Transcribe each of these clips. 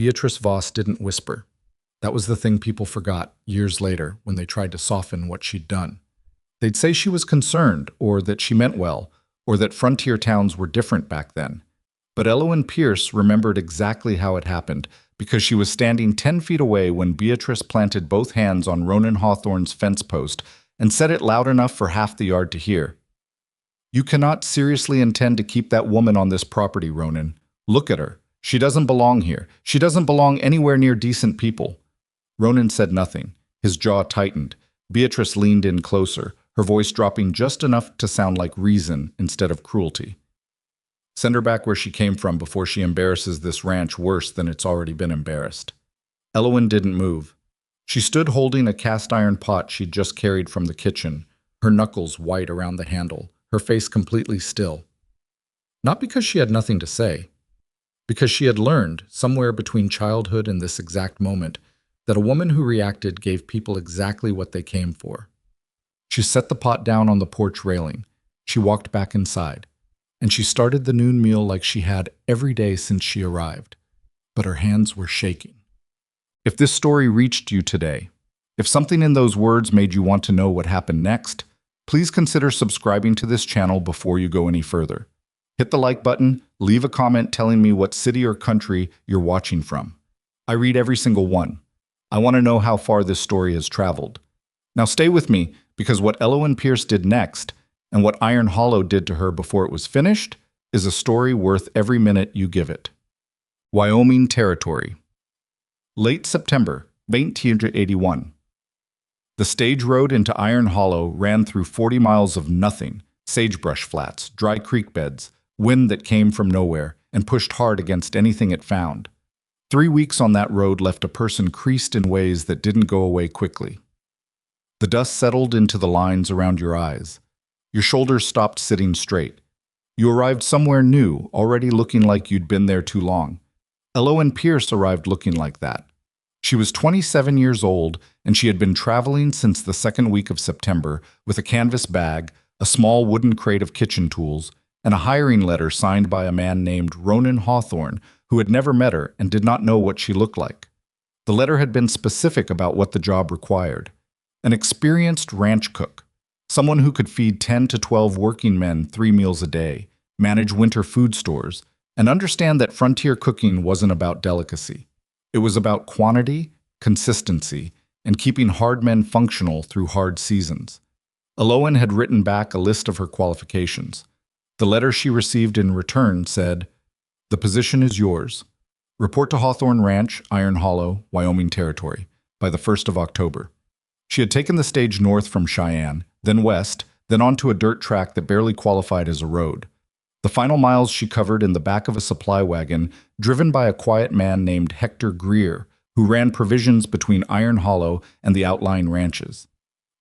Beatrice Voss didn't whisper. That was the thing people forgot years later when they tried to soften what she'd done. They'd say she was concerned, or that she meant well, or that frontier towns were different back then. But Elowen Pierce remembered exactly how it happened, because she was standing 10 feet away when Beatrice planted both hands on Ronan Hawthorne's fence post and said it loud enough for half the yard to hear. "You cannot seriously intend to keep that woman on this property, Ronan. Look at her. She doesn't belong here. She doesn't belong anywhere near decent people." Ronan said nothing. His jaw tightened. Beatrice leaned in closer, her voice dropping just enough to sound like reason instead of cruelty. "Send her back where she came from before she embarrasses this ranch worse than it's already been embarrassed." Elowen didn't move. She stood holding a cast-iron pot she'd just carried from the kitchen, her knuckles white around the handle, her face completely still. Not because she had nothing to say, because she had learned, somewhere between childhood and this exact moment, that a woman who reacted gave people exactly what they came for. She set the pot down on the porch railing. She walked back inside, and she started the noon meal like she had every day since she arrived. But her hands were shaking. If this story reached you today, if something in those words made you want to know what happened next, please consider subscribing to this channel before you go any further. Hit the like button, leave a comment telling me what city or country you're watching from. I read every single one. I want to know how far this story has traveled. Now stay with me, because what Elowen Pierce did next, and what Iron Hollow did to her before it was finished, is a story worth every minute you give it. Wyoming Territory. Late September, 1981. The stage road into Iron Hollow ran through 40 miles of nothing, sagebrush flats, dry creek beds, wind that came from nowhere, and pushed hard against anything it found. 3 weeks on that road left a person creased in ways that didn't go away quickly. The dust settled into the lines around your eyes. Your shoulders stopped sitting straight. You arrived somewhere new, already looking like you'd been there too long. Elowen Pierce arrived looking like that. She was 27 years old, and she had been traveling since the second week of September with a canvas bag, a small wooden crate of kitchen tools, and a hiring letter signed by a man named Ronan Hawthorne, who had never met her and did not know what she looked like. The letter had been specific about what the job required. An experienced ranch cook, someone who could feed 10 to 12 working men 3 meals a day, manage winter food stores, and understand that frontier cooking wasn't about delicacy. It was about quantity, consistency, and keeping hard men functional through hard seasons. Elowen had written back a list of her qualifications. The letter she received in return said, "The position is yours. Report to Hawthorne Ranch, Iron Hollow, Wyoming Territory, by the 1st of October. She had taken the stage north from Cheyenne, then west, then onto a dirt track that barely qualified as a road. The final miles she covered in the back of a supply wagon, driven by a quiet man named Hector Greer, who ran provisions between Iron Hollow and the outlying ranches.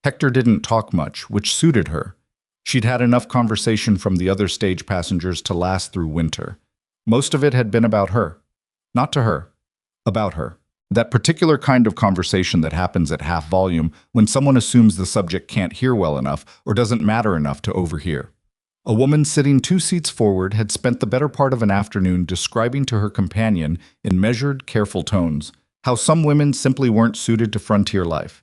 Hector didn't talk much, which suited her. She'd had enough conversation from the other stage passengers to last through winter. Most of it had been about her. Not to her. About her. That particular kind of conversation that happens at half volume when someone assumes the subject can't hear well enough or doesn't matter enough to overhear. A woman sitting 2 seats forward had spent the better part of an afternoon describing to her companion, in measured, careful tones, how some women simply weren't suited to frontier life.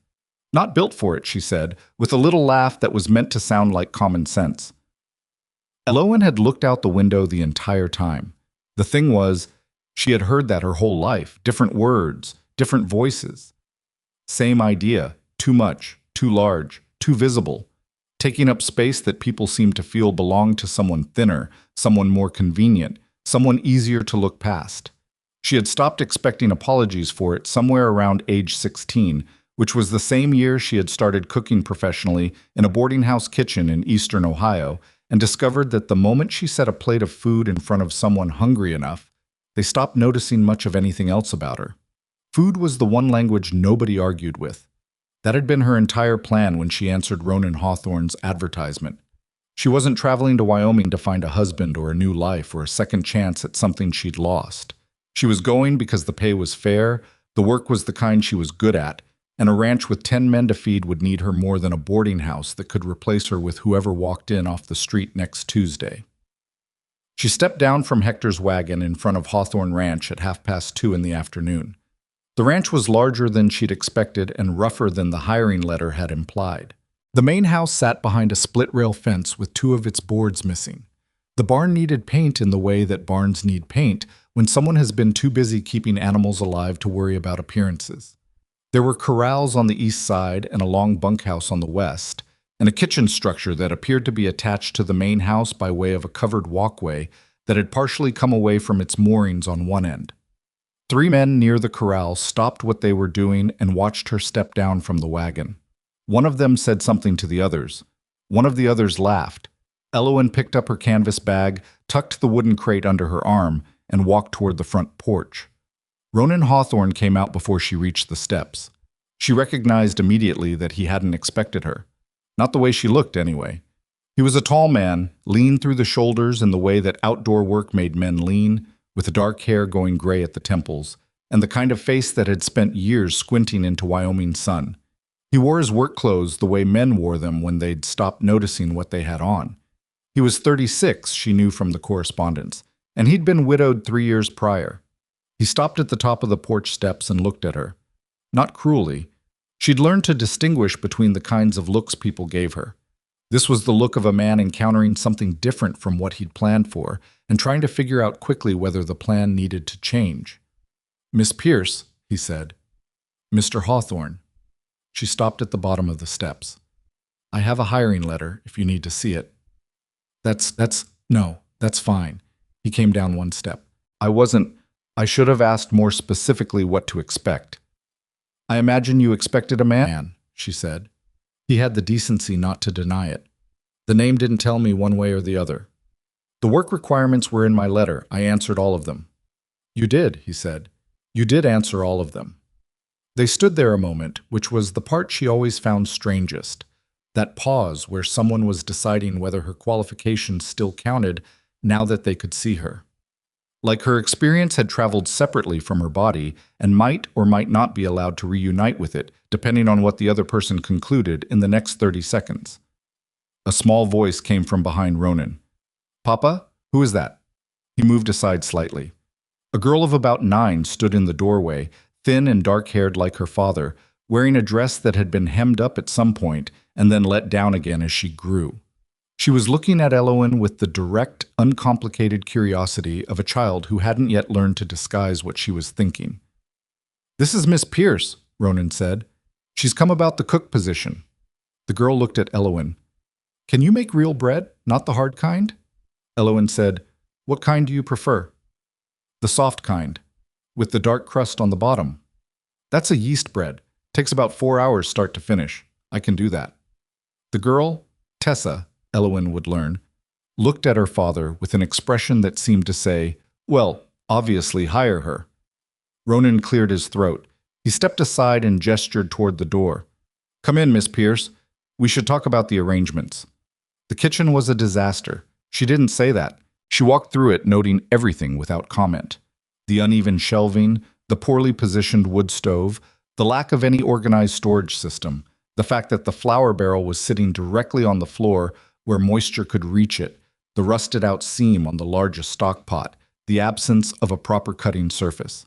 Not built for it, she said, with a little laugh that was meant to sound like common sense. Elowen had looked out the window the entire time. The thing was, she had heard that her whole life, different words, different voices. Same idea, too much, too large, too visible, taking up space that people seemed to feel belonged to someone thinner, someone more convenient, someone easier to look past. She had stopped expecting apologies for it somewhere around age 16, which was the same year she had started cooking professionally in a boarding house kitchen in eastern Ohio, and discovered that the moment she set a plate of food in front of someone hungry enough, they stopped noticing much of anything else about her. Food was the one language nobody argued with. That had been her entire plan when she answered Ronan Hawthorne's advertisement. She wasn't traveling to Wyoming to find a husband or a new life or a second chance at something she'd lost. She was going because the pay was fair, the work was the kind she was good at, and a ranch with 10 men to feed would need her more than a boarding house that could replace her with whoever walked in off the street next Tuesday. She stepped down from Hector's wagon in front of Hawthorne Ranch at 2:30 in the afternoon. The ranch was larger than she'd expected and rougher than the hiring letter had implied. The main house sat behind a split-rail fence with two of its boards missing. The barn needed paint in the way that barns need paint when someone has been too busy keeping animals alive to worry about appearances. There were corrals on the east side and a long bunkhouse on the west, and a kitchen structure that appeared to be attached to the main house by way of a covered walkway that had partially come away from its moorings on one end. 3 men near the corral stopped what they were doing and watched her step down from the wagon. One of them said something to the others. One of the others laughed. Elowen picked up her canvas bag, tucked the wooden crate under her arm, and walked toward the front porch. Ronan Hawthorne came out before she reached the steps. She recognized immediately that he hadn't expected her. Not the way she looked, anyway. He was a tall man, lean through the shoulders in the way that outdoor work made men lean, with dark hair going gray at the temples, and the kind of face that had spent years squinting into Wyoming sun. He wore his work clothes the way men wore them when they'd stopped noticing what they had on. He was 36, she knew from the correspondence, and he'd been widowed 3 years prior. He stopped at the top of the porch steps and looked at her. Not cruelly. She'd learned to distinguish between the kinds of looks people gave her. This was the look of a man encountering something different from what he'd planned for and trying to figure out quickly whether the plan needed to change. "Miss Pierce," he said. "Mr. Hawthorne." She stopped at the bottom of the steps. "I have a hiring letter, if you need to see it." No, that's fine." He came down one step. I should have asked more specifically what to expect." "I imagine you expected a man," she said. He had the decency not to deny it. "The name didn't tell me one way or the other." "The work requirements were in my letter. I answered all of them." "You did," he said. "You did answer all of them." They stood there a moment, which was the part she always found strangest. That pause where someone was deciding whether her qualifications still counted now that they could see her. Like her experience had traveled separately from her body and might or might not be allowed to reunite with it, depending on what the other person concluded in the next 30 seconds. A small voice came from behind Ronan. "Papa? Who is that?" He moved aside slightly. A girl of about 9 stood in the doorway, thin and dark-haired like her father, wearing a dress that had been hemmed up at some point and then let down again as she grew. She was looking at Elowen with the direct, uncomplicated curiosity of a child who hadn't yet learned to disguise what she was thinking. "This is Miss Pierce," Ronan said. "She's come about the cook position." The girl looked at Elowen. "Can you make real bread, not the hard kind?" Elowen said, "What kind do you prefer?" "The soft kind, with the dark crust on the bottom." "That's a yeast bread. Takes about 4 hours start to finish. I can do that." The girl, Tessa, Elowen would learn, looked at her father with an expression that seemed to say, "Well, obviously hire her." Ronan cleared his throat. He stepped aside and gestured toward the door. "Come in, Miss Pierce. We should talk about the arrangements." The kitchen was a disaster. She didn't say that. She walked through it, noting everything without comment. The uneven shelving, the poorly positioned wood stove, the lack of any organized storage system, the fact that the flour barrel was sitting directly on the floor where moisture could reach it, the rusted-out seam on the largest stock pot, the absence of a proper cutting surface.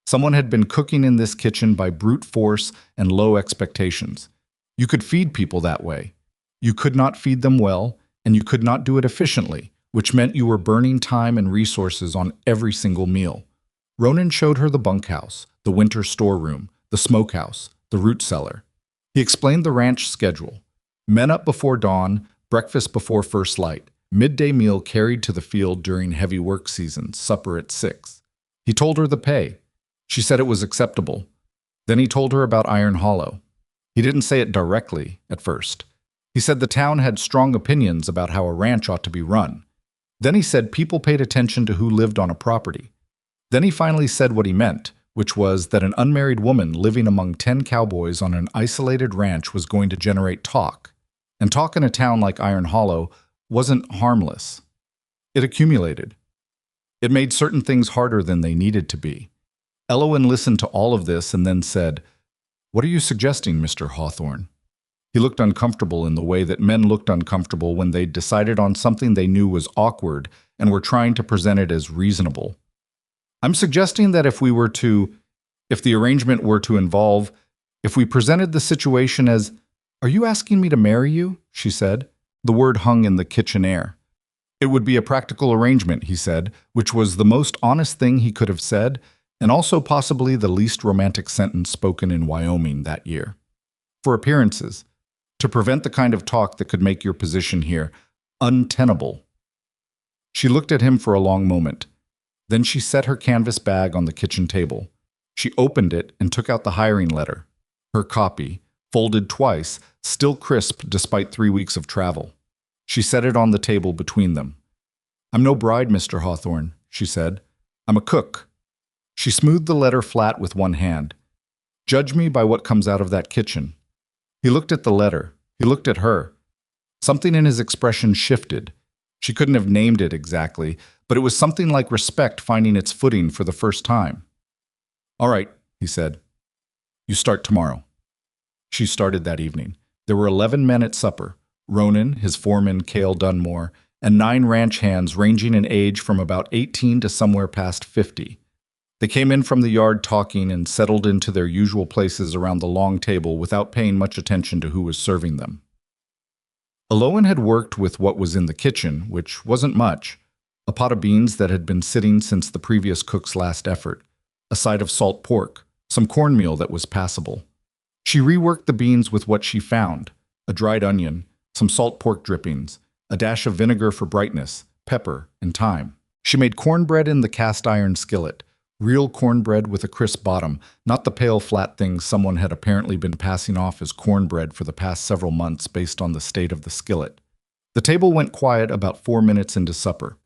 Someone had been cooking in this kitchen by brute force and low expectations. You could feed people that way. You could not feed them well, and you could not do it efficiently, which meant you were burning time and resources on every single meal. Ronan showed her the bunkhouse, the winter storeroom, the smokehouse, the root cellar. He explained the ranch schedule. Men up before dawn, breakfast before first light, midday meal carried to the field during heavy work seasons, supper at 6. He told her the pay. She said it was acceptable. Then he told her about Iron Hollow. He didn't say it directly at first. He said the town had strong opinions about how a ranch ought to be run. Then he said people paid attention to who lived on a property. Then he finally said what he meant, which was that an unmarried woman living among 10 cowboys on an isolated ranch was going to generate talk. And talk in a town like Iron Hollow wasn't harmless. It accumulated. It made certain things harder than they needed to be. Elowen listened to all of this and then said, "What are you suggesting, Mr. Hawthorne?" He looked uncomfortable in the way that men looked uncomfortable when they decided on something they knew was awkward and were trying to present it as reasonable. I'm suggesting that if the arrangement were to involve, if we presented the situation as, "Are you asking me to marry you?" she said. The word hung in the kitchen air. "It would be a practical arrangement," he said, which was the most honest thing he could have said, and also possibly the least romantic sentence spoken in Wyoming that year. "For appearances, to prevent the kind of talk that could make your position here untenable." She looked at him for a long moment. Then she set her canvas bag on the kitchen table. She opened it and took out the hiring letter. Her copy, folded twice, still crisp despite 3 weeks of travel. She set it on the table between them. "I'm no bride, Mr. Hawthorne," she said. "I'm a cook." She smoothed the letter flat with one hand. "Judge me by what comes out of that kitchen." He looked at the letter. He looked at her. Something in his expression shifted. She couldn't have named it exactly, but it was something like respect finding its footing for the first time. "All right," he said. "You start tomorrow." She started that evening. There were 11 men at supper. Ronan, his foreman Cale Dunmore, and 9 ranch hands ranging in age from about 18 to somewhere past 50. They came in from the yard talking and settled into their usual places around the long table without paying much attention to who was serving them. Elowen had worked with what was in the kitchen, which wasn't much: a pot of beans that had been sitting since the previous cook's last effort, a side of salt pork, some cornmeal that was passable. She reworked the beans with what she found: a dried onion, some salt pork drippings, a dash of vinegar for brightness, pepper, and thyme. She made cornbread in the cast-iron skillet, real cornbread with a crisp bottom, not the pale flat things someone had apparently been passing off as cornbread for the past several months based on the state of the skillet. The table went quiet about 4 minutes into supper.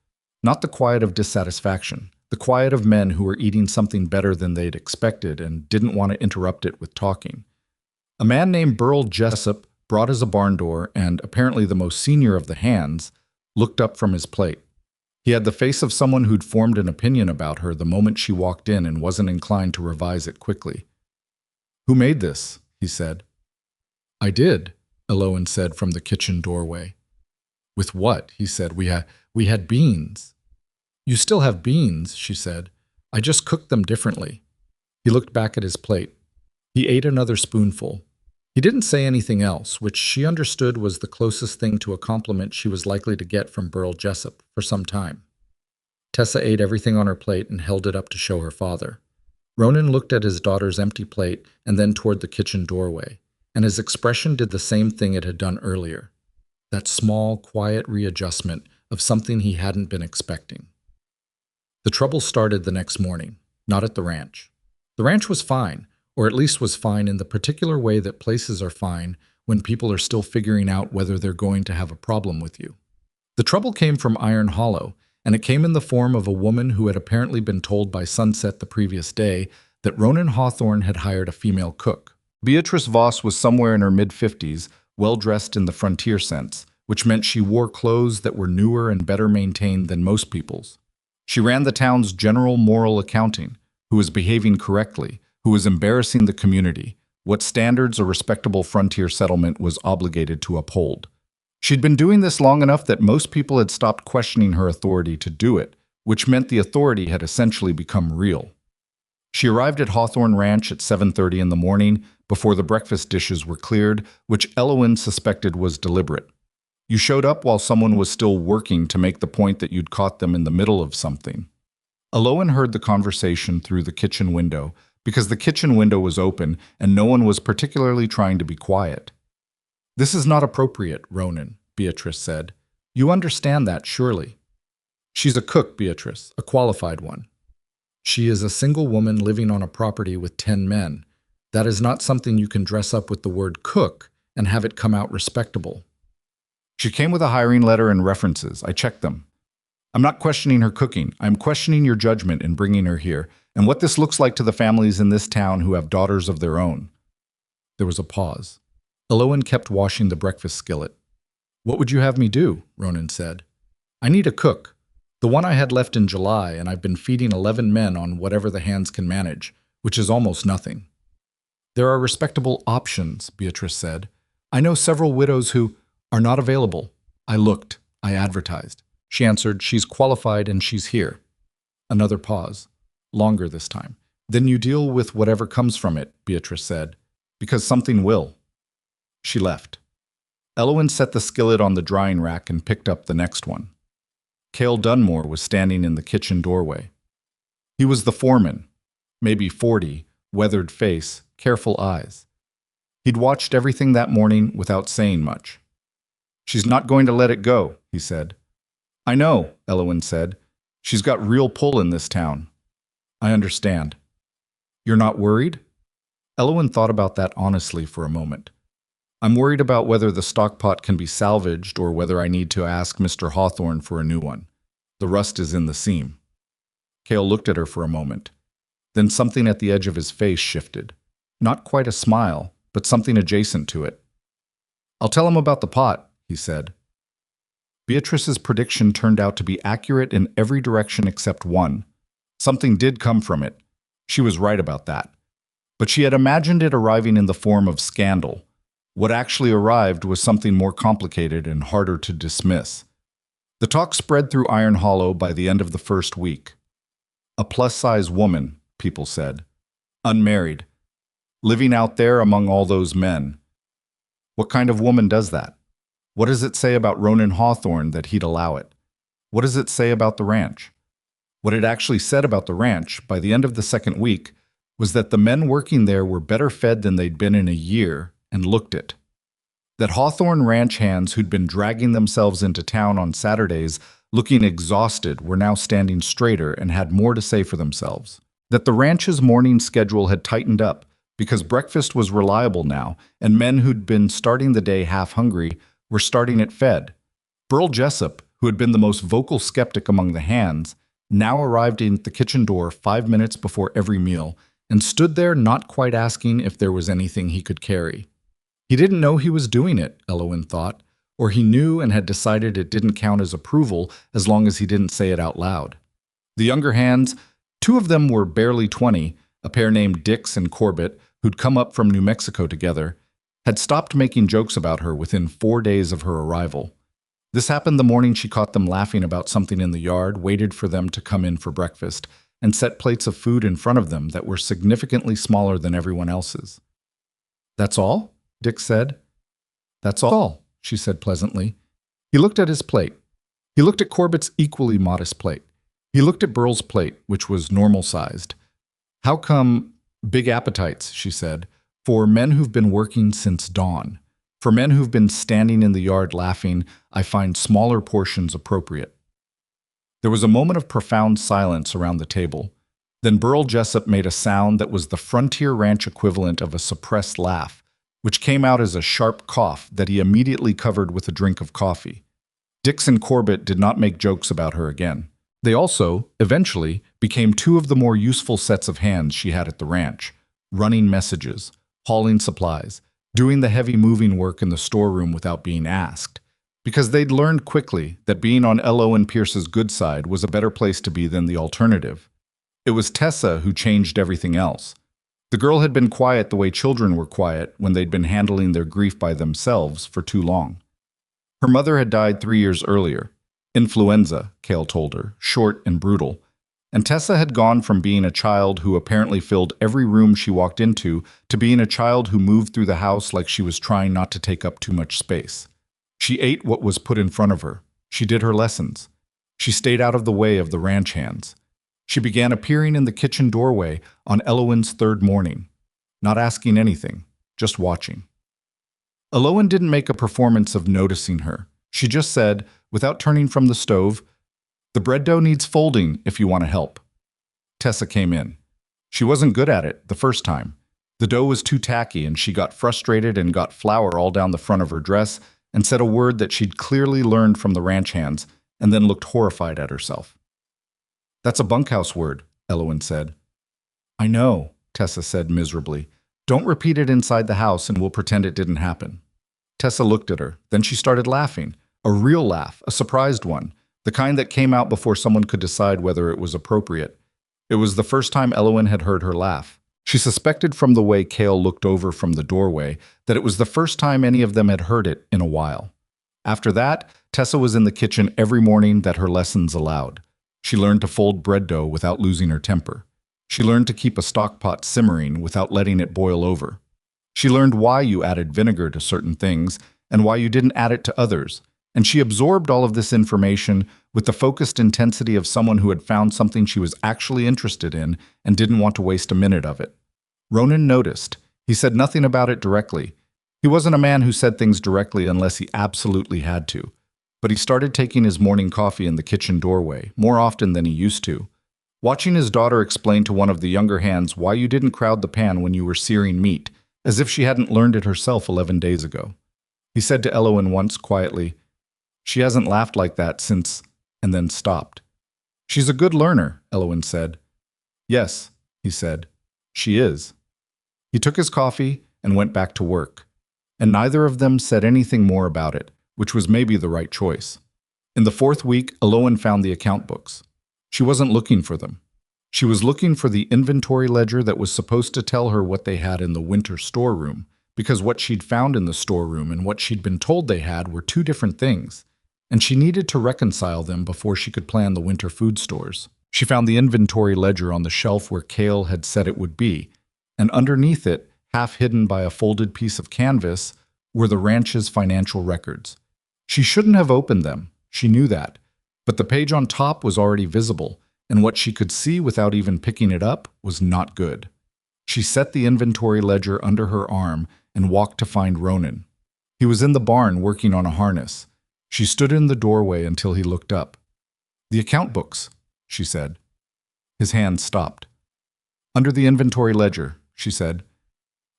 Not the quiet of dissatisfaction, the quiet of men who were eating something better than they'd expected and didn't want to interrupt it with talking. A man named Burl Jessup, broad as a barn door and apparently the most senior of the hands, looked up from his plate. He had the face of someone who'd formed an opinion about her the moment she walked in and wasn't inclined to revise it quickly. "Who made this?" he said. "I did," Elowen said from the kitchen doorway. "With what?" he said. We had beans." "You still have beans," she said. "I just cooked them differently." He looked back at his plate. He ate another spoonful. He didn't say anything else, which she understood was the closest thing to a compliment she was likely to get from Burl Jessup for some time. Tessa ate everything on her plate and held it up to show her father. Ronan looked at his daughter's empty plate and then toward the kitchen doorway, and his expression did the same thing it had done earlier. That small, quiet readjustment of something he hadn't been expecting. The trouble started the next morning, not at the ranch. The ranch was fine, or at least was fine in the particular way that places are fine when people are still figuring out whether they're going to have a problem with you. The trouble came from Iron Hollow, and it came in the form of a woman who had apparently been told by Sunset the previous day that Ronan Hawthorne had hired a female cook. Beatrice Voss was somewhere in her mid-50s, well-dressed in the frontier sense, which meant she wore clothes that were newer and better maintained than most people's. She ran the town's general moral accounting, who was behaving correctly, who was embarrassing the community, what standards a respectable frontier settlement was obligated to uphold. She'd been doing this long enough that most people had stopped questioning her authority to do it, which meant the authority had essentially become real. She arrived at Hawthorne Ranch at 7:30 in the morning, before the breakfast dishes were cleared, which Elowen suspected was deliberate. You showed up while someone was still working to make the point that you'd caught them in the middle of something. Elowen heard the conversation through the kitchen window, because the kitchen window was open and no one was particularly trying to be quiet. "This is not appropriate, Ronan," Beatrice said. "You understand that, surely." "She's a cook, Beatrice, a qualified one. She is a single woman living on a property with 10 men. That is not something you can dress up with the word cook and have it come out respectable." "She came with a hiring letter and references. I checked them. I'm not questioning her cooking. I'm questioning your judgment in bringing her here, and what this looks like to the families in this town who have daughters of their own." There was a pause. Elowen kept washing the breakfast skillet. "What would you have me do?" Ronan said. "I need a cook. The one I had left in July, and I've been feeding 11 men on whatever the hands can manage, which is almost nothing." "There are respectable options," Beatrice said. I know several widows who are not available. I looked. I advertised. She answered, she's qualified and she's here. Another pause. Longer this time. Then you deal with whatever comes from it, Beatrice said, because something will. She left. Elowen set the skillet on the drying rack and picked up the next one. Cale Dunmore was standing in the kitchen doorway. He was the foreman, maybe 40, weathered face, careful eyes. He'd watched everything that morning without saying much. She's not going to let it go, he said. I know, Elowen said. She's got real pull in this town. I understand. You're not worried? Elowen thought about that honestly for a moment. I'm worried about whether the stockpot can be salvaged or whether I need to ask Mr. Hawthorne for a new one. The rust is in the seam. Cale looked at her for a moment. Then something at the edge of his face shifted. Not quite a smile, but something adjacent to it. I'll tell him about the pot, he said. Beatrice's prediction turned out to be accurate in every direction except one. Something did come from it. She was right about that. But she had imagined it arriving in the form of scandal. What actually arrived was something more complicated and harder to dismiss. The talk spread through Iron Hollow by the end of the first week. A plus-size woman, people said. Unmarried. Living out there among all those men. What kind of woman does that? What does it say about Ronan Hawthorne that he'd allow it? What does it say about the ranch? What it actually said about the ranch, by the end of the second week, was that the men working there were better fed than they'd been in a year and looked it. That Hawthorne Ranch hands who'd been dragging themselves into town on Saturdays looking exhausted were now standing straighter and had more to say for themselves. That the ranch's morning schedule had tightened up because breakfast was reliable now, and men who'd been starting the day half hungry were starting it fed. Burl Jessup, who had been the most vocal skeptic among the hands, now arrived in at the kitchen door 5 minutes before every meal and stood there not quite asking if there was anything he could carry. He didn't know he was doing it, Elowen thought, or he knew and had decided it didn't count as approval as long as he didn't say it out loud. The younger hands, 2 of them were barely 20, a pair named Dix and Corbett, who'd come up from New Mexico together, had stopped making jokes about her within 4 days of her arrival. This happened the morning she caught them laughing about something in the yard, waited for them to come in for breakfast, and set plates of food in front of them that were significantly smaller than everyone else's. That's all? Dick said. That's all, she said pleasantly. He looked at his plate. He looked at Corbett's equally modest plate. He looked at Burl's plate, which was normal-sized. How come big appetites, she said, for men who've been working since dawn. For men who've been standing in the yard laughing, I find smaller portions appropriate. There was a moment of profound silence around the table. Then Burl Jessup made a sound that was the Frontier Ranch equivalent of a suppressed laugh, which came out as a sharp cough that he immediately covered with a drink of coffee. Dix and Corbett did not make jokes about her again. They also, eventually, became 2 of the more useful sets of hands she had at the ranch, running messages, hauling supplies, doing the heavy moving work in the storeroom without being asked, because they'd learned quickly that being on Elowen Pierce's good side was a better place to be than the alternative. It was Tessa who changed everything else. The girl had been quiet the way children were quiet when they'd been handling their grief by themselves for too long. Her mother had died 3 years earlier. Influenza, Cale told her, short and brutal. And Tessa had gone from being a child who apparently filled every room she walked into to being a child who moved through the house like she was trying not to take up too much space. She ate what was put in front of her. She did her lessons. She stayed out of the way of the ranch hands. She began appearing in the kitchen doorway on Elowen's 3rd morning, not asking anything, just watching. Elowen didn't make a performance of noticing her. She just said, without turning from the stove, "The bread dough needs folding if you want to help." Tessa came in. She wasn't good at it the first time. The dough was too tacky and she got frustrated and got flour all down the front of her dress and said a word that she'd clearly learned from the ranch hands and then looked horrified at herself. "That's a bunkhouse word," Elowen said. "I know," Tessa said miserably. "Don't repeat it inside the house and we'll pretend it didn't happen." Tessa looked at her. Then she started laughing. A real laugh, a surprised one, the kind that came out before someone could decide whether it was appropriate. It was the first time Elowen had heard her laugh. She suspected from the way Cale looked over from the doorway that it was the first time any of them had heard it in a while. After that, Tessa was in the kitchen every morning that her lessons allowed. She learned to fold bread dough without losing her temper. She learned to keep a stock pot simmering without letting it boil over. She learned why you added vinegar to certain things and why you didn't add it to others. And she absorbed all of this information with the focused intensity of someone who had found something she was actually interested in and didn't want to waste a minute of it. Ronan noticed. He said nothing about it directly. He wasn't a man who said things directly unless he absolutely had to. But he started taking his morning coffee in the kitchen doorway, more often than he used to. Watching his daughter explain to one of the younger hands why you didn't crowd the pan when you were searing meat, as if she hadn't learned it herself 11 days ago. He said to Elowen once quietly, "She hasn't laughed like that since," and then stopped. "She's a good learner," Elowen said. "Yes," he said, "she is." He took his coffee and went back to work. And neither of them said anything more about it, which was maybe the right choice. In the 4th week, Elowen found the account books. She wasn't looking for them. She was looking for the inventory ledger that was supposed to tell her what they had in the winter storeroom, because what she'd found in the storeroom and what she'd been told they had were two different things, and she needed to reconcile them before she could plan the winter food stores. She found the inventory ledger on the shelf where Cale had said it would be, and underneath it, half hidden by a folded piece of canvas, were the ranch's financial records. She shouldn't have opened them, she knew that, but the page on top was already visible, and what she could see without even picking it up was not good. She set the inventory ledger under her arm and walked to find Ronan. He was in the barn working on a harness. She stood in the doorway until he looked up. "The account books," she said. His hand stopped. "Under the inventory ledger," she said.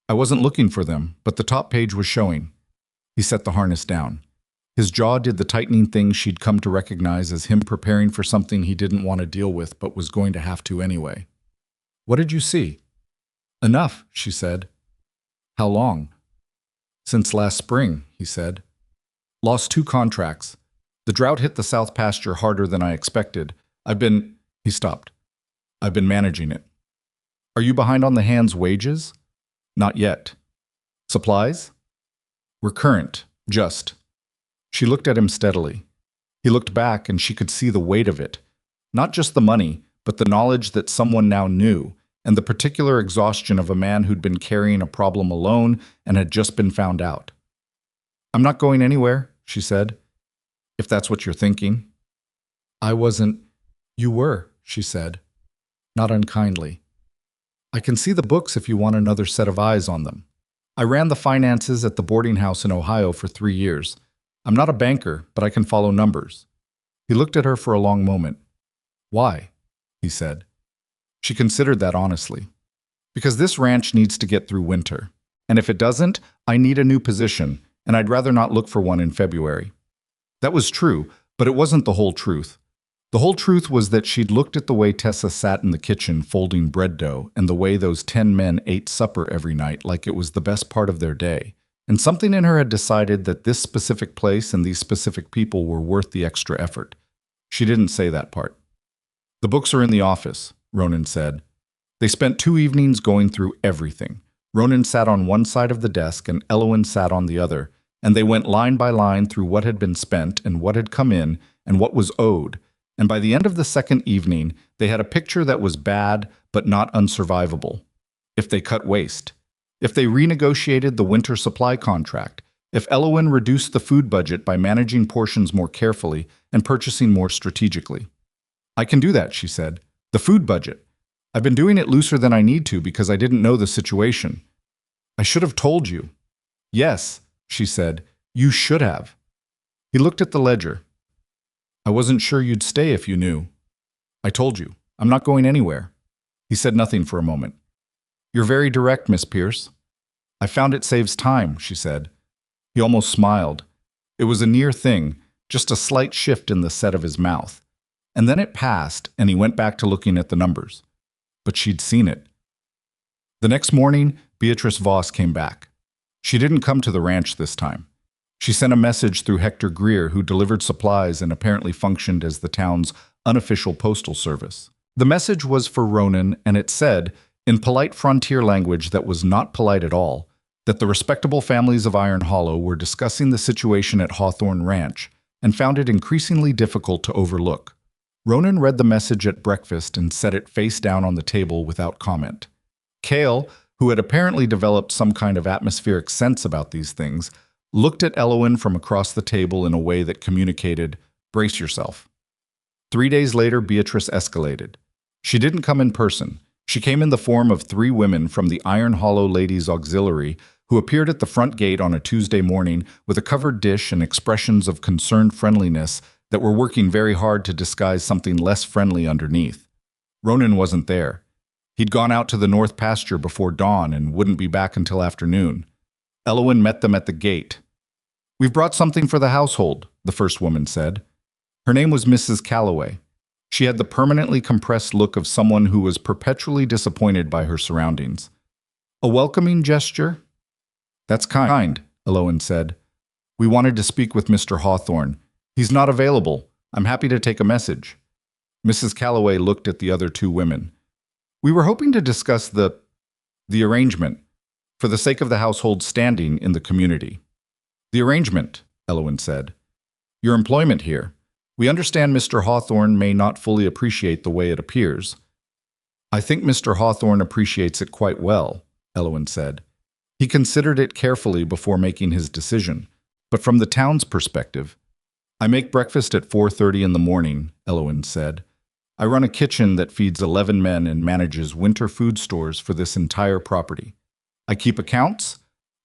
"I wasn't looking for them, but the top page was showing." He set the harness down. His jaw did the tightening thing she'd come to recognize as him preparing for something he didn't want to deal with but was going to have to anyway. "What did you see?" "Enough," she said. "How long?" "Since last spring," he said. "Lost 2 contracts. The drought hit the south pasture harder than I expected. He stopped. "I've been managing it." "Are you behind on the hands' wages?" "Not yet." "Supplies?" "We're current, just." She looked at him steadily. He looked back and she could see the weight of it. Not just the money, but the knowledge that someone now knew, and the particular exhaustion of a man who'd been carrying a problem alone and had just been found out. "I'm not going anywhere," she said, "if that's what you're thinking." "I wasn't." "You were," she said, not unkindly. "I can see the books if you want another set of eyes on them. I ran the finances at the boarding house in Ohio for 3 years. I'm not a banker, but I can follow numbers." He looked at her for a long moment. "Why?" he said. She considered that honestly. "Because this ranch needs to get through winter. And if it doesn't, I need a new position, and I'd rather not look for one in February." That was true, but it wasn't the whole truth. The whole truth was that she'd looked at the way Tessa sat in the kitchen folding bread dough and the way those 10 men ate supper every night like it was the best part of their day. And something in her had decided that this specific place and these specific people were worth the extra effort. She didn't say that part. "The books are in the office," Ronan said. They spent 2 evenings going through everything. Ronan sat on one side of the desk and Elowen sat on the other, and they went line by line through what had been spent and what had come in and what was owed. And by the end of the 2nd evening, they had a picture that was bad but not unsurvivable. If they cut waste, if they renegotiated the winter supply contract, if Elowen reduced the food budget by managing portions more carefully and purchasing more strategically. "I can do that," she said. "The food budget. I've been doing it looser than I need to because I didn't know the situation." "I should have told you." "Yes," she said, "you should have." He looked at the ledger. "I wasn't sure you'd stay if you knew." "I told you. I'm not going anywhere." He said nothing for a moment. "You're very direct, Miss Pierce." "I found it saves time," she said. He almost smiled. It was a near thing, just a slight shift in the set of his mouth. And then it passed, and he went back to looking at the numbers. But she'd seen it. The next morning, Beatrice Voss came back. She didn't come to the ranch this time. She sent a message through Hector Greer, who delivered supplies and apparently functioned as the town's unofficial postal service. The message was for Ronan, and it said, in polite frontier language that was not polite at all, that the respectable families of Iron Hollow were discussing the situation at Hawthorne Ranch and found it increasingly difficult to overlook. Ronan read the message at breakfast and set it face down on the table without comment. Cale, who had apparently developed some kind of atmospheric sense about these things, looked at Elowen from across the table in a way that communicated, "Brace yourself." 3 days later, Beatrice escalated. She didn't come in person. She came in the form of 3 women from the Iron Hollow Ladies' Auxiliary who appeared at the front gate on a Tuesday morning with a covered dish and expressions of concerned friendliness that were working very hard to disguise something less friendly underneath. Ronan wasn't there. He'd gone out to the north pasture before dawn and wouldn't be back until afternoon. Elowen met them at the gate. "We've brought something for the household," the first woman said. Her name was Mrs. Calloway. She had the permanently compressed look of someone who was perpetually disappointed by her surroundings. "A welcoming gesture?" "That's kind," Elowen said. "We wanted to speak with Mr. Hawthorne. He's not available. I'm happy to take a message." Mrs. Calloway looked at the other 2 women. "We were hoping to discuss the arrangement, for the sake of the household's standing in the community." "The arrangement," Elowen said. "Your employment here. We understand Mr. Hawthorne may not fully appreciate the way it appears." "I think Mr. Hawthorne appreciates it quite well," Elowen said. He considered it carefully before making his decision. "But from the town's perspective—" "I make breakfast at 4:30 in the morning," Elowen said. "I run a kitchen that feeds 11 men and manages winter food stores for this entire property. I keep accounts.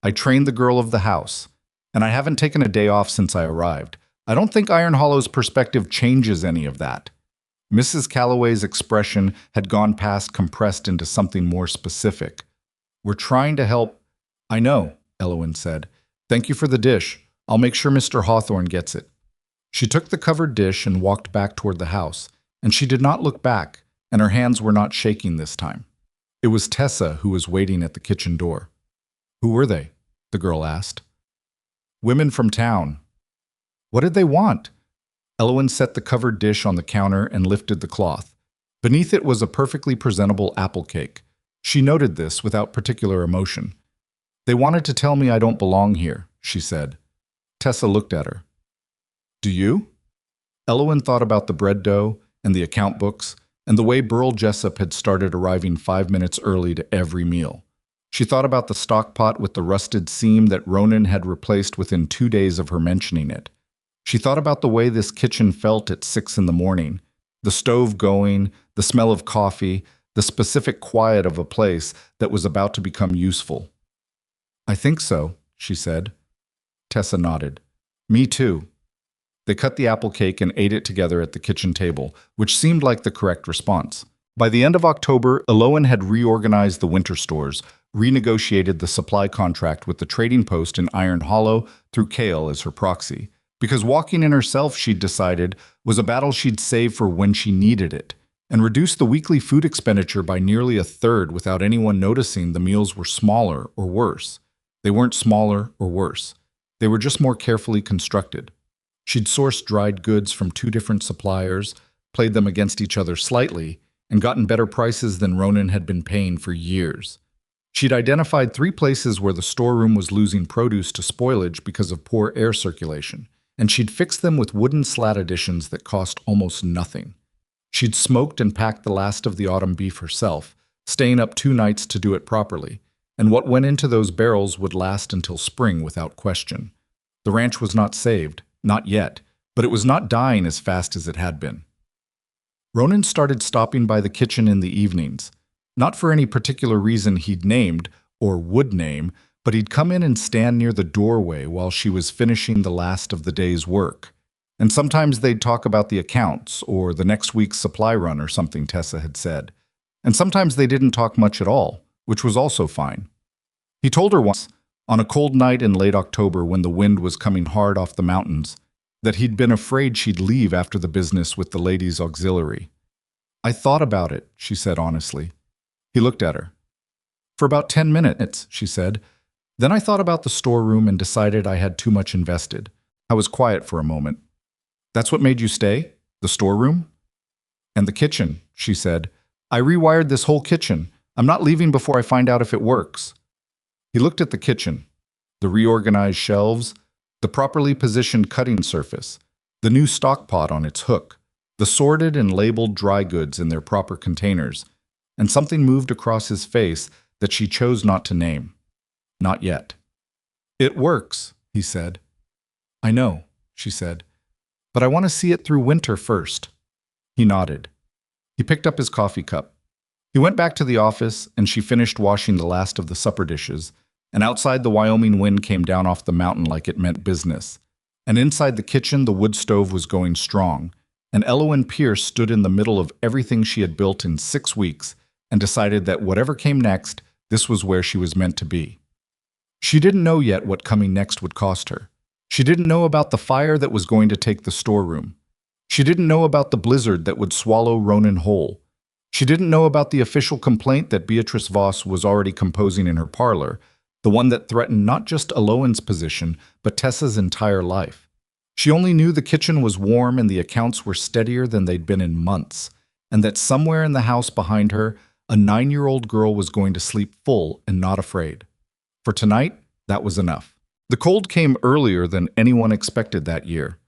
I train the girl of the house. And I haven't taken a day off since I arrived. I don't think Iron Hollow's perspective changes any of that." Mrs. Calloway's expression had gone past compressed into something more specific. "We're trying to help—" "I know," Elowen said. "Thank you for the dish. I'll make sure Mr. Hawthorne gets it." She took the covered dish and walked back toward the house, and she did not look back, and her hands were not shaking this time. It was Tessa who was waiting at the kitchen door. "Who were they?" the girl asked. "Women from town." "What did they want?" Elowen set the covered dish on the counter and lifted the cloth. Beneath it was a perfectly presentable apple cake. She noted this without particular emotion. "They wanted to tell me I don't belong here," she said. Tessa looked at her. "Do you?" Elowen thought about the bread dough and the account books and the way Burl Jessup had started arriving 5 minutes early to every meal. She thought about the stock pot with the rusted seam that Ronan had replaced within 2 days of her mentioning it. She thought about the way this kitchen felt at 6 in the morning, the stove going, the smell of coffee, the specific quiet of a place that was about to become useful. "I think so," she said. Tessa nodded. "Me too." They cut the apple cake and ate it together at the kitchen table, which seemed like the correct response. By the end of October, Elowen had reorganized the winter stores, renegotiated the supply contract with the trading post in Iron Hollow through Cale as her proxy. Because walking in herself, she'd decided, was a battle she'd save for when she needed it, and reduced the weekly food expenditure by nearly a third without anyone noticing the meals were smaller or worse. They weren't smaller or worse. They were just more carefully constructed. She'd sourced dried goods from 2 different suppliers, played them against each other slightly, and gotten better prices than Ronan had been paying for years. She'd identified 3 places where the storeroom was losing produce to spoilage because of poor air circulation, and she'd fixed them with wooden slat additions that cost almost nothing. She'd smoked and packed the last of the autumn beef herself, staying up 2 nights to do it properly, and what went into those barrels would last until spring without question. The ranch was not saved, not yet, but it was not dying as fast as it had been. Ronan started stopping by the kitchen in the evenings, not for any particular reason he'd named, or would name, but he'd come in and stand near the doorway while she was finishing the last of the day's work. And sometimes they'd talk about the accounts, or the next week's supply run or something Tessa had said. And sometimes they didn't talk much at all, which was also fine. He told her once, on a cold night in late October when the wind was coming hard off the mountains, that he'd been afraid she'd leave after the business with the ladies' auxiliary. "I thought about it," she said honestly. He looked at her. "For about 10 minutes, she said. "Then I thought about the storeroom and decided I had too much invested. I was quiet for a moment." "That's what made you stay? The storeroom?" "And the kitchen," she said. "I rewired this whole kitchen. I'm not leaving before I find out if it works. He looked at the kitchen, the reorganized shelves, the properly positioned cutting surface, the new stock pot on its hook, the sorted and labeled dry goods in their proper containers, and something moved across his face that she chose not to name. Not yet. It works, he said. I know, she said, but I want to see it through winter first. He nodded. He picked up his coffee cup. He went back to the office, and she finished washing the last of the supper dishes, and outside the Wyoming wind came down off the mountain like it meant business. And inside the kitchen the wood stove was going strong, and Elowen Pierce stood in the middle of everything she had built in 6 weeks and decided that whatever came next, this was where she was meant to be. She didn't know yet what coming next would cost her. She didn't know about the fire that was going to take the storeroom. She didn't know about the blizzard that would swallow Ronan whole. She didn't know about the official complaint that Beatrice Voss was already composing in her parlor, the one that threatened not just Elowen's position, but Tessa's entire life. She only knew the kitchen was warm and the accounts were steadier than they'd been in months, and that somewhere in the house behind her, a 9-year-old girl was going to sleep full and not afraid. For tonight, that was enough. The cold came earlier than anyone expected that year.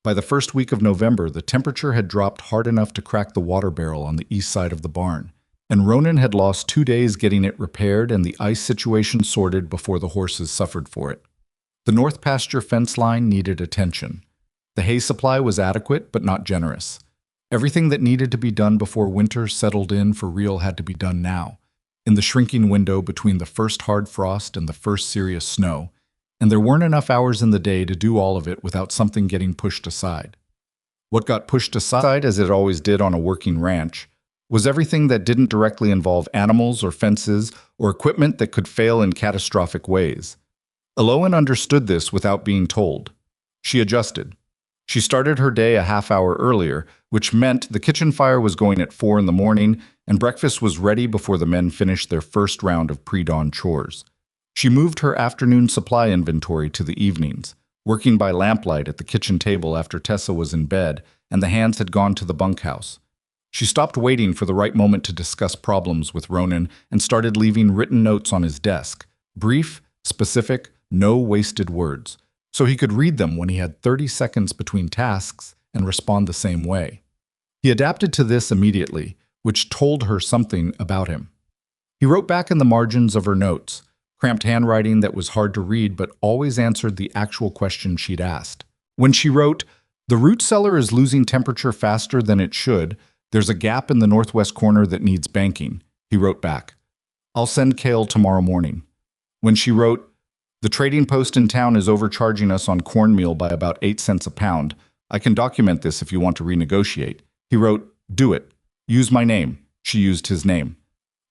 By the first week of November, the temperature had dropped hard enough to crack the water barrel on the east side of the barn, and Ronan had lost 2 days getting it repaired and the ice situation sorted before the horses suffered for it. The north pasture fence line needed attention. The hay supply was adequate but not generous. Everything that needed to be done before winter settled in for real had to be done now, in the shrinking window between the first hard frost and the first serious snow, and there weren't enough hours in the day to do all of it without something getting pushed aside. What got pushed aside, as it always did on a working ranch, was everything that didn't directly involve animals or fences or equipment that could fail in catastrophic ways. Elowen understood this without being told. She adjusted. She started her day a half hour earlier, which meant the kitchen fire was going at 4 in the morning and breakfast was ready before the men finished their first round of pre-dawn chores. She moved her afternoon supply inventory to the evenings, working by lamplight at the kitchen table after Tessa was in bed and the hands had gone to the bunkhouse. She stopped waiting for the right moment to discuss problems with Ronan and started leaving written notes on his desk, brief, specific, no wasted words, so he could read them when he had 30 seconds between tasks and respond the same way. He adapted to this immediately, which told her something about him. He wrote back in the margins of her notes, cramped handwriting that was hard to read but always answered the actual question she'd asked. When she wrote, "The root cellar is losing temperature faster than it should. There's a gap in the northwest corner that needs banking," he wrote back, "I'll send Cale tomorrow morning." When she wrote, "The trading post in town is overcharging us on cornmeal by about 8 cents a pound. I can document this if you want to renegotiate," he wrote, "Do it. Use my name." She used his name.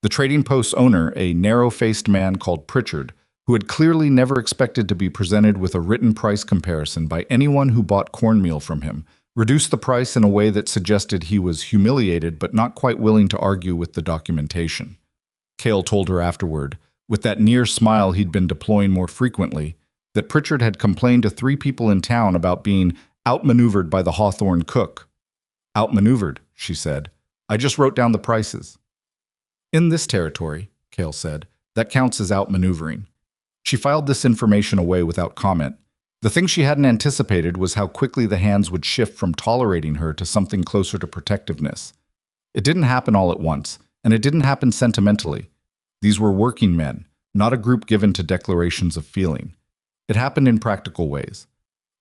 The trading post's owner, a narrow-faced man called Pritchard, who had clearly never expected to be presented with a written price comparison by anyone who bought cornmeal from him, reduced the price in a way that suggested he was humiliated but not quite willing to argue with the documentation. Cale told her afterward, with that near smile he'd been deploying more frequently, that Pritchard had complained to 3 people in town about being outmaneuvered by the Hawthorne cook. "Outmaneuvered," she said. "I just wrote down the prices." "In this territory," Cale said, "that counts as outmaneuvering." She filed this information away without comment. The thing she hadn't anticipated was how quickly the hands would shift from tolerating her to something closer to protectiveness. It didn't happen all at once, and it didn't happen sentimentally. These were working men, not a group given to declarations of feeling. It happened in practical ways.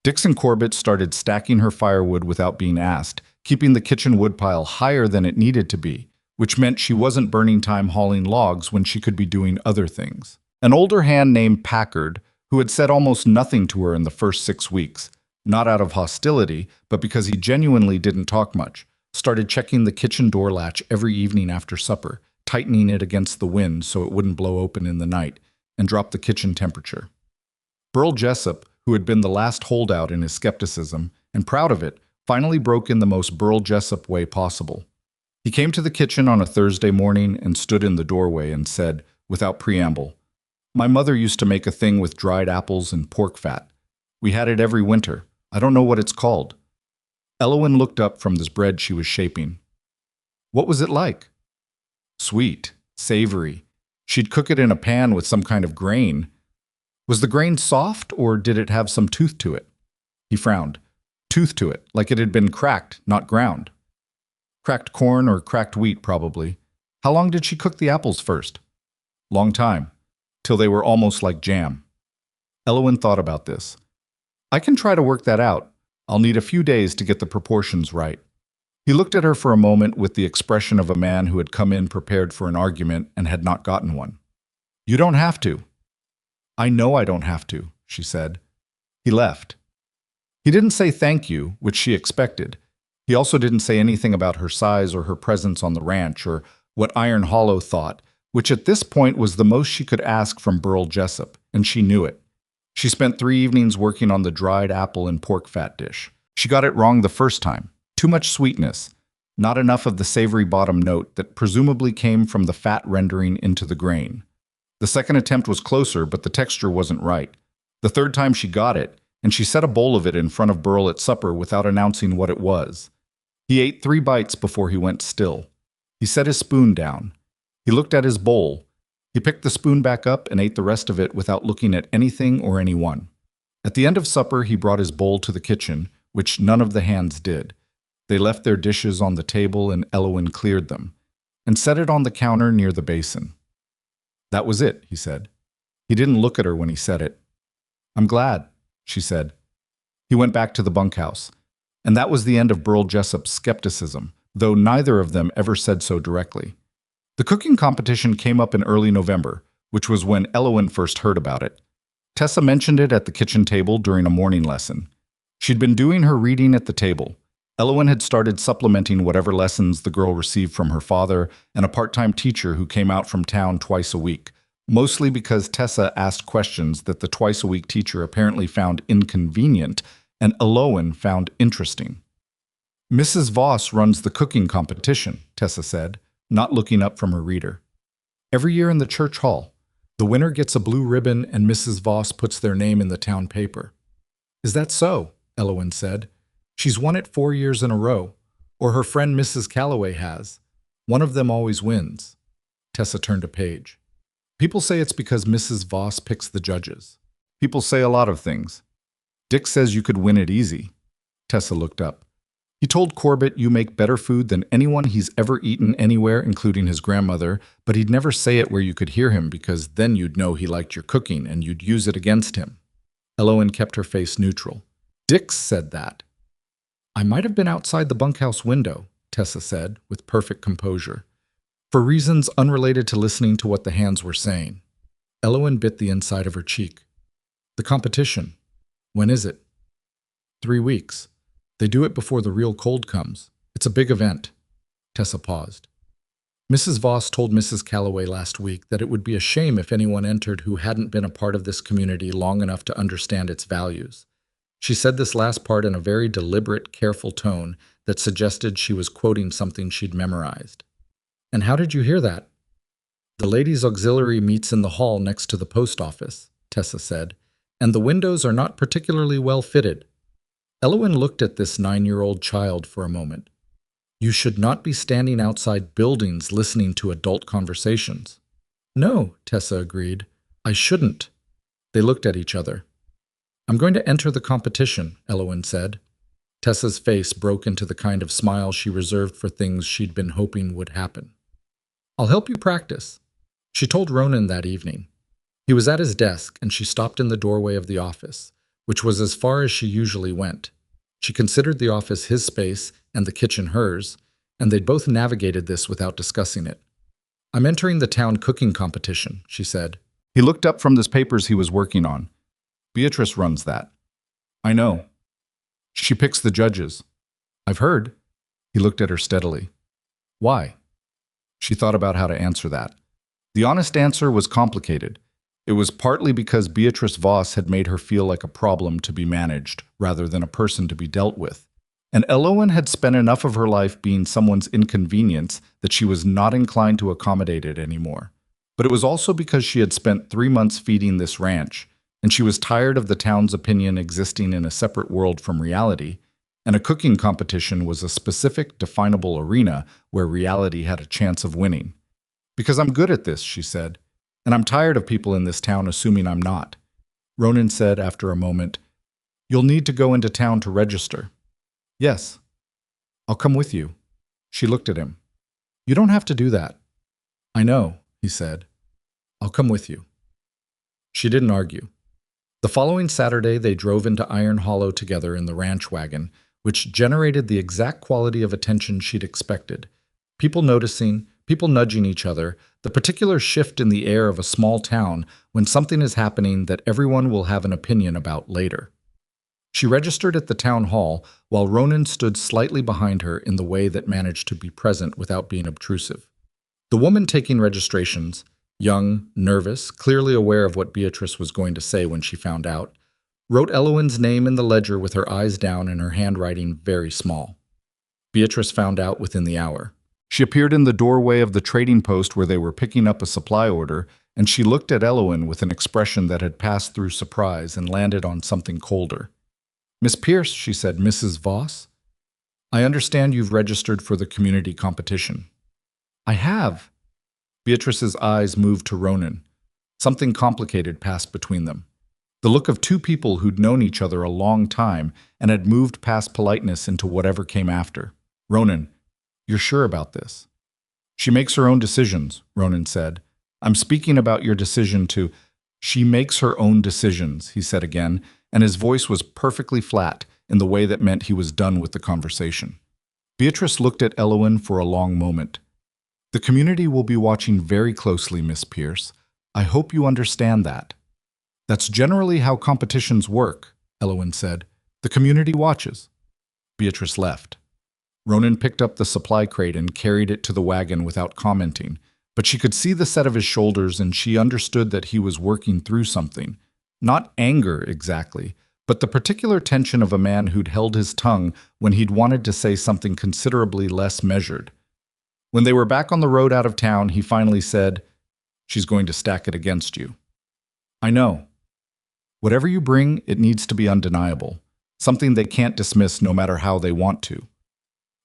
Dixon Corbett started stacking her firewood without being asked, keeping the kitchen woodpile higher than it needed to be, which meant she wasn't burning time hauling logs when she could be doing other things. An older hand named Packard, who had said almost nothing to her in the first 6 weeks, not out of hostility, but because he genuinely didn't talk much, started checking the kitchen door latch every evening after supper, tightening it against the wind so it wouldn't blow open in the night, and drop the kitchen temperature. Burl Jessup, who had been the last holdout in his skepticism, and proud of it, finally broke in the most Burl Jessup way possible. He came to the kitchen on a Thursday morning and stood in the doorway and said, without preamble, "My mother used to make a thing with dried apples and pork fat. We had it every winter. I don't know what it's called." Elowen looked up from this bread she was shaping. "What was it like?" "Sweet," savory. She'd cook it in a pan with some kind of grain. Was the grain soft, or did it have some tooth to it? He frowned. Tooth to it, like it had been cracked, not ground. Cracked corn or cracked wheat, probably. How long did she cook the apples first? Long time, till they were almost like jam. Elowen thought about this. I can try to work that out. I'll need a few days to get the proportions right. He looked at her for a moment with the expression of a man who had come in prepared for an argument and had not gotten one. You don't have to. I know I don't have to, she said. He left. He didn't say thank you, which she expected. He also didn't say anything about her size or her presence on the ranch or what Iron Hollow thought, which at this point was the most she could ask from Burl Jessup, and she knew it. She spent 3 evenings working on the dried apple and pork fat dish. She got it wrong the first time. Too much sweetness, not enough of the savory bottom note that presumably came from the fat rendering into the grain. The second attempt was closer, but the texture wasn't right. The third time she got it, and she set a bowl of it in front of Burl at supper without announcing what it was. He ate 3 bites before he went still. He set his spoon down. He looked at his bowl. He picked the spoon back up and ate the rest of it without looking at anything or anyone. At the end of supper, he brought his bowl to the kitchen, which none of the hands did. They left their dishes on the table and Elowen cleared them, and set it on the counter near the basin. That was it, he said. He didn't look at her when he said it. I'm glad, she said. He went back to the bunkhouse, and that was the end of Burl Jessup's skepticism, though neither of them ever said so directly. The cooking competition came up in early November, which was when Elowen first heard about it. Tessa mentioned it at the kitchen table during a morning lesson. She'd been doing her reading at the table. Elowen had started supplementing whatever lessons the girl received from her father and a part-time teacher who came out from town twice a week, mostly because Tessa asked questions that the twice-a-week teacher apparently found inconvenient and Elowen found interesting. Mrs. Voss runs the cooking competition, Tessa said, not looking up from her reader. Every year in the church hall, the winner gets a blue ribbon and Mrs. Voss puts their name in the town paper. Is that so? Elowen said. She's won it 4 years in a row, or her friend Mrs. Calloway has. One of them always wins. Tessa turned a page. People say it's because Mrs. Voss picks the judges. People say a lot of things. Dick says you could win it easy. Tessa looked up. He told Corbett you make better food than anyone he's ever eaten anywhere, including his grandmother, but he'd never say it where you could hear him because then you'd know he liked your cooking and you'd use it against him. Elowen kept her face neutral. Dick said that. I might have been outside the bunkhouse window, Tessa said, with perfect composure, for reasons unrelated to listening to what the hands were saying. Elowen bit the inside of her cheek. The competition. When is it? 3 weeks. They do it before the real cold comes. It's a big event. Tessa paused. Mrs. Voss told Mrs. Calloway last week that it would be a shame if anyone entered who hadn't been a part of this community long enough to understand its values. She said this last part in a very deliberate, careful tone that suggested she was quoting something she'd memorized. And how did you hear that? The ladies' auxiliary meets in the hall next to the post office, Tessa said, and the windows are not particularly well fitted. Elowen looked at this 9-year-old child for a moment. You should not be standing outside buildings listening to adult conversations. No, Tessa agreed. I shouldn't. They looked at each other. I'm going to enter the competition, Elowen said. Tessa's face broke into the kind of smile she reserved for things she'd been hoping would happen. I'll help you practice, she told Ronan that evening. He was at his desk, and she stopped in the doorway of the office, which was as far as she usually went. She considered the office his space and the kitchen hers, and they'd both navigated this without discussing it. I'm entering the town cooking competition, she said. He looked up from the papers he was working on. Beatrice runs that. I know. She picks the judges. I've heard. He looked at her steadily. Why? She thought about how to answer that. The honest answer was complicated. It was partly because Beatrice Voss had made her feel like a problem to be managed rather than a person to be dealt with. And Elowen had spent enough of her life being someone's inconvenience that she was not inclined to accommodate it anymore. But it was also because she had spent 3 months feeding this ranch, and she was tired of the town's opinion existing in a separate world from reality, and a cooking competition was a specific, definable arena where reality had a chance of winning. Because I'm good at this, she said, and I'm tired of people in this town assuming I'm not. Ronan said after a moment, "You'll need to go into town to register." "Yes. I'll come with you." She looked at him. "You don't have to do that." "I know," he said. "I'll come with you." She didn't argue. The following Saturday, they drove into Iron Hollow together in the ranch wagon, which generated the exact quality of attention she'd expected. People noticing, people nudging each other, the particular shift in the air of a small town when something is happening that everyone will have an opinion about later. She registered at the town hall while Ronan stood slightly behind her in the way that managed to be present without being obtrusive. The woman taking registrations, young, nervous, clearly aware of what Beatrice was going to say when she found out, wrote Elowen's name in the ledger with her eyes down and her handwriting very small. Beatrice found out within the hour. She appeared in the doorway of the trading post where they were picking up a supply order, and she looked at Elowen with an expression that had passed through surprise and landed on something colder. "Miss Pierce," she said, "Mrs. Voss? I understand you've registered for the community competition." "I have." Beatrice's eyes moved to Ronan. Something complicated passed between them. The look of two people who'd known each other a long time and had moved past politeness into whatever came after. "Ronan, you're sure about this?" "She makes her own decisions," Ronan said. "I'm speaking about your decision to—" "She makes her own decisions," he said again, and his voice was perfectly flat in the way that meant he was done with the conversation. Beatrice looked at Elowen for a long moment. "The community will be watching very closely, Miss Pierce. I hope you understand that." "That's generally how competitions work," Elowen said. "The community watches." Beatrice left. Ronan picked up the supply crate and carried it to the wagon without commenting, but she could see the set of his shoulders and she understood that he was working through something. Not anger exactly, but the particular tension of a man who'd held his tongue when he'd wanted to say something considerably less measured. When they were back on the road out of town, he finally said, "She's going to stack it against you." "I know. Whatever you bring, it needs to be undeniable, something they can't dismiss no matter how they want to."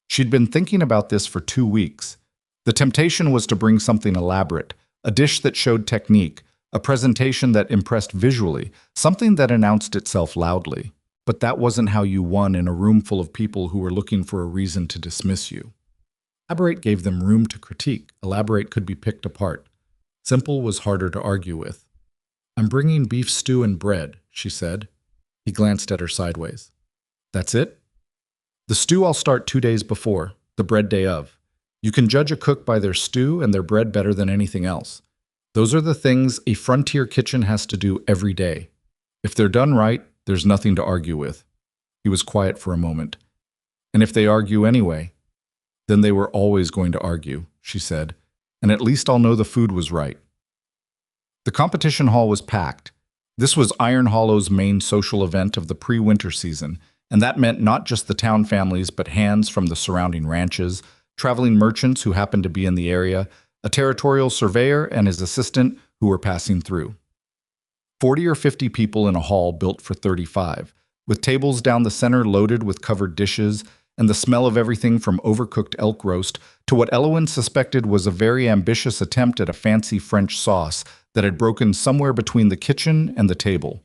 She'd been thinking about this for 2 weeks. The temptation was to bring something elaborate, a dish that showed technique, a presentation that impressed visually, something that announced itself loudly. But that wasn't how you won in a room full of people who were looking for a reason to dismiss you. Elaborate gave them room to critique. Elaborate could be picked apart. Simple was harder to argue with. "I'm bringing beef stew and bread," she said. He glanced at her sideways. "That's it?" "The stew I'll start 2 days before, the bread day of. You can judge a cook by their stew and their bread better than anything else. Those are the things a frontier kitchen has to do every day. If they're done right, there's nothing to argue with." He was quiet for a moment. "And if they argue anyway?" "Then they were always going to argue," she said, "and at least I'll know the food was right." The competition hall was packed. This was Iron Hollow's main social event of the pre-winter season, and that meant not just the town families but hands from the surrounding ranches, traveling merchants who happened to be in the area, a territorial surveyor and his assistant who were passing through. 40 or 50 people in a hall built for 35, with tables down the center loaded with covered dishes, and the smell of everything from overcooked elk roast to what Elowen suspected was a very ambitious attempt at a fancy French sauce that had broken somewhere between the kitchen and the table.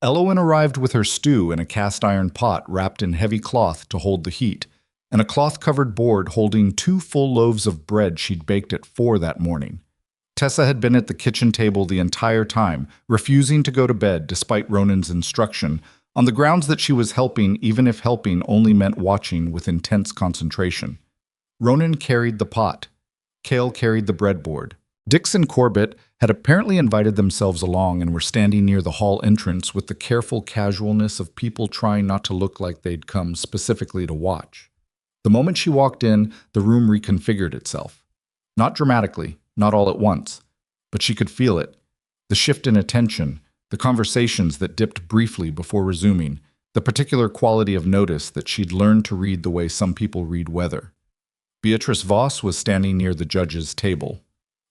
Elowen arrived with her stew in a cast-iron pot wrapped in heavy cloth to hold the heat, and a cloth-covered board holding 2 full loaves of bread she'd baked at 4 that morning. Tessa had been at the kitchen table the entire time, refusing to go to bed despite Ronan's instruction, on the grounds that she was helping even if helping only meant watching with intense concentration. Ronan carried the pot. Cale carried the breadboard. Dix and Corbett had apparently invited themselves along and were standing near the hall entrance with the careful casualness of people trying not to look like they'd come specifically to watch. The moment she walked in, the room reconfigured itself. Not dramatically, not all at once, but she could feel it. The shift in attention, the conversations that dipped briefly before resuming, the particular quality of notice that she'd learned to read the way some people read weather. Beatrice Voss was standing near the judges' table.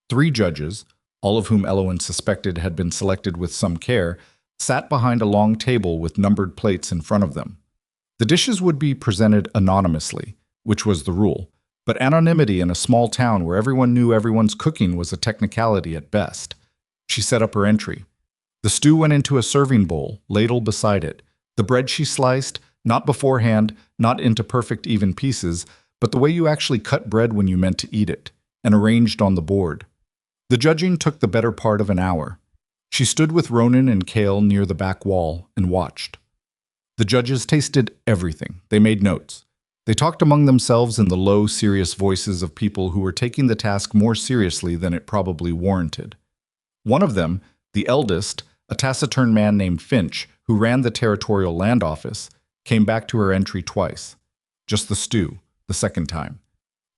3 judges, all of whom Elowen suspected had been selected with some care, sat behind a long table with numbered plates in front of them. The dishes would be presented anonymously, which was the rule, But anonymity in a small town where everyone knew everyone's cooking was a technicality at best. She set up her entry. The stew went into a serving bowl, ladle beside it. The bread she sliced, not beforehand, not into perfect even pieces, but the way you actually cut bread when you meant to eat it, and arranged on the board. The judging took the better part of an hour. She stood with Ronan and Cale near the back wall and watched. The judges tasted everything. They made notes. They talked among themselves in the low, serious voices of people who were taking the task more seriously than it probably warranted. One of them, the eldest, a taciturn man named Finch, who ran the territorial land office, came back to her entry twice. Just the stew, the second time.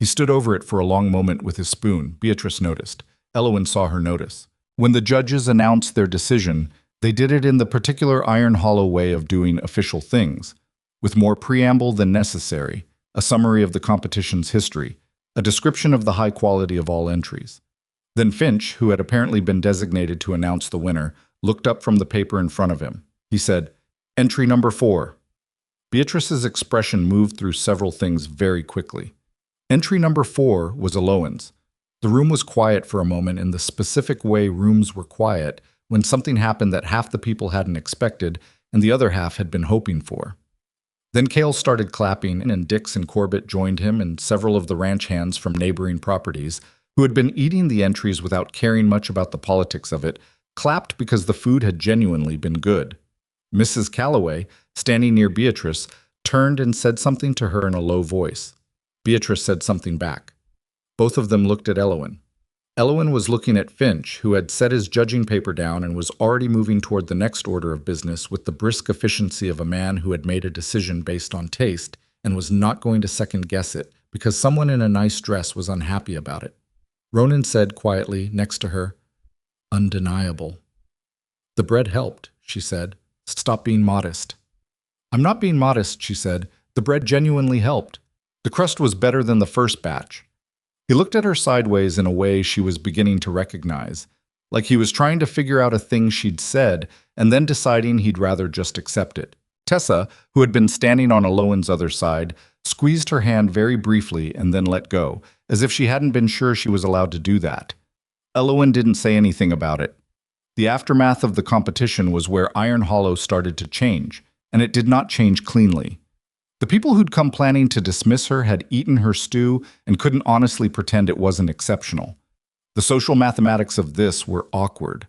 He stood over it for a long moment with his spoon, Beatrice noticed. Elowen saw her notice. When the judges announced their decision, they did it in the particular iron hollow way of doing official things, with more preamble than necessary, a summary of the competition's history, a description of the high quality of all entries. Then Finch, who had apparently been designated to announce the winner, looked up from the paper in front of him. He said, "Entry number 4. Beatrice's expression moved through several things very quickly. Entry number 4 was Elowen's. The room was quiet for a moment in the specific way rooms were quiet when something happened that half the people hadn't expected and the other half had been hoping for. Then Cale started clapping, and Dix and Corbett joined him, and several of the ranch hands from neighboring properties, who had been eating the entries without caring much about the politics of it, clapped because the food had genuinely been good. Mrs. Calloway, standing near Beatrice, turned and said something to her in a low voice. Beatrice said something back. Both of them looked at Elowen. Elowen was looking at Finch, who had set his judging paper down and was already moving toward the next order of business with the brisk efficiency of a man who had made a decision based on taste and was not going to second-guess it because someone in a nice dress was unhappy about it. Ronan said quietly, next to her, "Undeniable." "The bread helped," she said. "Stop being modest." "I'm not being modest," she said. "The bread genuinely helped. The crust was better than the first batch." He looked at her sideways in a way she was beginning to recognize, like he was trying to figure out a thing she'd said and then deciding he'd rather just accept it. Tessa, who had been standing on Elowen's other side, squeezed her hand very briefly and then let go, as if she hadn't been sure she was allowed to do that. Elowen didn't say anything about it. The aftermath of the competition was where Iron Hollow started to change, and it did not change cleanly. The people who'd come planning to dismiss her had eaten her stew and couldn't honestly pretend it wasn't exceptional. The social mathematics of this were awkward.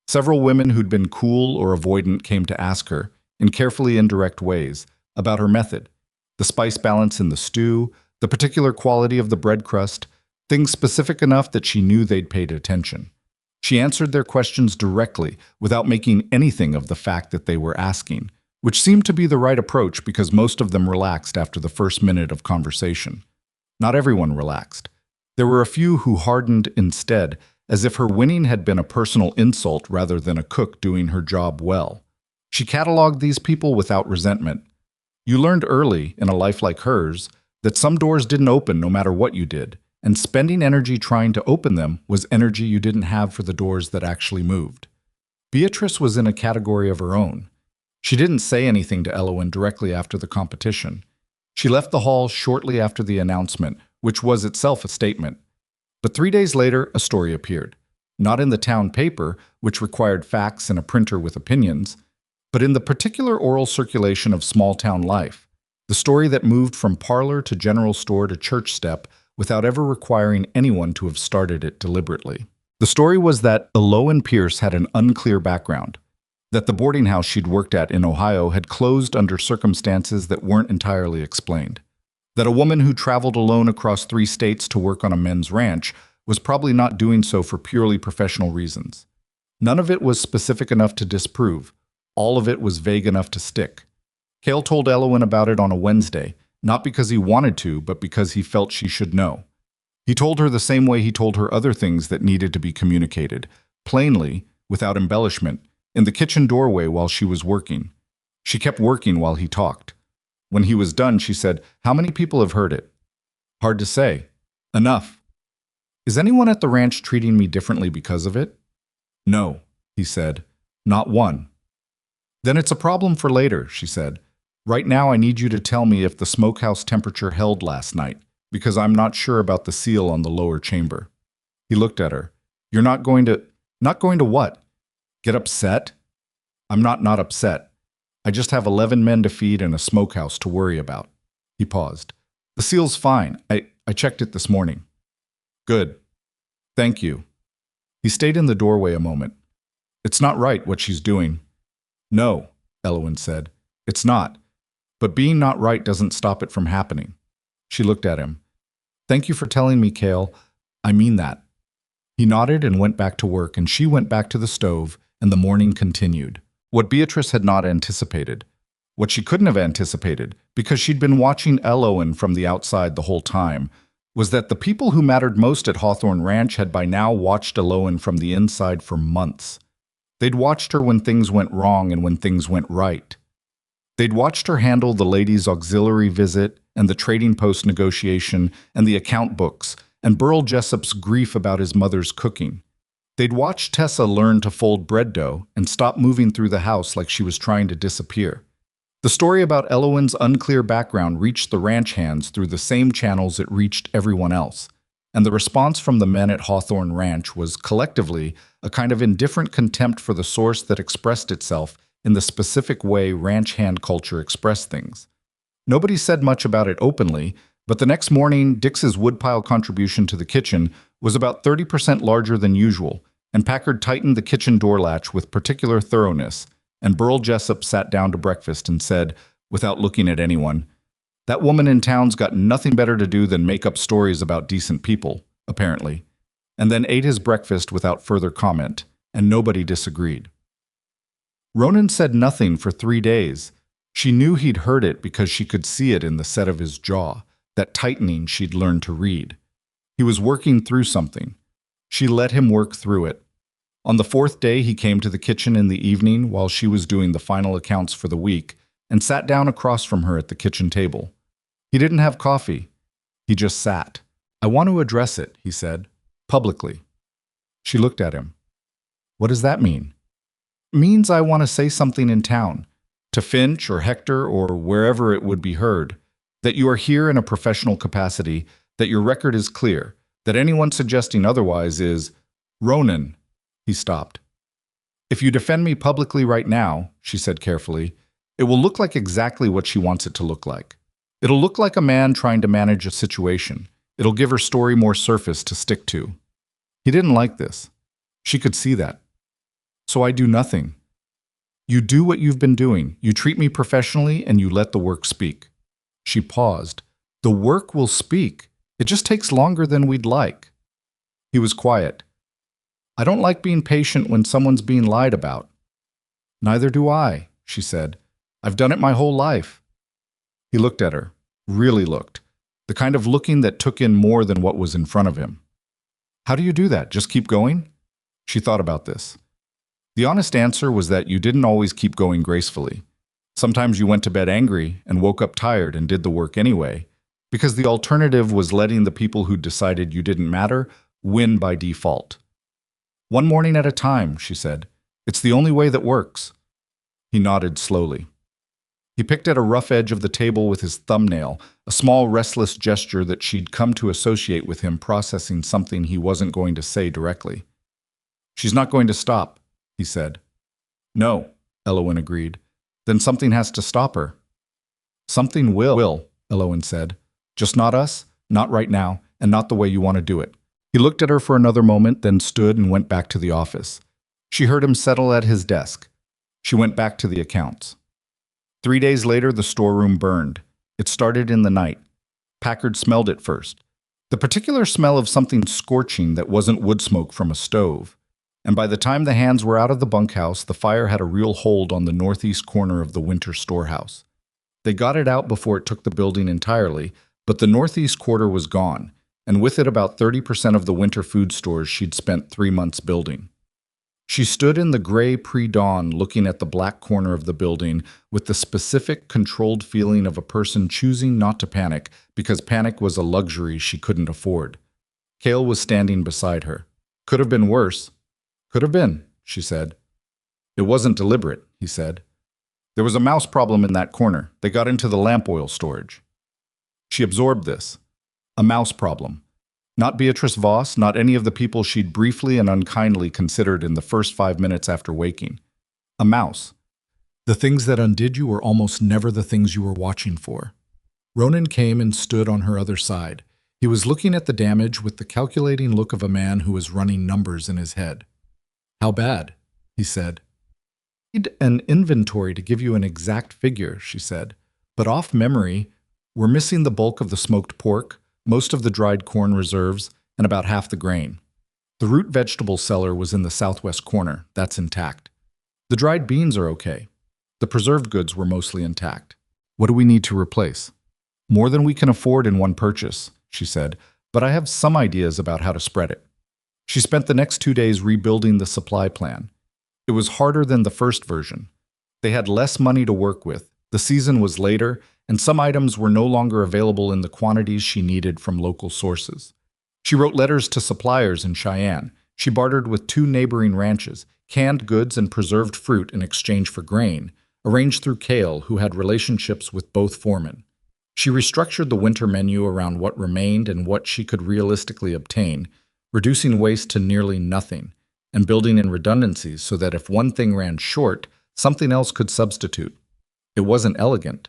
Several women who'd been cool or avoidant came to ask her, in carefully indirect ways, about her method, the spice balance in the stew, the particular quality of the bread crust, things specific enough that she knew they'd paid attention. She answered their questions directly, without making anything of the fact that they were asking, which seemed to be the right approach because most of them relaxed after the first minute of conversation. Not everyone relaxed. There were a few who hardened instead, as if her winning had been a personal insult rather than a cook doing her job well. She cataloged these people without resentment. You learned early, in a life like hers, that some doors didn't open no matter what you did, and spending energy trying to open them was energy you didn't have for the doors that actually moved. Beatrice was in a category of her own. She didn't say anything to Elowen directly after the competition. She left the hall shortly after the announcement, which was itself a statement. But 3 days later, a story appeared. Not in the town paper, which required facts and a printer with opinions, but in the particular oral circulation of small-town life, the story that moved from parlor to general store to church step without ever requiring anyone to have started it deliberately. The story was that Elowen Pierce had an unclear background, that the boarding house she'd worked at in Ohio had closed under circumstances that weren't entirely explained, that a woman who traveled alone across 3 states to work on a men's ranch was probably not doing so for purely professional reasons. None of it was specific enough to disprove. All of it was vague enough to stick. Cale told Elowen about it on a Wednesday, not because he wanted to, but because he felt she should know. He told her the same way he told her other things that needed to be communicated, plainly, without embellishment, in the kitchen doorway while she was working. She kept working while he talked. When he was done, she said, "How many people have heard it?" "Hard to say. Enough." "Is anyone at the ranch treating me differently because of it?" "No," he said. "Not one." "Then it's a problem for later," she said. "Right now I need you to tell me if the smokehouse temperature held last night. Because I'm not sure about the seal on the lower chamber. He looked at her. You're not going to... Not going to what? Get upset? I'm not upset. I just have 11 men to feed and a smokehouse to worry about. He paused. The seal's fine. I checked it this morning. Good. Thank you. He stayed in the doorway a moment. It's not right what she's doing. No, Elowen said. It's not. But being not right doesn't stop it from happening. She looked at him. Thank you for telling me, Cale. I mean that. He nodded and went back to work, and she went back to the stove, and the morning continued. What Beatrice had not anticipated, what she couldn't have anticipated, because she'd been watching Elowen from the outside the whole time, was that the people who mattered most at Hawthorne Ranch had by now watched Elowen from the inside for months. They'd watched her when things went wrong and when things went right. They'd watched her handle the ladies' auxiliary visit and the trading post negotiation and the account books and Burl Jessup's grief about his mother's cooking. They'd watched Tessa learn to fold bread dough and stop moving through the house like she was trying to disappear. The story about Elowen's unclear background reached the ranch hands through the same channels it reached everyone else, and the response from the men at Hawthorne Ranch was, collectively, a kind of indifferent contempt for the source that expressed itself in the specific way ranch hand culture expressed things. Nobody said much about it openly, but the next morning, Dix's woodpile contribution to the kitchen was about 30% larger than usual, and Packard tightened the kitchen door latch with particular thoroughness, and Burl Jessup sat down to breakfast and said, without looking at anyone, "That woman in town's got nothing better to do than make up stories about decent people, apparently," and then ate his breakfast without further comment, and nobody disagreed. Ronan said nothing for 3 days. She knew he'd heard it because she could see it in the set of his jaw, that tightening she'd learned to read. He was working through something. She let him work through it. On the 4th day, he came to the kitchen in the evening while she was doing the final accounts for the week and sat down across from her at the kitchen table. He didn't have coffee. He just sat. "I want to address it," he said, publicly. She looked at him. "What does that mean?" "It means I want to say something in town, to Finch or Hector or wherever it would be heard, that you are here in a professional capacity, that your record is clear, that anyone suggesting otherwise is..." "Ronan," he stopped. "If you defend me publicly right now," she said carefully, "it will look like exactly what she wants it to look like. It'll look like a man trying to manage a situation. It'll give her story more surface to stick to." He didn't like this. She could see that. "So I do nothing." "You do what you've been doing. You treat me professionally and you let the work speak." She paused. "The work will speak. It just takes longer than we'd like." He was quiet. "I don't like being patient when someone's being lied about." "Neither do I," she said. "I've done it my whole life." He looked at her, really looked, the kind of looking that took in more than what was in front of him. "How do you do that? Just keep going?" She thought about this. The honest answer was that you didn't always keep going gracefully. Sometimes you went to bed angry and woke up tired and did the work anyway, because the alternative was letting the people who decided you didn't matter win by default. "One morning at a time," she said. "It's the only way that works." He nodded slowly. He picked at a rough edge of the table with his thumbnail, a small restless gesture that she'd come to associate with him processing something he wasn't going to say directly. "She's not going to stop," he said. "No," Elowen agreed. "Then something has to stop her." "Something will," Elowen said. "Just not us, not right now, and not the way you want to do it." He looked at her for another moment, then stood and went back to the office. She heard him settle at his desk. She went back to the accounts. 3 days later, the storeroom burned. It started in the night. Packard smelled it first. The particular smell of something scorching that wasn't wood smoke from a stove. And by the time the hands were out of the bunkhouse, the fire had a real hold on the northeast corner of the winter storehouse. They got it out before it took the building entirely, but the northeast quarter was gone, and with it about 30% of the winter food stores she'd spent 3 months building. She stood in the gray pre-dawn looking at the black corner of the building with the specific, controlled feeling of a person choosing not to panic because panic was a luxury she couldn't afford. Cale was standing beside her. "Could have been worse." "Could have been," she said. "It wasn't deliberate," he said. "There was a mouse problem in that corner. They got into the lamp oil storage." She absorbed this. A mouse problem. Not Beatrice Voss, not any of the people she'd briefly and unkindly considered in the first 5 minutes after waking. A mouse. The things that undid you were almost never the things you were watching for. Ronan came and stood on her other side. He was looking at the damage with the calculating look of a man who was running numbers in his head. "How bad?" he said. "Need an inventory to give you an exact figure," she said. "But off memory, we're missing the bulk of the smoked pork, most of the dried corn reserves, and about half the grain. The root vegetable cellar was in the southwest corner. That's intact. The dried beans are okay. The preserved goods were mostly intact. What do we need to replace?" "More than we can afford in one purchase," she said, "but I have some ideas about how to spread it." She spent the next 2 days rebuilding the supply plan. It was harder than the first version. They had less money to work with, the season was later, and some items were no longer available in the quantities she needed from local sources. She wrote letters to suppliers in Cheyenne. She bartered with 2 neighboring ranches, canned goods and preserved fruit in exchange for grain, arranged through Cale, who had relationships with both foremen. She restructured the winter menu around what remained and what she could realistically obtain, reducing waste to nearly nothing, and building in redundancies so that if one thing ran short, something else could substitute. It wasn't elegant.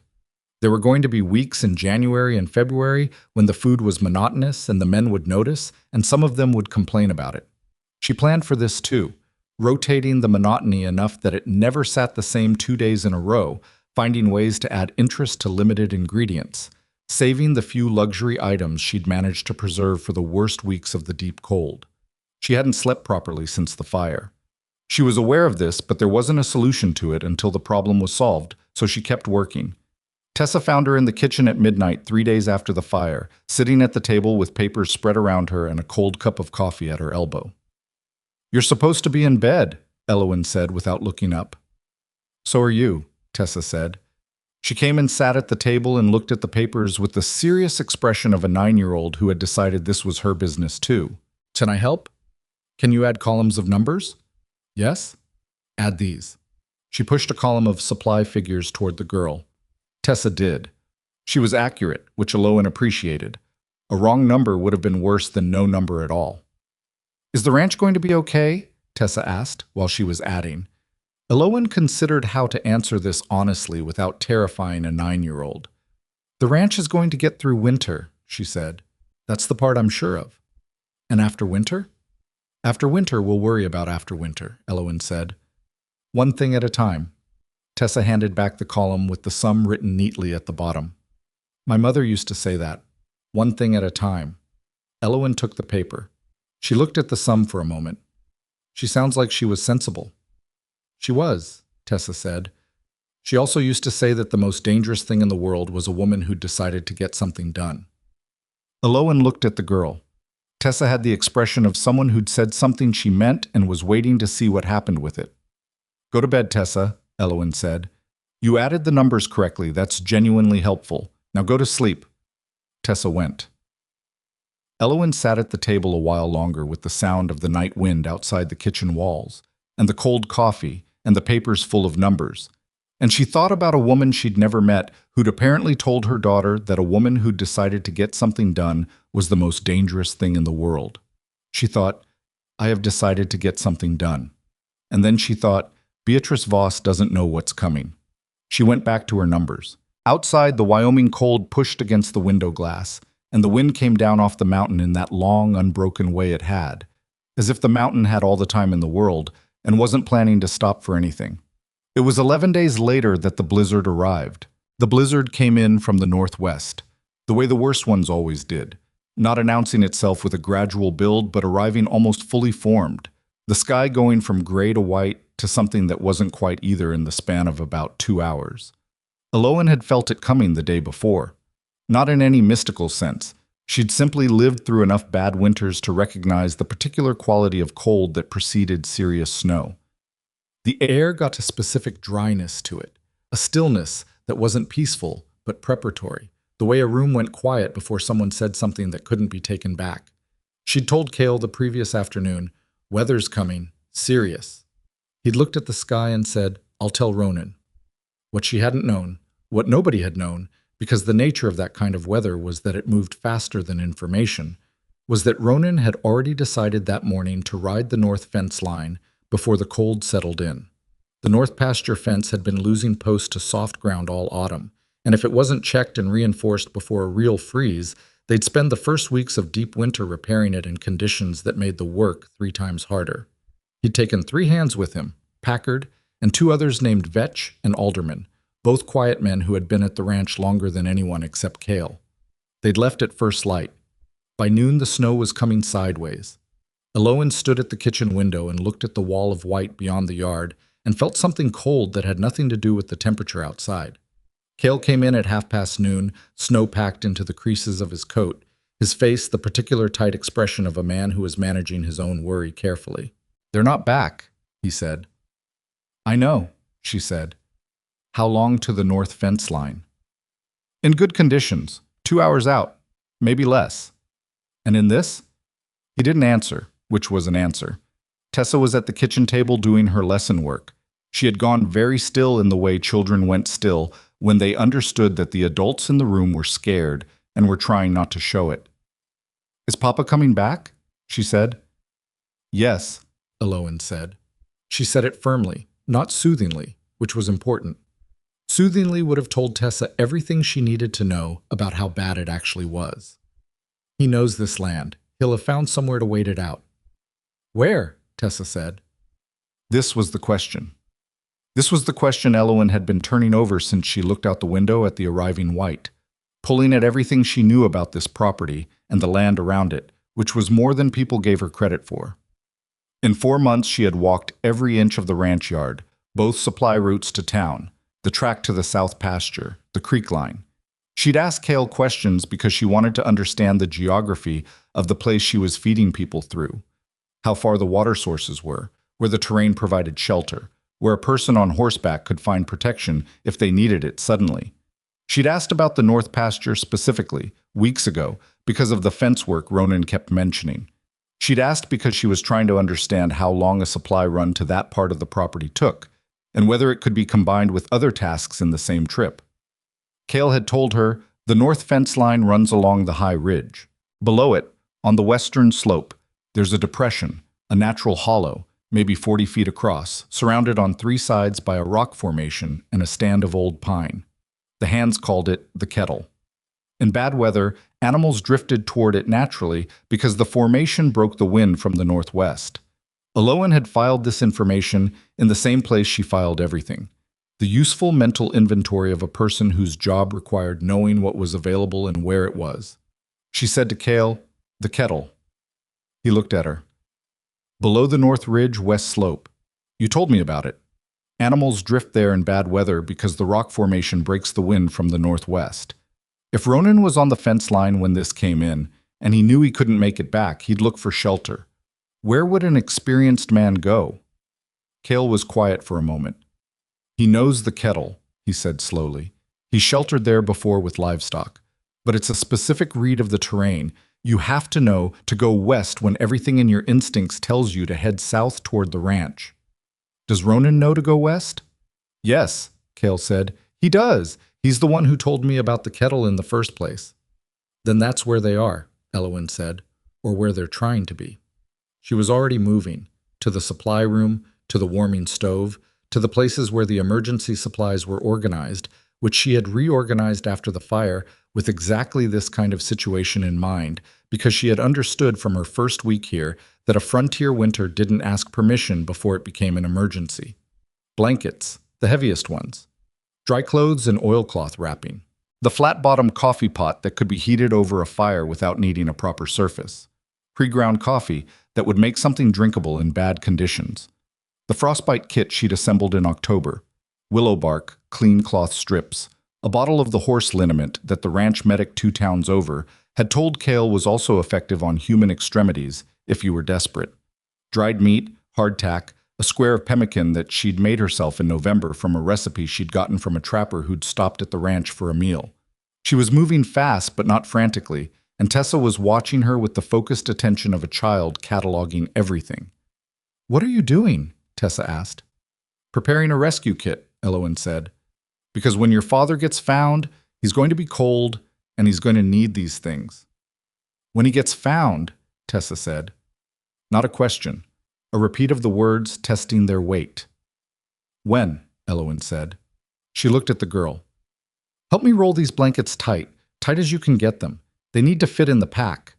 There were going to be weeks in January and February when the food was monotonous and the men would notice, and some of them would complain about it. She planned for this too, rotating the monotony enough that it never sat the same 2 days in a row, finding ways to add interest to limited ingredients, saving the few luxury items she'd managed to preserve for the worst weeks of the deep cold. She hadn't slept properly since the fire. She was aware of this, but there wasn't a solution to it until the problem was solved, so she kept working. Tessa found her in the kitchen at midnight 3 days after the fire, sitting at the table with papers spread around her and a cold cup of coffee at her elbow. "You're supposed to be in bed," Elowen said without looking up. "So are you," Tessa said. She came and sat at the table and looked at the papers with the serious expression of a 9-year-old who had decided this was her business too. "Can I help? Can you add columns of numbers?" "Yes?" "Add these." She pushed a column of supply figures toward the girl. Tessa did. She was accurate, which Elowen appreciated. A wrong number would have been worse than no number at all. "Is the ranch going to be okay?" Tessa asked while she was adding. Elowen considered how to answer this honestly without terrifying a 9-year-old. "The ranch is going to get through winter," she said. "That's the part I'm sure of." "And after winter?" "After winter, we'll worry about after winter," Elowen said. "One thing at a time." Tessa handed back the column with the sum written neatly at the bottom. "My mother used to say that. One thing at a time." Elowen took the paper. She looked at the sum for a moment. "She sounds like she was sensible." "She was," Tessa said. "She also used to say that the most dangerous thing in the world was a woman who decided to get something done." Elowen looked at the girl. Tessa had the expression of someone who'd said something she meant and was waiting to see what happened with it. "Go to bed, Tessa," Elowen said. "You added the numbers correctly. That's genuinely helpful. Now go to sleep." Tessa went. Elowen sat at the table a while longer with the sound of the night wind outside the kitchen walls, and the cold coffee, and the papers full of numbers. And she thought about a woman she'd never met who'd apparently told her daughter that a woman who'd decided to get something done was the most dangerous thing in the world. She thought, "I have decided to get something done." And then she thought, Beatrice Voss doesn't know what's coming. She went back to her numbers. Outside, the Wyoming cold pushed against the window glass, and the wind came down off the mountain in that long, unbroken way it had, as if the mountain had all the time in the world and wasn't planning to stop for anything. It was 11 days later that the blizzard arrived. The blizzard came in from the northwest, the way the worst ones always did, not announcing itself with a gradual build but arriving almost fully formed, the sky going from gray to white to something that wasn't quite either in the span of about 2 hours. Elowen had felt it coming the day before. Not in any mystical sense. She'd simply lived through enough bad winters to recognize the particular quality of cold that preceded serious snow. The air got a specific dryness to it, a stillness that wasn't peaceful but preparatory, the way a room went quiet before someone said something that couldn't be taken back. She'd told Cale the previous afternoon, "Weather's coming, serious." He'd looked at the sky and said, "I'll tell Ronan." What she hadn't known, what nobody had known, because the nature of that kind of weather was that it moved faster than information, was that Ronan had already decided that morning to ride the north fence line before the cold settled in. The north pasture fence had been losing post to soft ground all autumn, and if it wasn't checked and reinforced before a real freeze, they'd spend the first weeks of deep winter repairing it in conditions that made the work 3 times harder. He'd taken 3 hands with him, Packard, and 2 others named Vetch and Alderman, both quiet men who had been at the ranch longer than anyone except Cale. They'd left at first light. By noon, the snow was coming sideways. Elowen stood at the kitchen window and looked at the wall of white beyond the yard and felt something cold that had nothing to do with the temperature outside. Cale came in at noon, snow packed into the creases of his coat, his face the particular tight expression of a man who is managing his own worry carefully. "They're not back," he said. "I know," she said. "How long to the north fence line?" "In good conditions. 2 hours out. Maybe less." "And in this?" He didn't answer, which was an answer. Tessa was at the kitchen table doing her lesson work. She had gone very still in the way children went still when they understood that the adults in the room were scared and were trying not to show it. "Is Papa coming back?" she said. "Yes," Elowen said. She said it firmly, not soothingly, which was important. Soothingly would have told Tessa everything she needed to know about how bad it actually was. "He knows this land. He'll have found somewhere to wait it out." "Where?" Tessa said. This was the question. This was the question Elowen had been turning over since she looked out the window at the arriving white, pulling at everything she knew about this property and the land around it, which was more than people gave her credit for. In 4 months, she had walked every inch of the ranch yard, both supply routes to town, the track to the south pasture, the creek line. She'd asked Cale questions because she wanted to understand the geography of the place she was feeding people through, how far the water sources were, where the terrain provided shelter, where a person on horseback could find protection if they needed it suddenly. She'd asked about the north pasture specifically, weeks ago, because of the fence work Ronan kept mentioning. She'd asked because she was trying to understand how long a supply run to that part of the property took, and whether it could be combined with other tasks in the same trip. Cale had told her the north fence line runs along the high ridge. Below it, on the western slope, there's a depression, a natural hollow, maybe 40 feet across, surrounded on 3 sides by a rock formation and a stand of old pine. The hands called it the kettle. In bad weather, animals drifted toward it naturally because the formation broke the wind from the northwest. Elowen had filed this information in the same place she filed everything. The useful mental inventory of a person whose job required knowing what was available and where it was. She said to Cale, "The kettle." He looked at her. "Below the north ridge, west slope. You told me about it. Animals drift there in bad weather because the rock formation breaks the wind from the northwest. If Ronan was on the fence line when this came in, and he knew he couldn't make it back, he'd look for shelter. Where would an experienced man go?" Cale was quiet for a moment. "He knows the kettle," he said slowly. "He sheltered there before with livestock. But it's a specific read of the terrain. You have to know to go west when everything in your instincts tells you to head south toward the ranch." "Does Ronan know to go west?" "Yes," Cale said. "He does. He's the one who told me about the kettle in the first place." "Then that's where they are," Elowen said, "or where they're trying to be." She was already moving, to the supply room, to the warming stove, to the places where the emergency supplies were organized, which she had reorganized after the fire with exactly this kind of situation in mind, because she had understood from her first week here that a frontier winter didn't ask permission before it became an emergency. Blankets, the heaviest ones. Dry clothes and oilcloth wrapping. The flat-bottomed coffee pot that could be heated over a fire without needing a proper surface. Pre-ground coffee that would make something drinkable in bad conditions. The frostbite kit she'd assembled in October. Willow bark, clean cloth strips. A bottle of the horse liniment that the ranch medic 2 towns over had told Cale was also effective on human extremities if you were desperate. Dried meat, hardtack, a square of pemmican that she'd made herself in November from a recipe she'd gotten from a trapper who'd stopped at the ranch for a meal. She was moving fast but not frantically, and Tessa was watching her with the focused attention of a child cataloging everything. "What are you doing?" Tessa asked. "Preparing a rescue kit," Elowen said. "Because when your father gets found, He's going to be cold, and he's going to need these things. When he gets found, Tessa said. Not a question. A repeat of the words testing their weight. When? Elowen said. She looked at the girl. Help me roll these blankets tight as you can get them. They need to fit in the pack.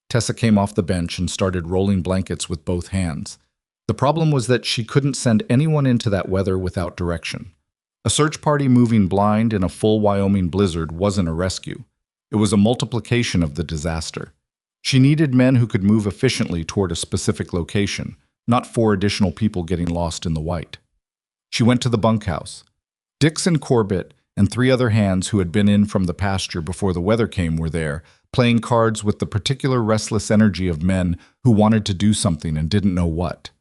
Tessa came off the bench and started rolling blankets with both hands. The problem was that she couldn't send anyone into that weather without direction. A search party moving blind in a full Wyoming blizzard wasn't a rescue. It was a multiplication of the disaster. She needed men who could move efficiently toward a specific location, not 4 additional people getting lost in the white. She went to the bunkhouse. Dix and Corbett and 3 other hands who had been in from the pasture before the weather came were there, playing cards with the particular restless energy of men who wanted to do something and didn't know what.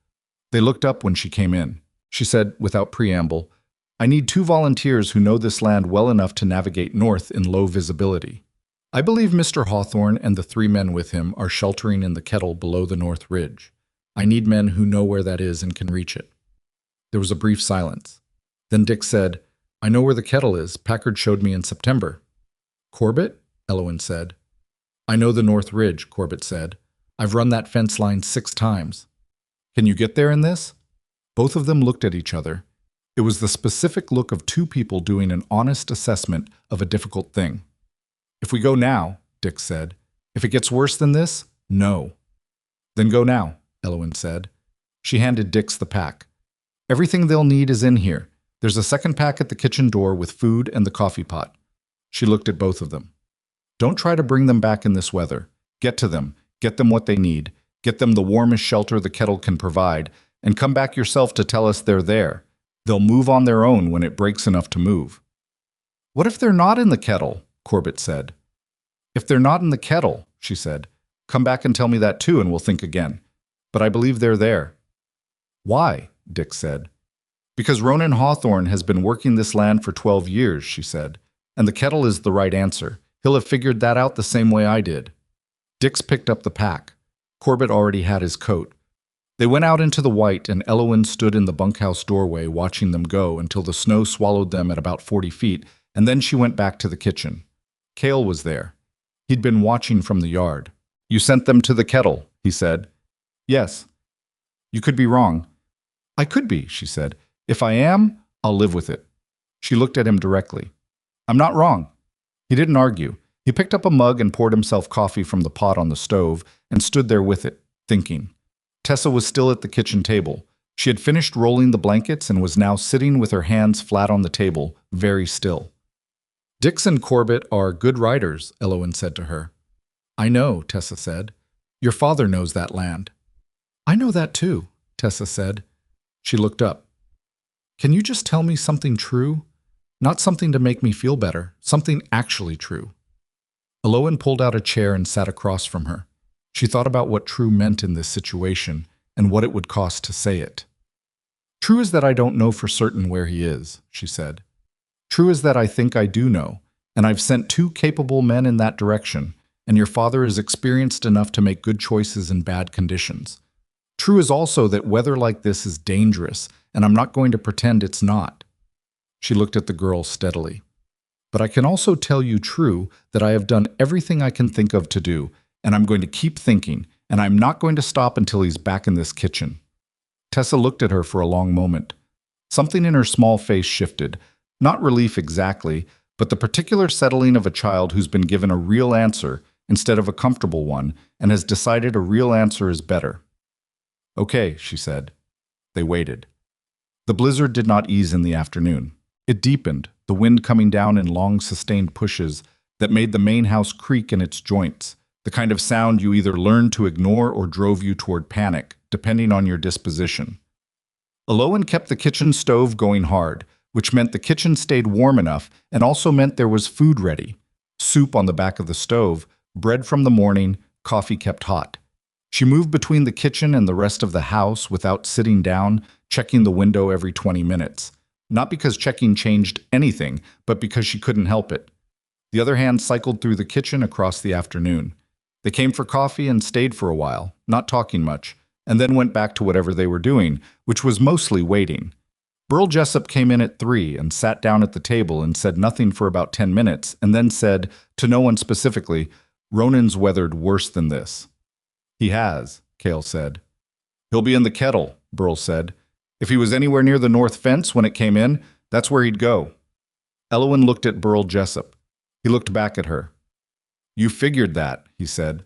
They looked up when she came in. She said, without preamble, I need 2 volunteers who know this land well enough to navigate north in low visibility. I believe Mr. Hawthorne and the 3 men with him are sheltering in the kettle below the North Ridge. I need men who know where that is and can reach it. There was a brief silence. Then Dick said, I know where the kettle is. Packard showed me in September. Corbett? Elowen said. I know the North Ridge, Corbett said. I've run that fence line 6 times. Can you get there in this? Both of them looked at each other. It was the specific look of 2 people doing an honest assessment of a difficult thing. If we go now, Dick said. If it gets worse than this, no. Then go now, Elowen said. She handed Dix the pack. Everything they'll need is in here. There's a second pack at the kitchen door with food and the coffee pot. She looked at both of them. Don't try to bring them back in this weather. Get to them. Get them what they need. Get them the warmest shelter the kettle can provide, and come back yourself to tell us they're there. They'll move on their own when it breaks enough to move. What if they're not in the kettle? Corbett said. If they're not in the kettle, she said, come back and tell me that too and we'll think again. But I believe they're there. Why? Dick said. Because Ronan Hawthorne has been working this land for 12 years, she said, and the kettle is the right answer. He'll have figured that out the same way I did. Dix picked up the pack. Corbett already had his coat. They went out into the white, and Elowen stood in the bunkhouse doorway watching them go until the snow swallowed them at about 40 feet, and then she went back to the kitchen. Cale was there. He'd been watching from the yard. You sent them to the kettle, he said. Yes. You could be wrong. I could be, she said. If I am, I'll live with it. She looked at him directly. I'm not wrong. He didn't argue. He picked up a mug and poured himself coffee from the pot on the stove and stood there with it, thinking. Tessa was still at the kitchen table. She had finished rolling the blankets and was now sitting with her hands flat on the table, very still. Dix and Corbett are good riders, Elowen said to her. I know, Tessa said. Your father knows that land. I know that too, Tessa said. She looked up. Can you just tell me something true? Not something to make me feel better, something actually true. Elowen pulled out a chair and sat across from her. She thought about what true meant in this situation and what it would cost to say it. True is that I don't know for certain where he is, she said. True is that I think I do know, and I've sent 2 capable men in that direction, and your father is experienced enough to make good choices in bad conditions. True is also that weather like this is dangerous, and I'm not going to pretend it's not. She looked at the girl steadily. But I can also tell you true that I have done everything I can think of to do, and I'm going to keep thinking, and I'm not going to stop until he's back in this kitchen. Tessa looked at her for a long moment. Something in her small face shifted, not relief exactly, but the particular settling of a child who's been given a real answer instead of a comfortable one and has decided a real answer is better. Okay, she said. They waited. The blizzard did not ease in the afternoon. It deepened, the wind coming down in long, sustained pushes that made the main house creak in its joints, the kind of sound you either learned to ignore or drove you toward panic, depending on your disposition. Elowen kept the kitchen stove going hard, which meant the kitchen stayed warm enough and also meant there was food ready. Soup on the back of the stove, bread from the morning, coffee kept hot. She moved between the kitchen and the rest of the house without sitting down, checking the window every 20 minutes. Not because checking changed anything, but because she couldn't help it. The other hand cycled through the kitchen across the afternoon. They came for coffee and stayed for a while, not talking much, and then went back to whatever they were doing, which was mostly waiting. Burl Jessup came in at 3 and sat down at the table and said nothing for about 10 minutes, and then said, to no one specifically, "Ronan's weathered worse than this." "He has," Cale said. "He'll be in the kettle," Burl said. "If he was anywhere near the north fence when it came in, that's where he'd go." Elowen looked at Burl Jessup. He looked back at her. "You figured that," he said.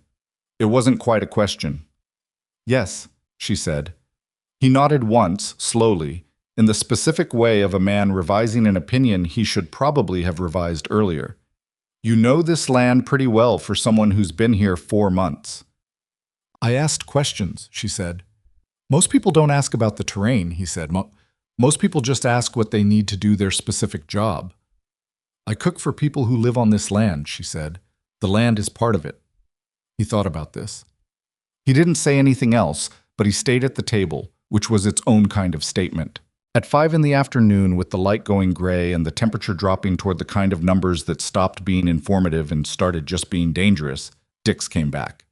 It wasn't quite a question. "Yes," she said. He nodded once, slowly, in the specific way of a man revising an opinion he should probably have revised earlier. "You know this land pretty well for someone who's been here 4 months." "I asked questions," she said. "Most people don't ask about the terrain," he said. Most people just ask what they need to do their specific job." "I cook for people who live on this land," she said. "The land is part of it." He thought about this. He didn't say anything else, but he stayed at the table, which was its own kind of statement. At 5 in the afternoon, with the light going gray and the temperature dropping toward the kind of numbers that stopped being informative and started just being dangerous, Dix came back.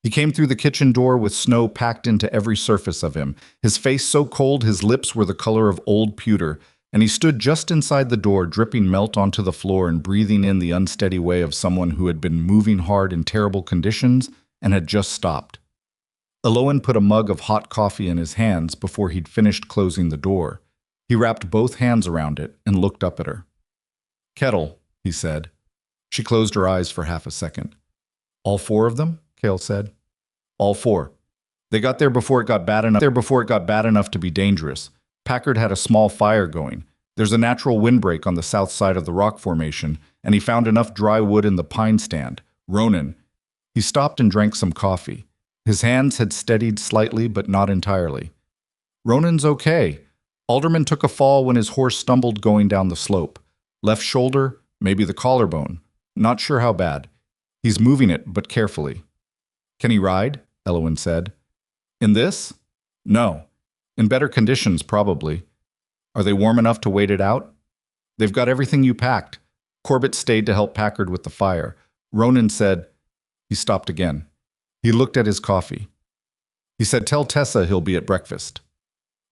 He came through the kitchen door with snow packed into every surface of him, his face so cold his lips were the color of old pewter, and he stood just inside the door, dripping melt onto the floor and breathing in the unsteady way of someone who had been moving hard in terrible conditions and had just stopped. Elowen put a mug of hot coffee in his hands before he'd finished closing the door. He wrapped both hands around it and looked up at her. "Kettle," he said. She closed her eyes for half a second. "All 4 of them?" Cale said. "All 4. They got there before it got bad enough to be dangerous. Packard had a small fire going. There's a natural windbreak on the south side of the rock formation, and he found enough dry wood in the pine stand. Ronan." He stopped and drank some coffee. His hands had steadied slightly, but not entirely. "Ronan's okay. Alderman took a fall when his horse stumbled going down the slope. Left shoulder, maybe the collarbone. Not sure how bad. He's moving it, but carefully." "Can he ride?" Elowen said. "In this? No. In better conditions, probably. Are they warm enough to wait it out?" "They've got everything you packed." Corbett stayed to help Packard with the fire. Ronan said. He stopped again. He looked at his coffee. He said, "Tell Tessa he'll be at breakfast."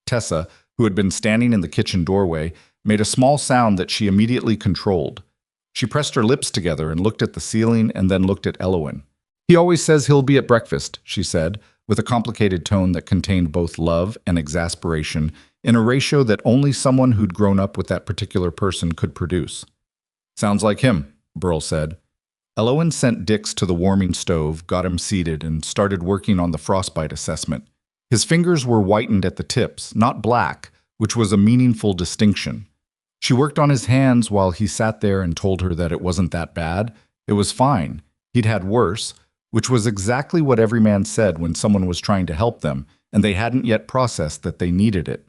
Tessa, who had been standing in the kitchen doorway, made a small sound that she immediately controlled. She pressed her lips together and looked at the ceiling and then looked at Elowen. "He always says he'll be at breakfast," she said, with a complicated tone that contained both love and exasperation in a ratio that only someone who'd grown up with that particular person could produce. "Sounds like him," Burl said. Elowen sent Dix to the warming stove, got him seated, and started working on the frostbite assessment. His fingers were whitened at the tips, not black, which was a meaningful distinction. She worked on his hands while he sat there and told her that it wasn't that bad. It was fine. He'd had worse, which was exactly what every man said when someone was trying to help them, and they hadn't yet processed that they needed it.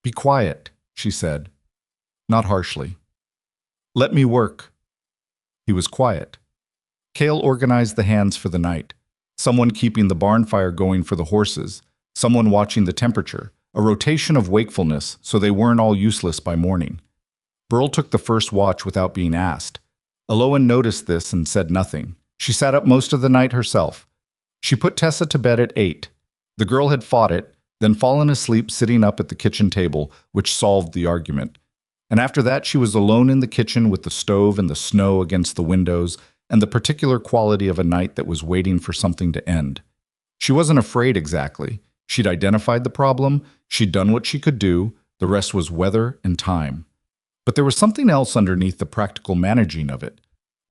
"Be quiet," she said. Not harshly. "Let me work." He was quiet. Cale organized the hands for the night. Someone keeping the barn fire going for the horses. Someone watching the temperature. A rotation of wakefulness so they weren't all useless by morning. Burl took the first watch without being asked. Elowen noticed this and said nothing. She sat up most of the night herself. She put Tessa to bed at 8. The girl had fought it, then fallen asleep sitting up at the kitchen table, which solved the argument. And after that she was alone in the kitchen with the stove and the snow against the windows and the particular quality of a night that was waiting for something to end. She wasn't afraid exactly. She'd identified the problem, she'd done what she could do, the rest was weather and time. But there was something else underneath the practical managing of it,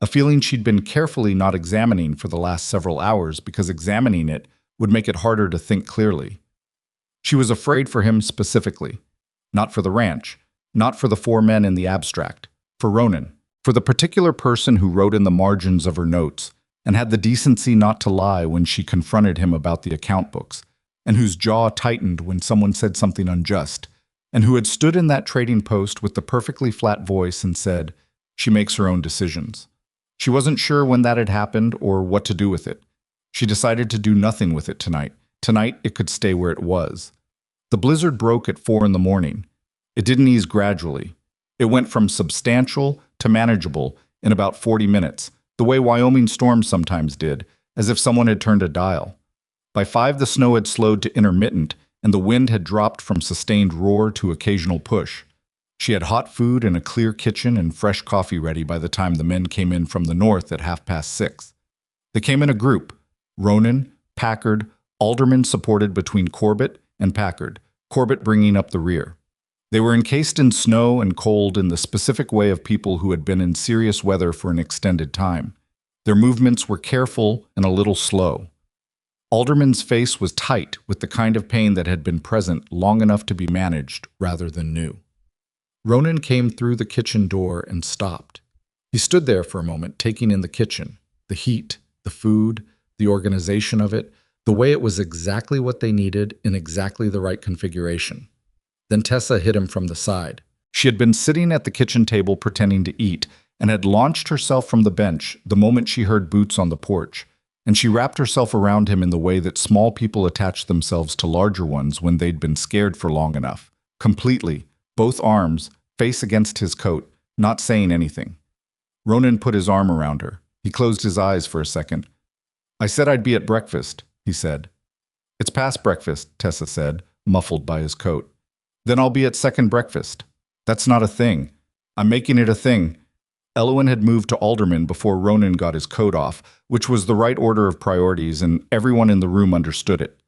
a feeling she'd been carefully not examining for the last several hours because examining it would make it harder to think clearly. She was afraid for him specifically, not for the ranch, not for the 4 men in the abstract, for Ronan, for the particular person who wrote in the margins of her notes and had the decency not to lie when she confronted him about the account books, and whose jaw tightened when someone said something unjust, and who had stood in that trading post with the perfectly flat voice and said, "She makes her own decisions." She wasn't sure when that had happened or what to do with it. She decided to do nothing with it tonight. Tonight it could stay where it was. The blizzard broke at 4 in the morning. It didn't ease gradually. It went from substantial to manageable in about 40 minutes, the way Wyoming storms sometimes did, as if someone had turned a dial. By 5 the snow had slowed to intermittent, and the wind had dropped from sustained roar to occasional push. She had hot food and a clear kitchen and fresh coffee ready by the time the men came in from the north at 6:30. They came in a group: Ronan, Packard, aldermen supported between Corbett and Packard, Corbett bringing up the rear. They were encased in snow and cold in the specific way of people who had been in serious weather for an extended time. Their movements were careful and a little slow. Alderman's face was tight with the kind of pain that had been present long enough to be managed rather than new. Ronan came through the kitchen door and stopped. He stood there for a moment, taking in the kitchen, the heat, the food, the organization of it, the way it was exactly what they needed in exactly the right configuration. Then Tessa hit him from the side. She had been sitting at the kitchen table pretending to eat and had launched herself from the bench the moment she heard boots on the porch, and she wrapped herself around him in the way that small people attach themselves to larger ones when they'd been scared for long enough, completely, both arms, face against his coat, not saying anything. Ronan put his arm around her. He closed his eyes for a second. "I said I'd be at breakfast," he said. "It's past breakfast," Tessa said, muffled by his coat. "Then I'll be at second breakfast." "That's not a thing. I'm making it a thing." Elowen had moved to alderman before Ronan got his coat off, which was the right order of priorities, and everyone in the room understood it.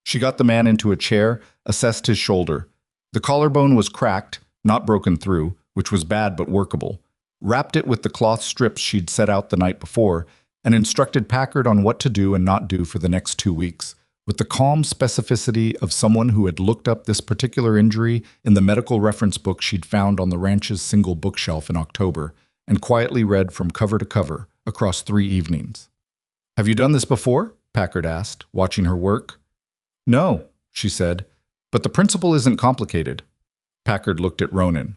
She got the man into a chair, assessed his shoulder. The collarbone was cracked, not broken through, which was bad but workable, wrapped it with the cloth strips she'd set out the night before, and instructed Packard on what to do and not do for the next 2 weeks, with the calm specificity of someone who had looked up this particular injury in the medical reference book she'd found on the ranch's single bookshelf in October, and quietly read from cover to cover across 3 evenings. "Have you done this before?" Packard asked, watching her work. "No," she said, "but the principle isn't complicated." Packard looked at Ronan.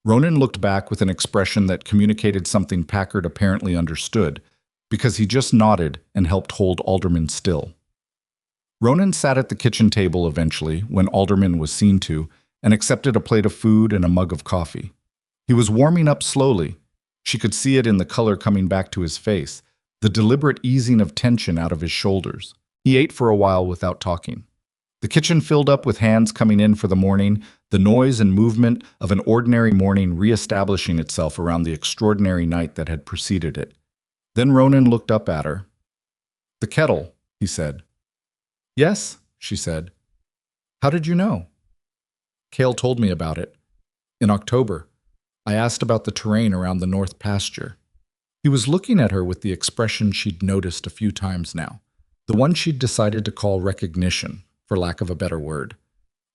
Ronan looked back with an expression that communicated something Packard apparently understood, because he just nodded and helped hold Alderman still. Ronan sat at the kitchen table eventually, when Alderman was seen to, and accepted a plate of food and a mug of coffee. He was warming up slowly. She could see it in the color coming back to his face, the deliberate easing of tension out of his shoulders. He ate for a while without talking. The kitchen filled up with hands coming in for the morning, the noise and movement of an ordinary morning re-establishing itself around the extraordinary night that had preceded it. Then Ronan looked up at her. "The kettle," he said. "Yes," she said. "How did you know?" "Cale told me about it. In October. I asked about the terrain around the north pasture." He was looking at her with the expression she'd noticed a few times now, the one she'd decided to call recognition, for lack of a better word.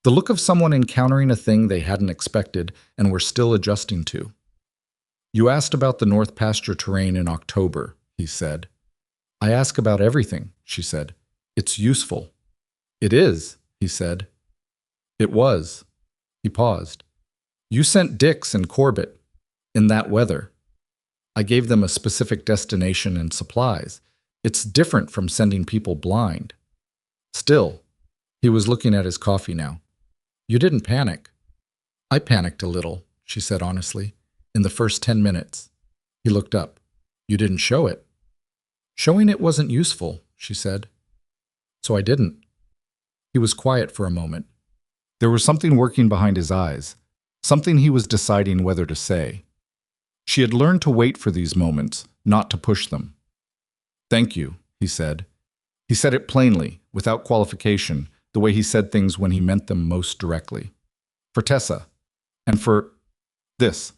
The look of someone encountering a thing they hadn't expected and were still adjusting to. "You asked about the north pasture terrain in October," he said. "I ask about everything," she said. "It's useful." "It is," he said. "It was." He paused. "You sent Dix and Corbett in that weather. I gave them a specific destination and supplies. It's different from sending people blind." Still, he was looking at his coffee now. "You didn't panic." "I panicked a little," she said honestly, "in the first 10 minutes. He looked up. "You didn't show it." "Showing it wasn't useful," she said. "So I didn't." He was quiet for a moment. There was something working behind his eyes, something he was deciding whether to say. She had learned to wait for these moments, not to push them. "Thank you," he said. He said it plainly, without qualification, the way he said things when he meant them most directly. "For Tessa. And for this."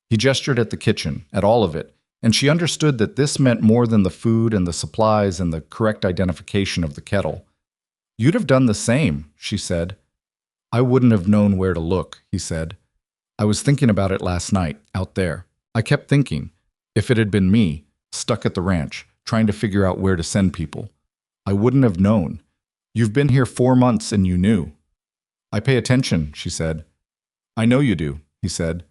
He gestured at the kitchen, at all of it, and she understood that this meant more than the food and the supplies and the correct identification of the kettle. "You'd have done the same," she said. "I wouldn't have known where to look," he said. "I was thinking about it last night, out there. I kept thinking, if it had been me, stuck at the ranch, trying to figure out where to send people, I wouldn't have known. You've been here 4 months and you knew." "I pay attention," she said. "I know you do," he said.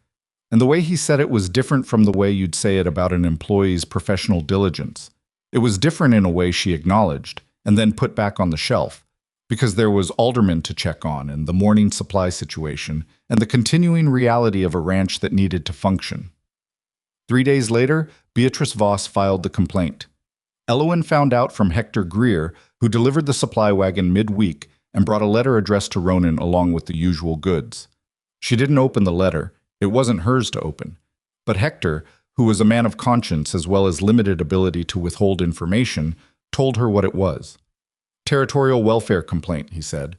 And the way he said it was different from the way you'd say it about an employee's professional diligence. It was different in a way she acknowledged, and then put back on the shelf, because there was aldermen to check on and the morning supply situation and the continuing reality of a ranch that needed to function. 3 days later, Beatrice Voss filed the complaint. Elowen found out from Hector Greer, who delivered the supply wagon midweek, and brought a letter addressed to Ronan along with the usual goods. She didn't open the letter. It wasn't hers to open. But Hector, who was a man of conscience as well as limited ability to withhold information, told her what it was. Territorial welfare complaint, he said,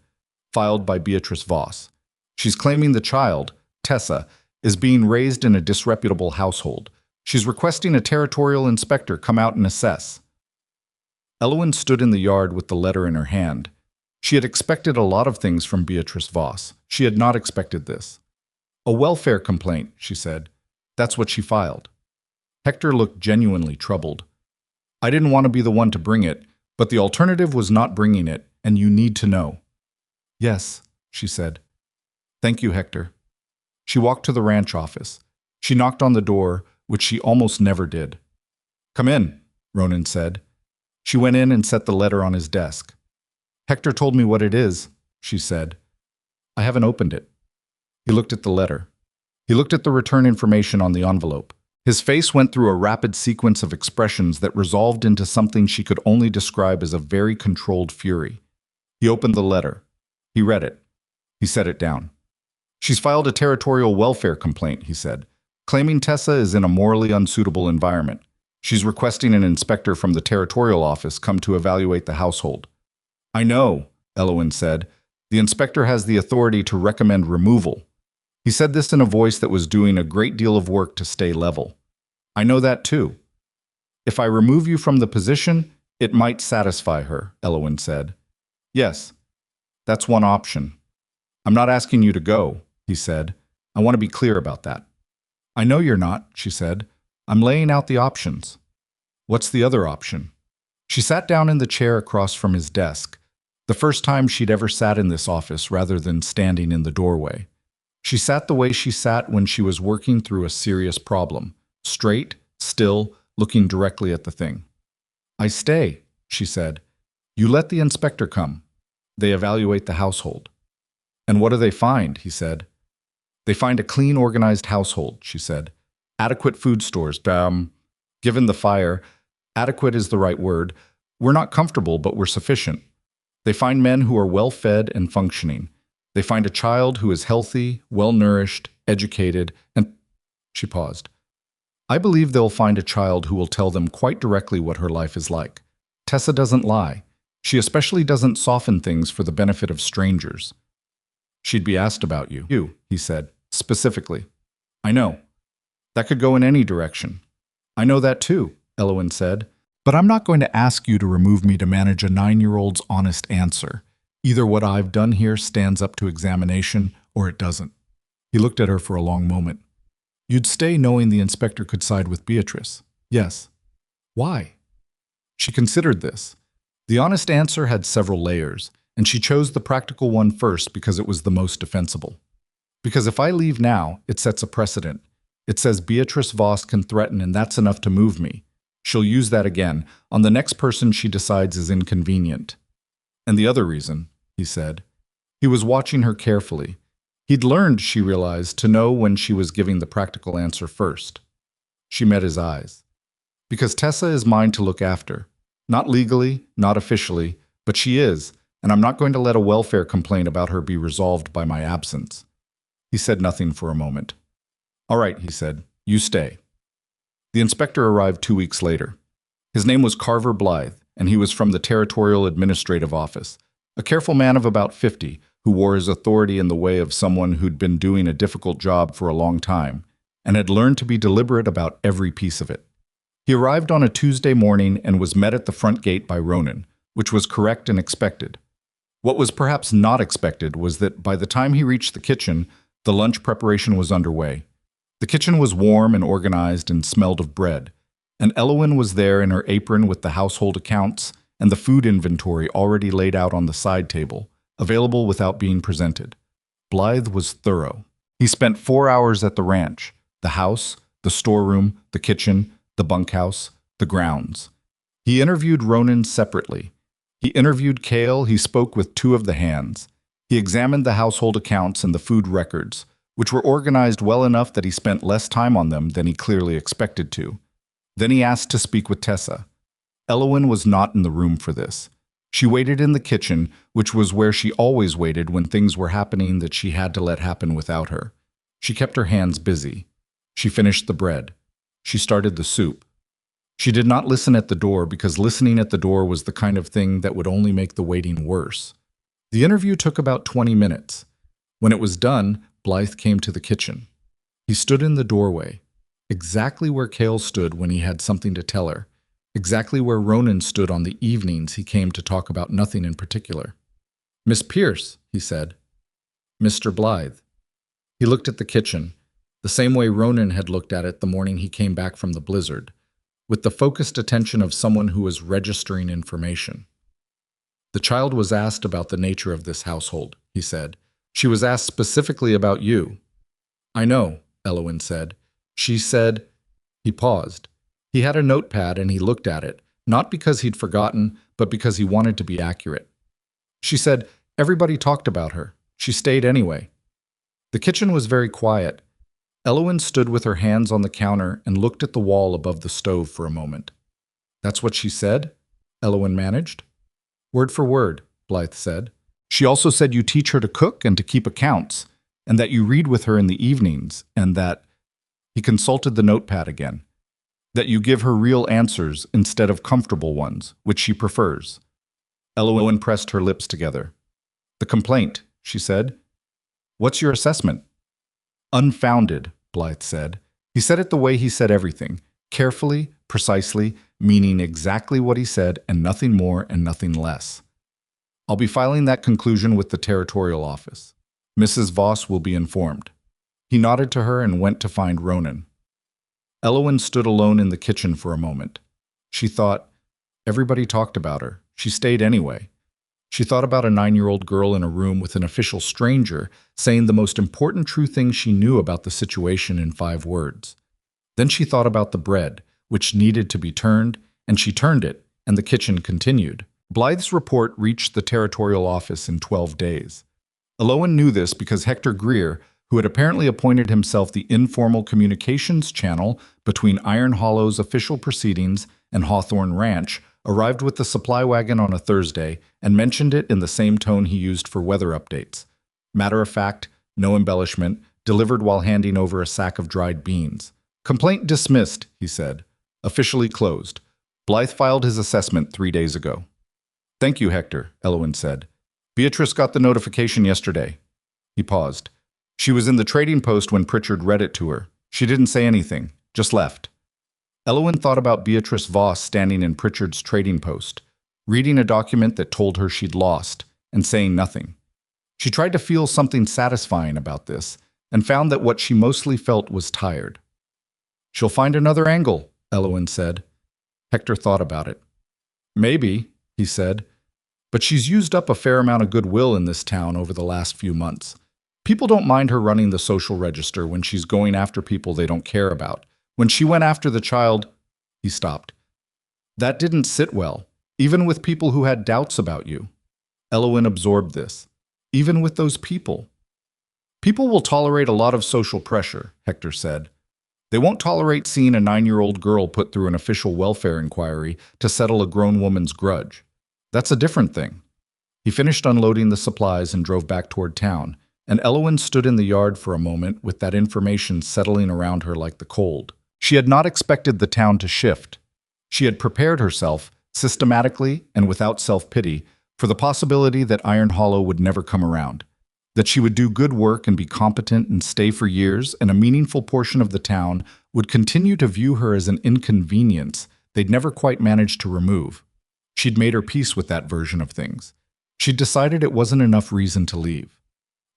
filed by Beatrice Voss. She's claiming the child, Tessa, is being raised in a disreputable household. She's requesting a territorial inspector come out and assess. Elowen stood in the yard with the letter in her hand. She had expected a lot of things from Beatrice Voss. She had not expected this. A welfare complaint, she said. That's what she filed. Hector looked genuinely troubled. I didn't want to be the one to bring it, but the alternative was not bringing it, and you need to know. Yes, she said. Thank you, Hector. She walked to the ranch office. She knocked on the door, which she almost never did. Come in, Ronan said. She went in and set the letter on his desk. Hector told me what it is, she said. I haven't opened it. He looked at the letter. He looked at the return information on the envelope. His face went through a rapid sequence of expressions that resolved into something she could only describe as a very controlled fury. He opened the letter. He read it. He set it down. She's filed a territorial welfare complaint, he said, claiming Tessa is in a morally unsuitable environment. She's requesting an inspector from the territorial office come to evaluate the household. I know, Elowen said. The inspector has the authority to recommend removal. He said this in a voice that was doing a great deal of work to stay level. I know that too. If I remove you from the position, it might satisfy her, Elowen said. Yes, that's one option. I'm not asking you to go, he said. I want to be clear about that. I know you're not, she said. I'm laying out the options. What's the other option? She sat down in the chair across from his desk, the first time she'd ever sat in this office rather than standing in the doorway. She sat the way she sat when she was working through a serious problem, straight, still, looking directly at the thing. I stay, she said. You let the inspector come. They evaluate the household. And what do they find, he said. They find a clean, organized household, she said. Adequate food stores. Given the fire, adequate is the right word. We're not comfortable, but we're sufficient. They find men who are well-fed and functioning. They find a child who is healthy, well-nourished, educated, and... She paused. I believe they'll find a child who will tell them quite directly what her life is like. Tessa doesn't lie. She especially doesn't soften things for the benefit of strangers. She'd be asked about you, he said, specifically. I know. That could go in any direction. I know that too, Elowen said. But I'm not going to ask you to remove me to manage a 9-year-old's honest answer. Either what I've done here stands up to examination, or it doesn't. He looked at her for a long moment. You'd stay knowing the inspector could side with Beatrice. Yes. Why? She considered this. The honest answer had several layers, and she chose the practical one first because it was the most defensible. Because if I leave now, it sets a precedent. It says Beatrice Voss can threaten, and that's enough to move me. She'll use that again on the next person she decides is inconvenient. And the other reason, he said. He was watching her carefully. He'd learned, she realized, to know when she was giving the practical answer first. She met his eyes. Because Tessa is mine to look after. Not legally, not officially, but she is, and I'm not going to let a welfare complaint about her be resolved by my absence. He said nothing for a moment. All right, he said, you stay. The inspector arrived 2 weeks later. His name was Carver Blythe, and he was from the Territorial Administrative Office, a careful man of about 50 who wore his authority in the way of someone who'd been doing a difficult job for a long time and had learned to be deliberate about every piece of it. He arrived on a Tuesday morning and was met at the front gate by Ronan, which was correct and expected. What was perhaps not expected was that by the time he reached the kitchen, the lunch preparation was underway. The kitchen was warm and organized and smelled of bread, and Elowen was there in her apron with the household accounts and the food inventory already laid out on the side table, available without being presented. Blythe was thorough. He spent 4 hours at the ranch, the house, the storeroom, the kitchen, the bunkhouse, the grounds. He interviewed Ronan separately. He interviewed Cale, he spoke with 2 of the hands. He examined the household accounts and the food records, which were organized well enough that he spent less time on them than he clearly expected to. Then he asked to speak with Tessa. Elowen was not in the room for this. She waited in the kitchen, which was where she always waited when things were happening that she had to let happen without her. She kept her hands busy. She finished the bread. She started the soup. She did not listen at the door because listening at the door was the kind of thing that would only make the waiting worse. The interview took about 20 minutes. When it was done, Blythe came to the kitchen. He stood in the doorway, exactly where Cale stood when he had something to tell her, exactly where Ronan stood on the evenings he came to talk about nothing in particular. "Miss Pierce," he said. "Mr. Blythe." He looked at the kitchen, the same way Ronan had looked at it the morning he came back from the blizzard, with the focused attention of someone who was registering information. "The child was asked about the nature of this household," he said. "She was asked specifically about you." "I know," Elowen said. "She said—" He paused. He had a notepad and he looked at it, not because he'd forgotten, but because he wanted to be accurate. "She said everybody talked about her. She stayed anyway." The kitchen was very quiet. Elowen stood with her hands on the counter and looked at the wall above the stove for a moment. "That's what she said?" Elowen managed. "Word for word," Blythe said. "She also said you teach her to cook and to keep accounts, and that you read with her in the evenings, and that—" He consulted the notepad again. "That you give her real answers instead of comfortable ones, which she prefers." Elowen pressed her lips together. "The complaint," she said. "What's your assessment?" "Unfounded," Blythe said. He said it the way he said everything, carefully, precisely, meaning exactly what he said and nothing more and nothing less. "I'll be filing that conclusion with the territorial office. Mrs. Voss will be informed." He nodded to her and went to find Ronan. Elowen stood alone in the kitchen for a moment. She thought, everybody talked about her. She stayed anyway. She thought about a 9-year-old girl in a room with an official stranger saying the most important true thing she knew about the situation in 5 words. Then she thought about the bread, which needed to be turned, and she turned it, and the kitchen continued. Blythe's report reached the territorial office in 12 days. Elowen knew this because Hector Greer, who had apparently appointed himself the informal communications channel between Iron Hollow's official proceedings and Hawthorne Ranch, arrived with the supply wagon on a Thursday and mentioned it in the same tone he used for weather updates. Matter of fact, no embellishment, delivered while handing over a sack of dried beans. "Complaint dismissed," he said. "Officially closed. Blythe filed his assessment 3 days ago." "Thank you, Hector," Elowen said. "Beatrice got the notification yesterday." He paused. "She was in the trading post when Pritchard read it to her. She didn't say anything, just left." Elowen thought about Beatrice Voss standing in Pritchard's trading post, reading a document that told her she'd lost, and saying nothing. She tried to feel something satisfying about this, and found that what she mostly felt was tired. "She'll find another angle," Elowen said. Hector thought about it. "Maybe," he said, "but she's used up a fair amount of goodwill in this town over the last few months. People don't mind her running the social register when she's going after people they don't care about. When she went after the child—" He stopped. "That didn't sit well, even with people who had doubts about you." Elowen absorbed this. Even with those people. "People will tolerate a lot of social pressure," Hector said. "They won't tolerate seeing a 9-year-old girl put through an official welfare inquiry to settle a grown woman's grudge. That's a different thing." He finished unloading the supplies and drove back toward town, and Elowen stood in the yard for a moment with that information settling around her like the cold. She had not expected the town to shift. She had prepared herself, systematically and without self-pity, for the possibility that Iron Hollow would never come around, that she would do good work and be competent and stay for years, and a meaningful portion of the town would continue to view her as an inconvenience they'd never quite managed to remove. She'd made her peace with that version of things. She'd decided it wasn't enough reason to leave.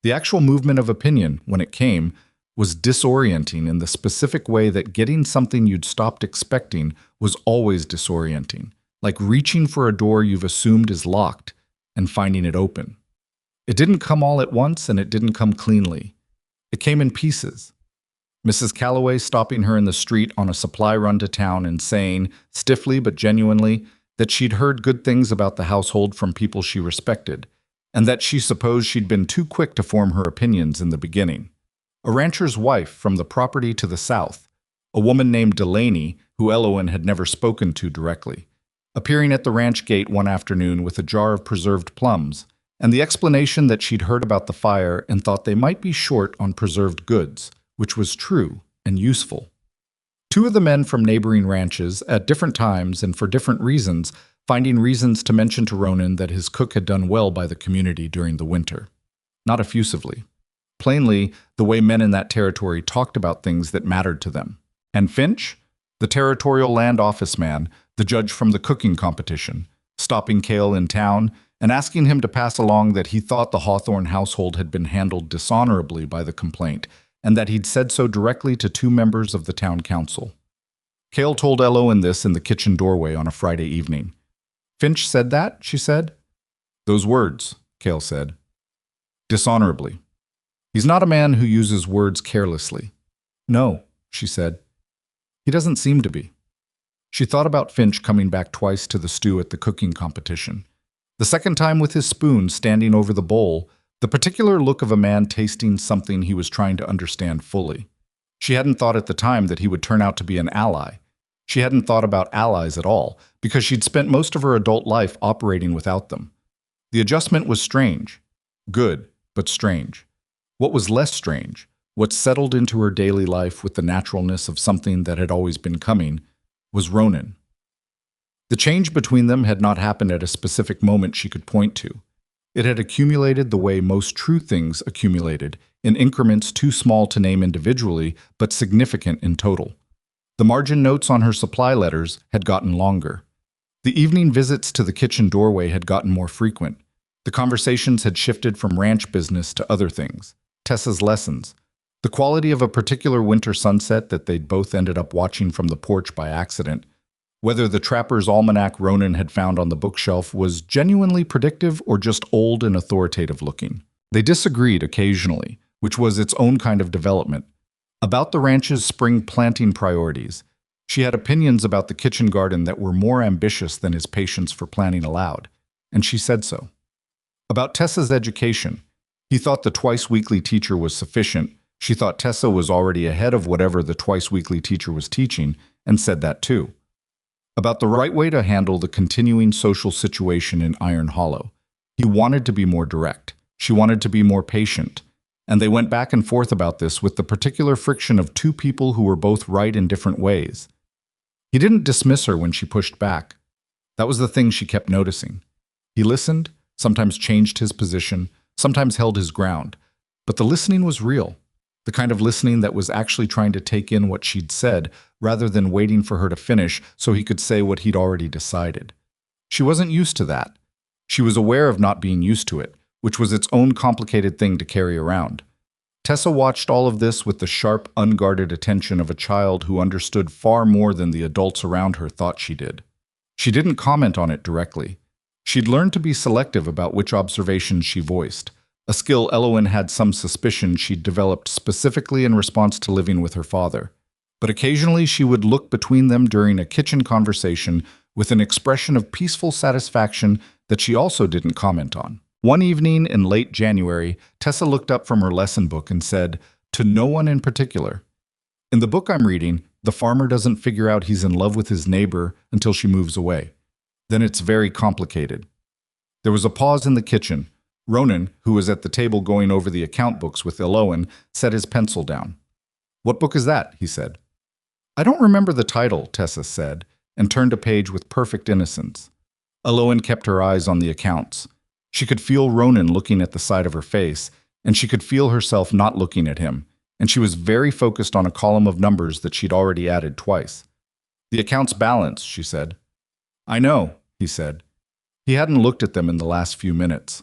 The actual movement of opinion, when it came, was disorienting in the specific way that getting something you'd stopped expecting was always disorienting, like reaching for a door you've assumed is locked and finding it open. It didn't come all at once, and it didn't come cleanly. It came in pieces. Mrs. Calloway stopping her in the street on a supply run to town and saying, stiffly but genuinely, that she'd heard good things about the household from people she respected, and that she supposed she'd been too quick to form her opinions in the beginning. A rancher's wife from the property to the south, a woman named Delaney, who Elowen had never spoken to directly, appearing at the ranch gate one afternoon with a jar of preserved plums, and the explanation that she'd heard about the fire and thought they might be short on preserved goods, which was true and useful. Two of the men from neighboring ranches, at different times and for different reasons, finding reasons to mention to Ronan that his cook had done well by the community during the winter. Not effusively. Plainly, the way men in that territory talked about things that mattered to them. And Finch, the territorial land office man, the judge from the cooking competition, stopping Cale in town and asking him to pass along that he thought the Hawthorne household had been handled dishonorably by the complaint, and that he'd said so directly to two members of the town council. Cale told Elowen this in the kitchen doorway on a Friday evening. "Finch said that?" she said. "Those words," Cale said. "Dishonorably. He's not a man who uses words carelessly." "No," she said. "He doesn't seem to be." She thought about Finch coming back twice to the stew at the cooking competition. The second time with his spoon standing over the bowl, the particular look of a man tasting something he was trying to understand fully. She hadn't thought at the time that he would turn out to be an ally. She hadn't thought about allies at all, because she'd spent most of her adult life operating without them. The adjustment was strange. Good, but strange. What was less strange, what settled into her daily life with the naturalness of something that had always been coming, was Ronan. The change between them had not happened at a specific moment she could point to. It had accumulated the way most true things accumulated, in increments too small to name individually, but significant in total. The margin notes on her supply letters had gotten longer. The evening visits to the kitchen doorway had gotten more frequent. The conversations had shifted from ranch business to other things. Tessa's lessons. The quality of a particular winter sunset that they'd both ended up watching from the porch by accident. Whether the Trapper's Almanac Ronan had found on the bookshelf was genuinely predictive or just old and authoritative looking. They disagreed occasionally, which was its own kind of development. About the ranch's spring planting priorities, she had opinions about the kitchen garden that were more ambitious than his patience for planning allowed, and she said so. About Tessa's education, he thought the twice-weekly teacher was sufficient. She thought Tessa was already ahead of whatever the twice-weekly teacher was teaching, and said that too. About the right way to handle the continuing social situation in Iron Hollow. He wanted to be more direct. She wanted to be more patient. And they went back and forth about this with the particular friction of two people who were both right in different ways. He didn't dismiss her when she pushed back. That was the thing she kept noticing. He listened, sometimes changed his position, sometimes held his ground. But the listening was real. The kind of listening that was actually trying to take in what she'd said, rather than waiting for her to finish so he could say what he'd already decided. She wasn't used to that. She was aware of not being used to it, which was its own complicated thing to carry around. Tessa watched all of this with the sharp, unguarded attention of a child who understood far more than the adults around her thought she did. She didn't comment on it directly. She'd learned to be selective about which observations she voiced, a skill Elowen had some suspicion she'd developed specifically in response to living with her father. But occasionally she would look between them during a kitchen conversation with an expression of peaceful satisfaction that she also didn't comment on. One evening in late January, Tessa looked up from her lesson book and said, "To no one in particular. In the book I'm reading, the farmer doesn't figure out he's in love with his neighbor until she moves away. Then it's very complicated." There was a pause in the kitchen. Ronan, who was at the table going over the account books with Elowen, set his pencil down. "What book is that?" he said. "I don't remember the title," Tessa said, and turned a page with perfect innocence. Elowen kept her eyes on the accounts. She could feel Ronan looking at the side of her face, and she could feel herself not looking at him, and she was very focused on a column of numbers that she'd already added twice. "The accounts balance," she said. "I know," he said. He hadn't looked at them in the last few minutes.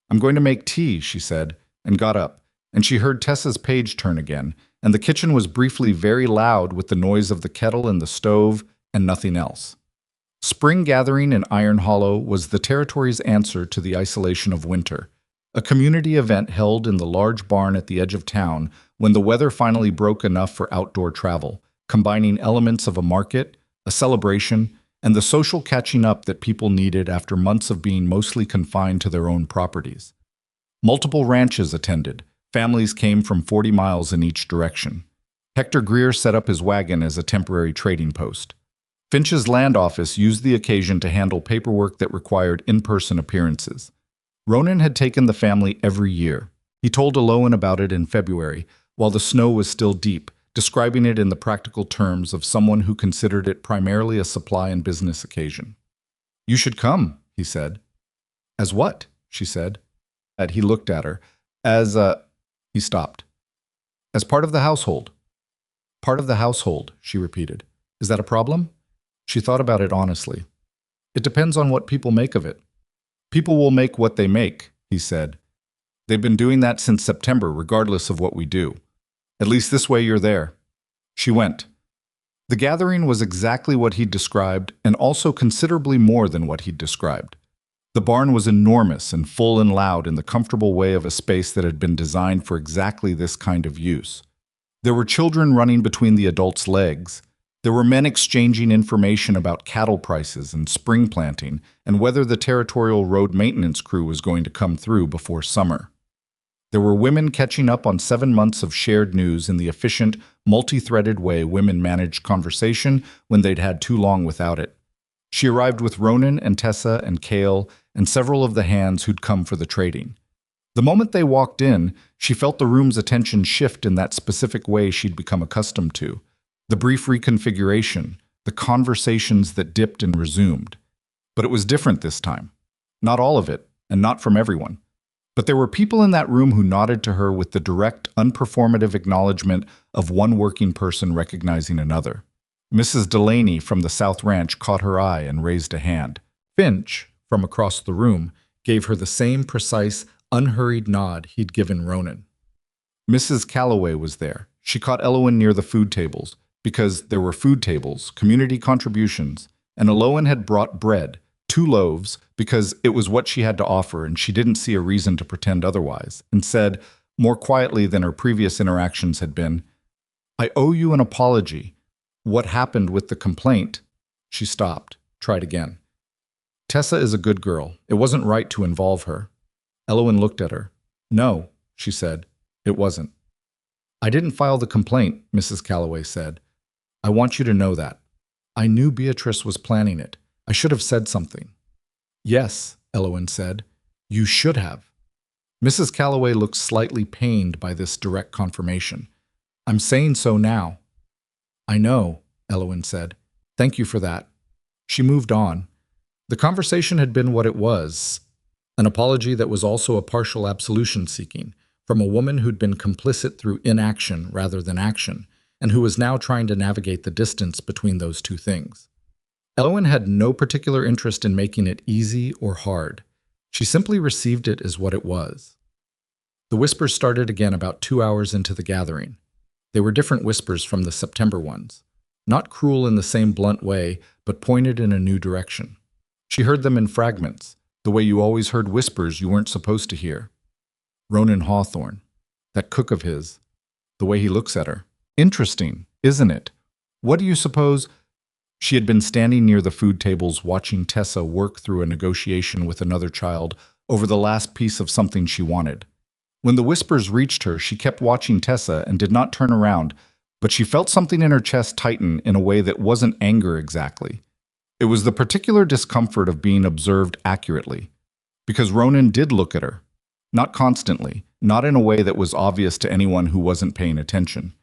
"I'm going to make tea," she said, and got up, and she heard Tessa's page turn again, and the kitchen was briefly very loud with the noise of the kettle and the stove and nothing else. Spring gathering in Iron Hollow was the territory's answer to the isolation of winter, a community event held in the large barn at the edge of town when the weather finally broke enough for outdoor travel, combining elements of a market, a celebration, and the social catching up that people needed after months of being mostly confined to their own properties. Multiple ranches attended. Families came from 40 miles in each direction. Hector Greer set up his wagon as a temporary trading post. Finch's land office used the occasion to handle paperwork that required in-person appearances. Ronan had taken the family every year. He told Elowen about it in February, while the snow was still deep, describing it in the practical terms of someone who considered it primarily a supply and business occasion. "You should come," he said. "As what?" she said. He looked at her. "As a—" He stopped. "As part of the household." "Part of the household," she repeated. "Is that a problem?" She thought about it honestly. "It depends on what people make of it." "People will make what they make," he said. "They've been doing that since September, regardless of what we do. At least this way you're there." She went. The gathering was exactly what he'd described, and also considerably more than what he'd described. The barn was enormous and full and loud in the comfortable way of a space that had been designed for exactly this kind of use. There were children running between the adults' legs. There were men exchanging information about cattle prices and spring planting and whether the territorial road maintenance crew was going to come through before summer. There were women catching up on 7 months of shared news in the efficient, multi-threaded way women managed conversation when they'd had too long without it. She arrived with Ronan and Tessa and Cale and several of the hands who'd come for the trading. The moment they walked in, she felt the room's attention shift in that specific way she'd become accustomed to. The brief reconfiguration, the conversations that dipped and resumed. But it was different this time. Not all of it, and not from everyone. But there were people in that room who nodded to her with the direct, unperformative acknowledgement of one working person recognizing another. Mrs. Delaney from the South Ranch caught her eye and raised a hand. Finch, from across the room, gave her the same precise, unhurried nod he'd given Ronan. Mrs. Calloway was there. She caught Elowen near the food tables, because there were food tables, community contributions, and Elowen had brought bread, 2 loaves, because it was what she had to offer and she didn't see a reason to pretend otherwise, and said, more quietly than her previous interactions had been, "I owe you an apology. What happened with the complaint?" She stopped, tried again. "Tessa is a good girl. It wasn't right to involve her." Elowen looked at her. "No," she said, "it wasn't." "I didn't file the complaint," Mrs. Calloway said. "I want you to know that. I knew Beatrice was planning it. I should have said something." "Yes," Elowen said. "You should have." Mrs. Calloway looked slightly pained by this direct confirmation. "I'm saying so now." "I know," Elowen said. "Thank you for that." She moved on. The conversation had been what it was, an apology that was also a partial absolution seeking, from a woman who'd been complicit through inaction rather than action, and who was now trying to navigate the distance between those two things. Elowen had no particular interest in making it easy or hard. She simply received it as what it was. The whispers started again about 2 hours into the gathering. They were different whispers from the September ones, not cruel in the same blunt way, but pointed in a new direction. She heard them in fragments, the way you always heard whispers you weren't supposed to hear. Ronan Hawthorne, that cook of his, the way he looks at her. Interesting, isn't it? What do you suppose? She had been standing near the food tables watching Tessa work through a negotiation with another child over the last piece of something she wanted. When the whispers reached her, she kept watching Tessa and did not turn around, but she felt something in her chest tighten in a way that wasn't anger exactly. It was the particular discomfort of being observed accurately, because Ronan did look at her. Not constantly, not in a way that was obvious to anyone who wasn't paying attention.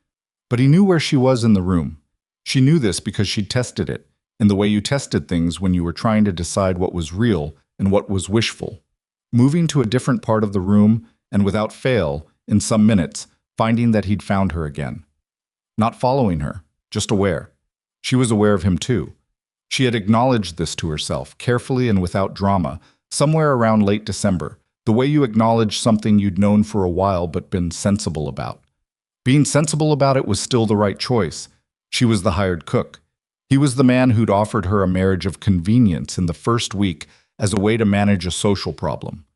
But he knew where she was in the room. She knew this because she'd tested it, in the way you tested things when you were trying to decide what was real and what was wishful. Moving to a different part of the room, and without fail, in some minutes, finding that he'd found her again. Not following her, just aware. She was aware of him too. She had acknowledged this to herself, carefully and without drama, somewhere around late December, the way you acknowledge something you'd known for a while but been sensible about. Being sensible about it was still the right choice. She was the hired cook. He was the man who'd offered her a marriage of convenience in the first week as a way to manage a social problem.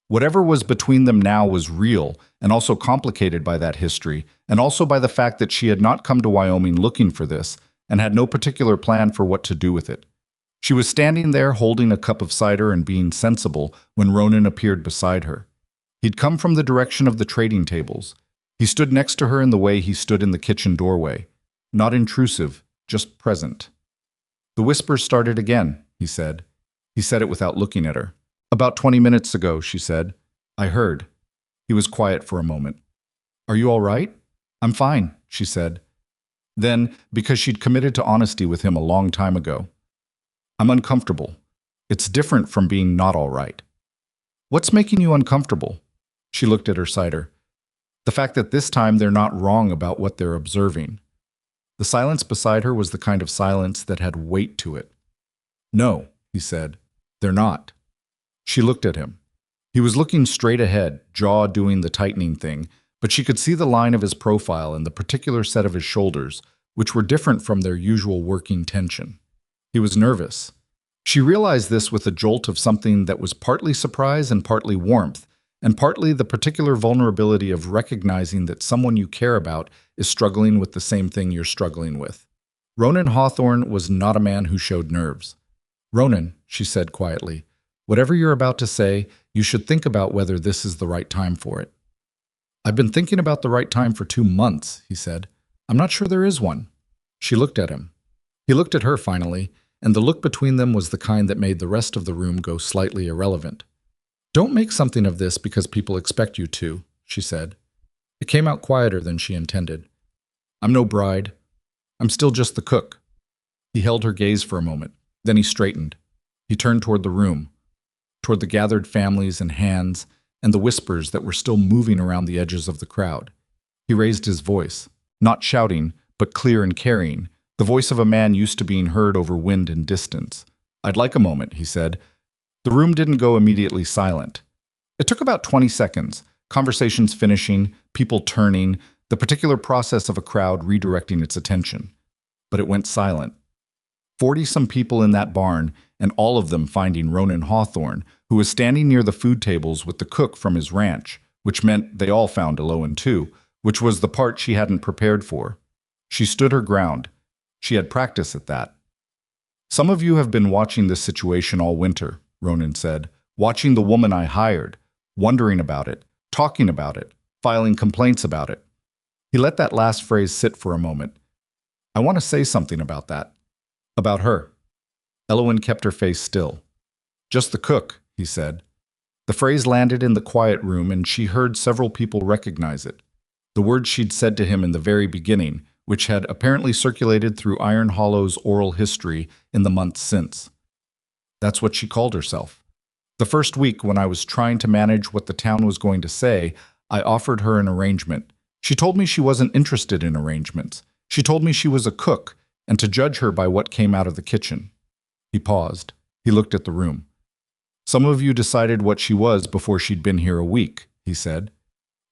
Whatever was between them now was real and also complicated by that history, and also by the fact that she had not come to Wyoming looking for this and had no particular plan for what to do with it. She was standing there holding a cup of cider and being sensible when Ronan appeared beside her. He'd come from the direction of the trading tables. He stood next to her in the way he stood in the kitchen doorway. Not intrusive, just present. The whispers started again, he said. He said it without looking at her. About 20 minutes ago, she said. I heard. He was quiet for a moment. Are you all right? I'm fine, she said. Then, because she'd committed to honesty with him a long time ago. I'm uncomfortable. It's different from being not all right. What's making you uncomfortable? She looked at her cider. The fact that this time they're not wrong about what they're observing. The silence beside her was the kind of silence that had weight to it. No, he said, they're not. She looked at him. He was looking straight ahead, jaw doing the tightening thing, but she could see the line of his profile and the particular set of his shoulders, which were different from their usual working tension. He was nervous. She realized this with a jolt of something that was partly surprise and partly warmth, and partly the particular vulnerability of recognizing that someone you care about is struggling with the same thing you're struggling with. Ronan Hawthorne was not a man who showed nerves. Ronan, she said quietly, whatever you're about to say, you should think about whether this is the right time for it. I've been thinking about the right time for 2 months, he said. I'm not sure there is one. She looked at him. He looked at her finally, and the look between them was the kind that made the rest of the room go slightly irrelevant. Don't make something of this because people expect you to, she said. It came out quieter than she intended. I'm no bride. I'm still just the cook. He held her gaze for a moment. Then he straightened. He turned toward the room, toward the gathered families and hands, and the whispers that were still moving around the edges of the crowd. He raised his voice, not shouting, but clear and carrying, the voice of a man used to being heard over wind and distance. I'd like a moment, he said. The room didn't go immediately silent. It took about 20 seconds, conversations finishing, people turning, the particular process of a crowd redirecting its attention. But it went silent. 40-some people in that barn, and all of them finding Ronan Hawthorne, who was standing near the food tables with the cook from his ranch, which meant they all found Elowen too, which was the part she hadn't prepared for. She stood her ground. She had practice at that. Some of you have been watching this situation all winter, Ronan said, watching the woman I hired, wondering about it, talking about it, filing complaints about it. He let that last phrase sit for a moment. I want to say something about that. About her. Elowen kept her face still. Just the cook, he said. The phrase landed in the quiet room and she heard several people recognize it. The words she'd said to him in the very beginning, which had apparently circulated through Iron Hollow's oral history in the months since. That's what she called herself. The first week when I was trying to manage what the town was going to say, I offered her an arrangement. She told me she wasn't interested in arrangements. She told me she was a cook, and to judge her by what came out of the kitchen. He paused. He looked at the room. Some of you decided what she was before she'd been here a week, he said.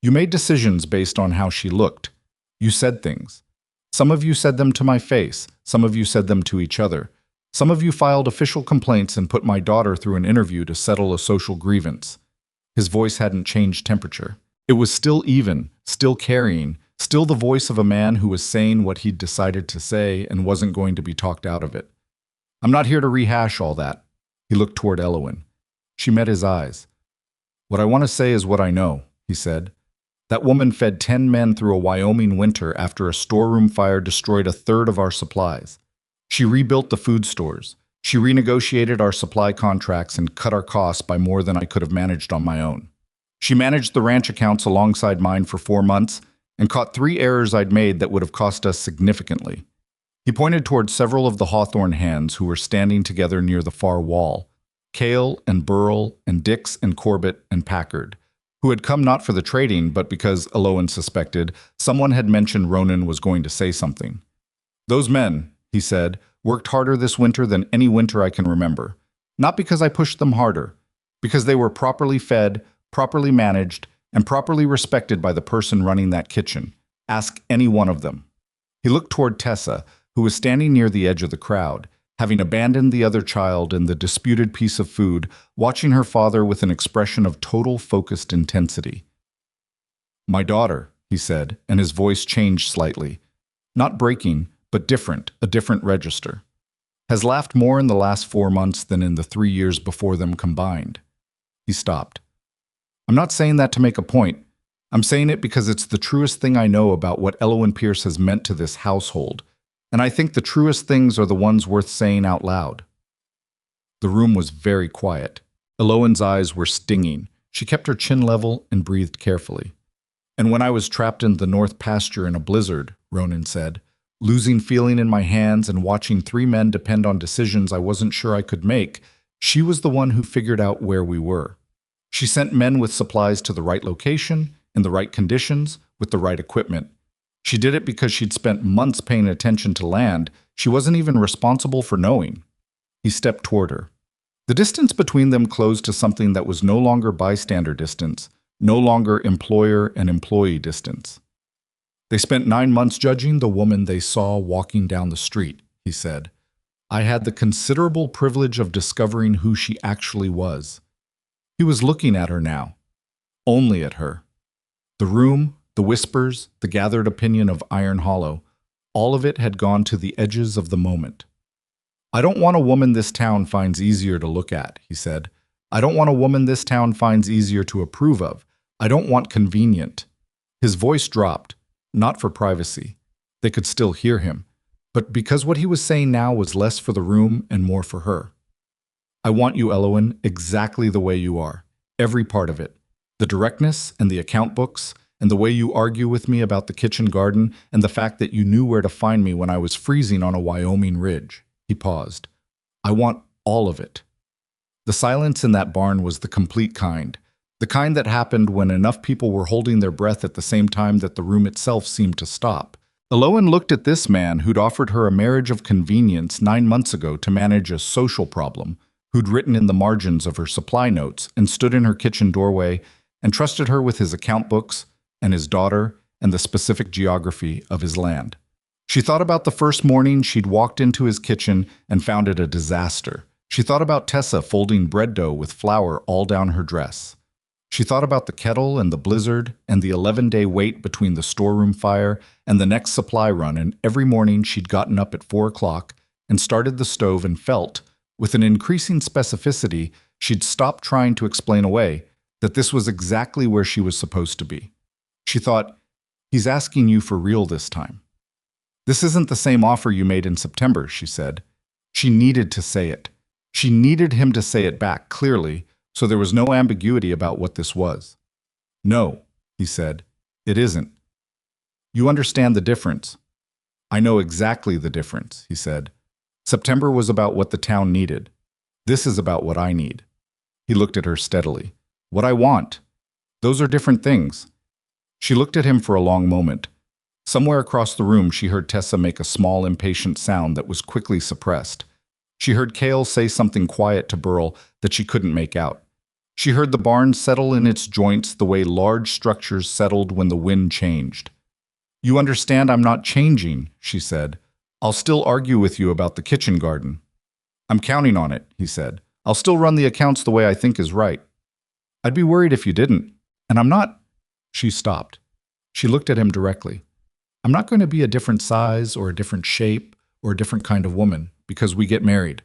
You made decisions based on how she looked. You said things. Some of you said them to my face. Some of you said them to each other. Some of you filed official complaints and put my daughter through an interview to settle a social grievance. His voice hadn't changed temperature. It was still even, still carrying, still the voice of a man who was saying what he'd decided to say and wasn't going to be talked out of it. I'm not here to rehash all that. He looked toward Elowen. She met his eyes. What I want to say is what I know, he said. That woman fed 10 men through a Wyoming winter after a storeroom fire destroyed a third of our supplies. She rebuilt the food stores. She renegotiated our supply contracts and cut our costs by more than I could have managed on my own. She managed the ranch accounts alongside mine for 4 months and caught 3 errors I'd made that would have cost us significantly. He pointed toward several of the Hawthorne hands who were standing together near the far wall, Cale and Burrell and Dix and Corbett and Packard, who had come not for the trading, but because, Elowen suspected, someone had mentioned Ronan was going to say something. Those men, he said, worked harder this winter than any winter I can remember. Not because I pushed them harder, because they were properly fed, properly managed, and properly respected by the person running that kitchen. Ask any one of them. He looked toward Tessa, who was standing near the edge of the crowd, having abandoned the other child and the disputed piece of food, watching her father with an expression of total focused intensity. My daughter, he said, and his voice changed slightly. Not breaking, but different, a different register. Has laughed more in the last 4 months than in the 3 years before them combined. He stopped. I'm not saying that to make a point. I'm saying it because it's the truest thing I know about what Elowen Pierce has meant to this household, And I think the truest things are the ones worth saying out loud. The room was very quiet. Elowen's eyes were stinging. She kept her chin level and breathed carefully. And when I was trapped in the north pasture in a blizzard, Ronan said, losing feeling in my hands and watching 3 men depend on decisions I wasn't sure I could make, she was the one who figured out where we were. She sent men with supplies to the right location, in the right conditions, with the right equipment. She did it because she'd spent months paying attention to land she wasn't even responsible for knowing. He stepped toward her. The distance between them closed to something that was no longer bystander distance, no longer employer and employee distance. They spent 9 months judging the woman they saw walking down the street, he said. I had the considerable privilege of discovering who she actually was. He was looking at her now. Only at her. The room, the whispers, the gathered opinion of Iron Hollow, all of it had gone to the edges of the moment. I don't want a woman this town finds easier to look at, he said. I don't want a woman this town finds easier to approve of. I don't want convenient. His voice dropped, not for privacy. They could still hear him, but because what he was saying now was less for the room and more for her. I want you, Elowen, exactly the way you are. Every part of it. The directness and the account books, and the way you argue with me about the kitchen garden, and the fact that you knew where to find me when I was freezing on a Wyoming ridge. He paused. I want all of it. The silence in that barn was the complete kind. The kind that happened when enough people were holding their breath at the same time that the room itself seemed to stop. Elowen looked at this man who'd offered her a marriage of convenience 9 months ago to manage a social problem, who'd written in the margins of her supply notes and stood in her kitchen doorway and trusted her with his account books and his daughter and the specific geography of his land. She thought about the first morning she'd walked into his kitchen and found it a disaster. She thought about Tessa folding bread dough with flour all down her dress. She thought about the kettle and the blizzard and the 11-day wait between the storeroom fire and the next supply run, and every morning she'd gotten up at 4 o'clock and started the stove and felt, with an increasing specificity, she'd stopped trying to explain away that this was exactly where she was supposed to be. She thought, he's asking you for real this time. This isn't the same offer you made in September, she said. She needed to say it. She needed him to say it back clearly, so there was no ambiguity about what this was. No, he said, it isn't. You understand the difference. I know exactly the difference, he said. September was about what the town needed. This is about what I need. He looked at her steadily. What I want. Those are different things. She looked at him for a long moment. Somewhere across the room she heard Tessa make a small, impatient sound that was quickly suppressed. She heard Cale say something quiet to Burl that she couldn't make out. She heard the barn settle in its joints the way large structures settled when the wind changed. You understand I'm not changing, she said. I'll still argue with you about the kitchen garden. I'm counting on it, he said. I'll still run the accounts the way I think is right. I'd be worried if you didn't. And I'm not. She stopped. She looked at him directly. I'm not going to be a different size or a different shape or a different kind of woman because we get married.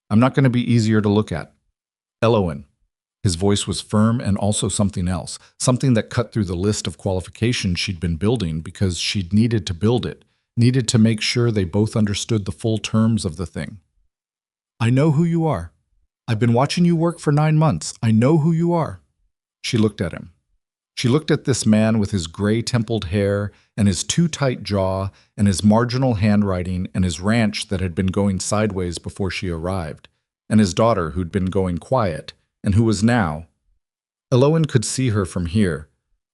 I'm not going to be easier to look at. Elowen. His voice was firm and also something else, something that cut through the list of qualifications she'd been building because she'd needed to build it, needed to make sure they both understood the full terms of the thing. I know who you are. I've been watching you work for 9 months. I know who you are. She looked at him. She looked at this man with his gray templed hair and his too tight jaw and his marginal handwriting and his ranch that had been going sideways before she arrived, and his daughter who'd been going quiet, and who was now. Elowen could see her from here,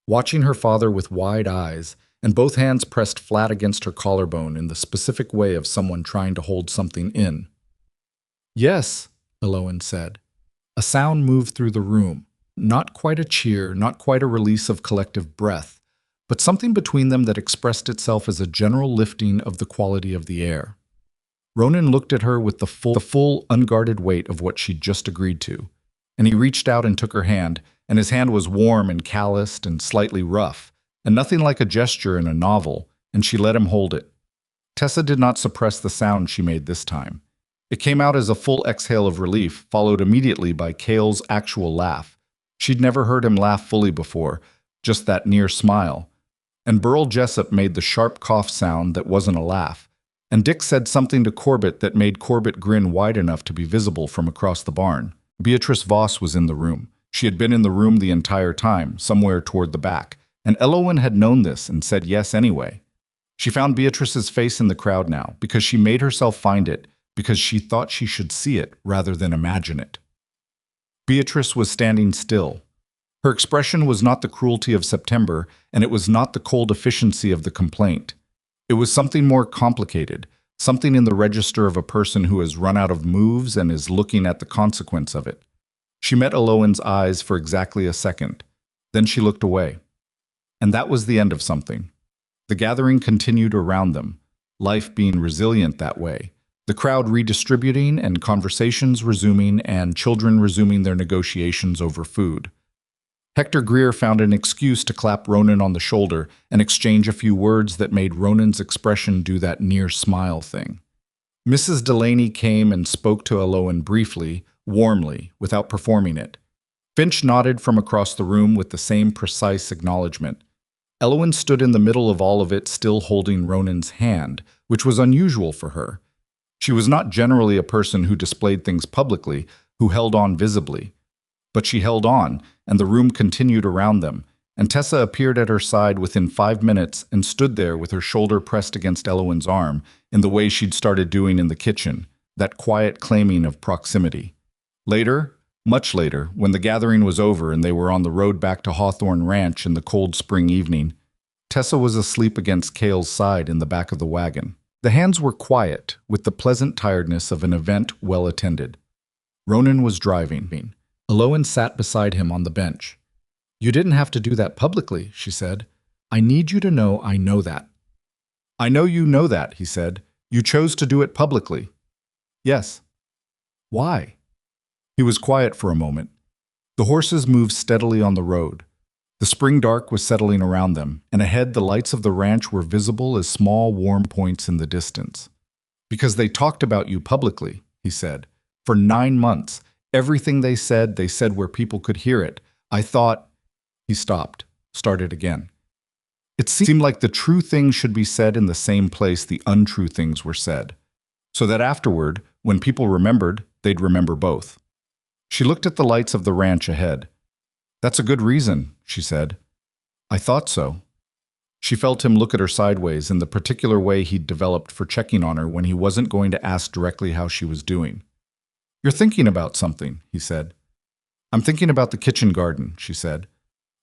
watching her father with wide eyes and both hands pressed flat against her collarbone in the specific way of someone trying to hold something in. Yes, Elowen said. A sound moved through the room, not quite a cheer, not quite a release of collective breath, but something between them that expressed itself as a general lifting of the quality of the air. Ronan looked at her with the full, unguarded weight of what she'd just agreed to, and he reached out and took her hand, and his hand was warm and calloused and slightly rough, and nothing like a gesture in a novel, and she let him hold it. Tessa did not suppress the sound she made this time. It came out as a full exhale of relief, followed immediately by Cale's actual laugh. She'd never heard him laugh fully before, just that near smile. And Burl Jessup made the sharp cough sound that wasn't a laugh, and Dick said something to Corbett that made Corbett grin wide enough to be visible from across the barn. Beatrice Voss was in the room. She had been in the room the entire time, somewhere toward the back, and Elowen had known this and said yes anyway. She found Beatrice's face in the crowd now because she made herself find it, because she thought she should see it rather than imagine it. Beatrice was standing still. Her expression was not the cruelty of September, and it was not the cold efficiency of the complaint. It was something more complicated, something in the register of a person who has run out of moves and is looking at the consequence of it. She met Elowen's eyes for exactly a second. Then she looked away. And that was the end of something. The gathering continued around them, life being resilient that way, the crowd redistributing and conversations resuming and children resuming their negotiations over food. Hector Greer found an excuse to clap Ronan on the shoulder and exchange a few words that made Ronan's expression do that near smile thing. Mrs. Delaney came and spoke to Elowen briefly, warmly, without performing it. Finch nodded from across the room with the same precise acknowledgement. Elowen stood in the middle of all of it, still holding Ronan's hand, which was unusual for her. She was not generally a person who displayed things publicly, who held on visibly. But she held on, and the room continued around them, and Tessa appeared at her side within 5 minutes and stood there with her shoulder pressed against Elowen's arm in the way she'd started doing in the kitchen, that quiet claiming of proximity. Later, much later, when the gathering was over and they were on the road back to Hawthorne Ranch in the cold spring evening, Tessa was asleep against Cale's side in the back of the wagon. The hands were quiet, with the pleasant tiredness of an event well attended. Ronan was driving. Elowen sat beside him on the bench. "You didn't have to do that publicly," she said. "I need you to know I know that." "I know you know that," he said. "You chose to do it publicly." "Yes." "Why?" He was quiet for a moment. The horses moved steadily on the road. The spring dark was settling around them, and ahead the lights of the ranch were visible as small warm points in the distance. "Because they talked about you publicly," he said. "For 9 months. Everything they said where people could hear it. I thought—" He stopped, started again. It seemed like the true things should be said in the same place the untrue things were said, so that afterward, when people remembered, they'd remember both. She looked at the lights of the ranch ahead. "That's a good reason," she said. "I thought so." She felt him look at her sideways in the particular way he'd developed for checking on her when he wasn't going to ask directly how she was doing. "You're thinking about something," he said. "I'm thinking about the kitchen garden," she said.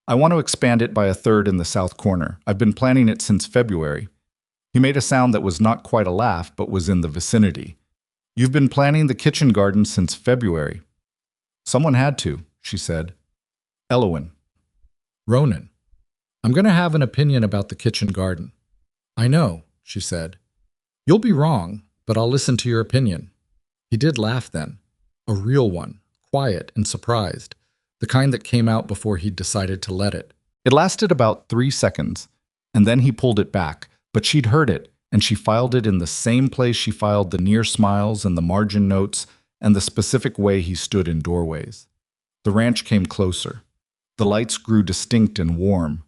"I want to expand it by a third in the south corner. I've been planning it since February." He made a sound that was not quite a laugh, but was in the vicinity. "You've been planning the kitchen garden since February." "Someone had to," she said. "Elowen." "Ronan, I'm going to have an opinion about the kitchen garden." "I know," she said. "You'll be wrong, but I'll listen to your opinion." He did laugh then. A real one, quiet and surprised, the kind that came out before he'd decided to let it. It lasted about 3 seconds, and then he pulled it back, but she'd heard it, and she filed it in the same place she filed the near smiles and the margin notes and the specific way he stood in doorways. The ranch came closer. The lights grew distinct and warm.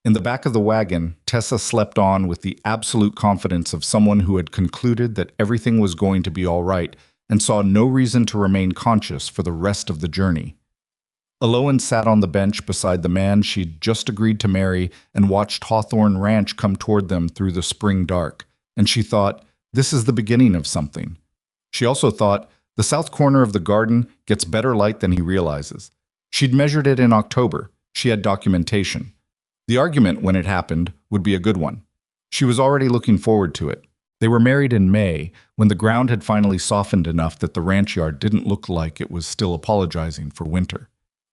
In the back of the wagon, Tessa slept on with the absolute confidence of someone who had concluded that everything was going to be all right and saw no reason to remain conscious for the rest of the journey. Elowen sat on the bench beside the man she'd just agreed to marry and watched Hawthorne Ranch come toward them through the spring dark, and she thought, this is the beginning of something. She also thought, the south corner of the garden gets better light than he realizes. She'd measured it in October. She had documentation. The argument, when it happened, would be a good one. She was already looking forward to it. They were married in May, when the ground had finally softened enough that the ranch yard didn't look like it was still apologizing for winter.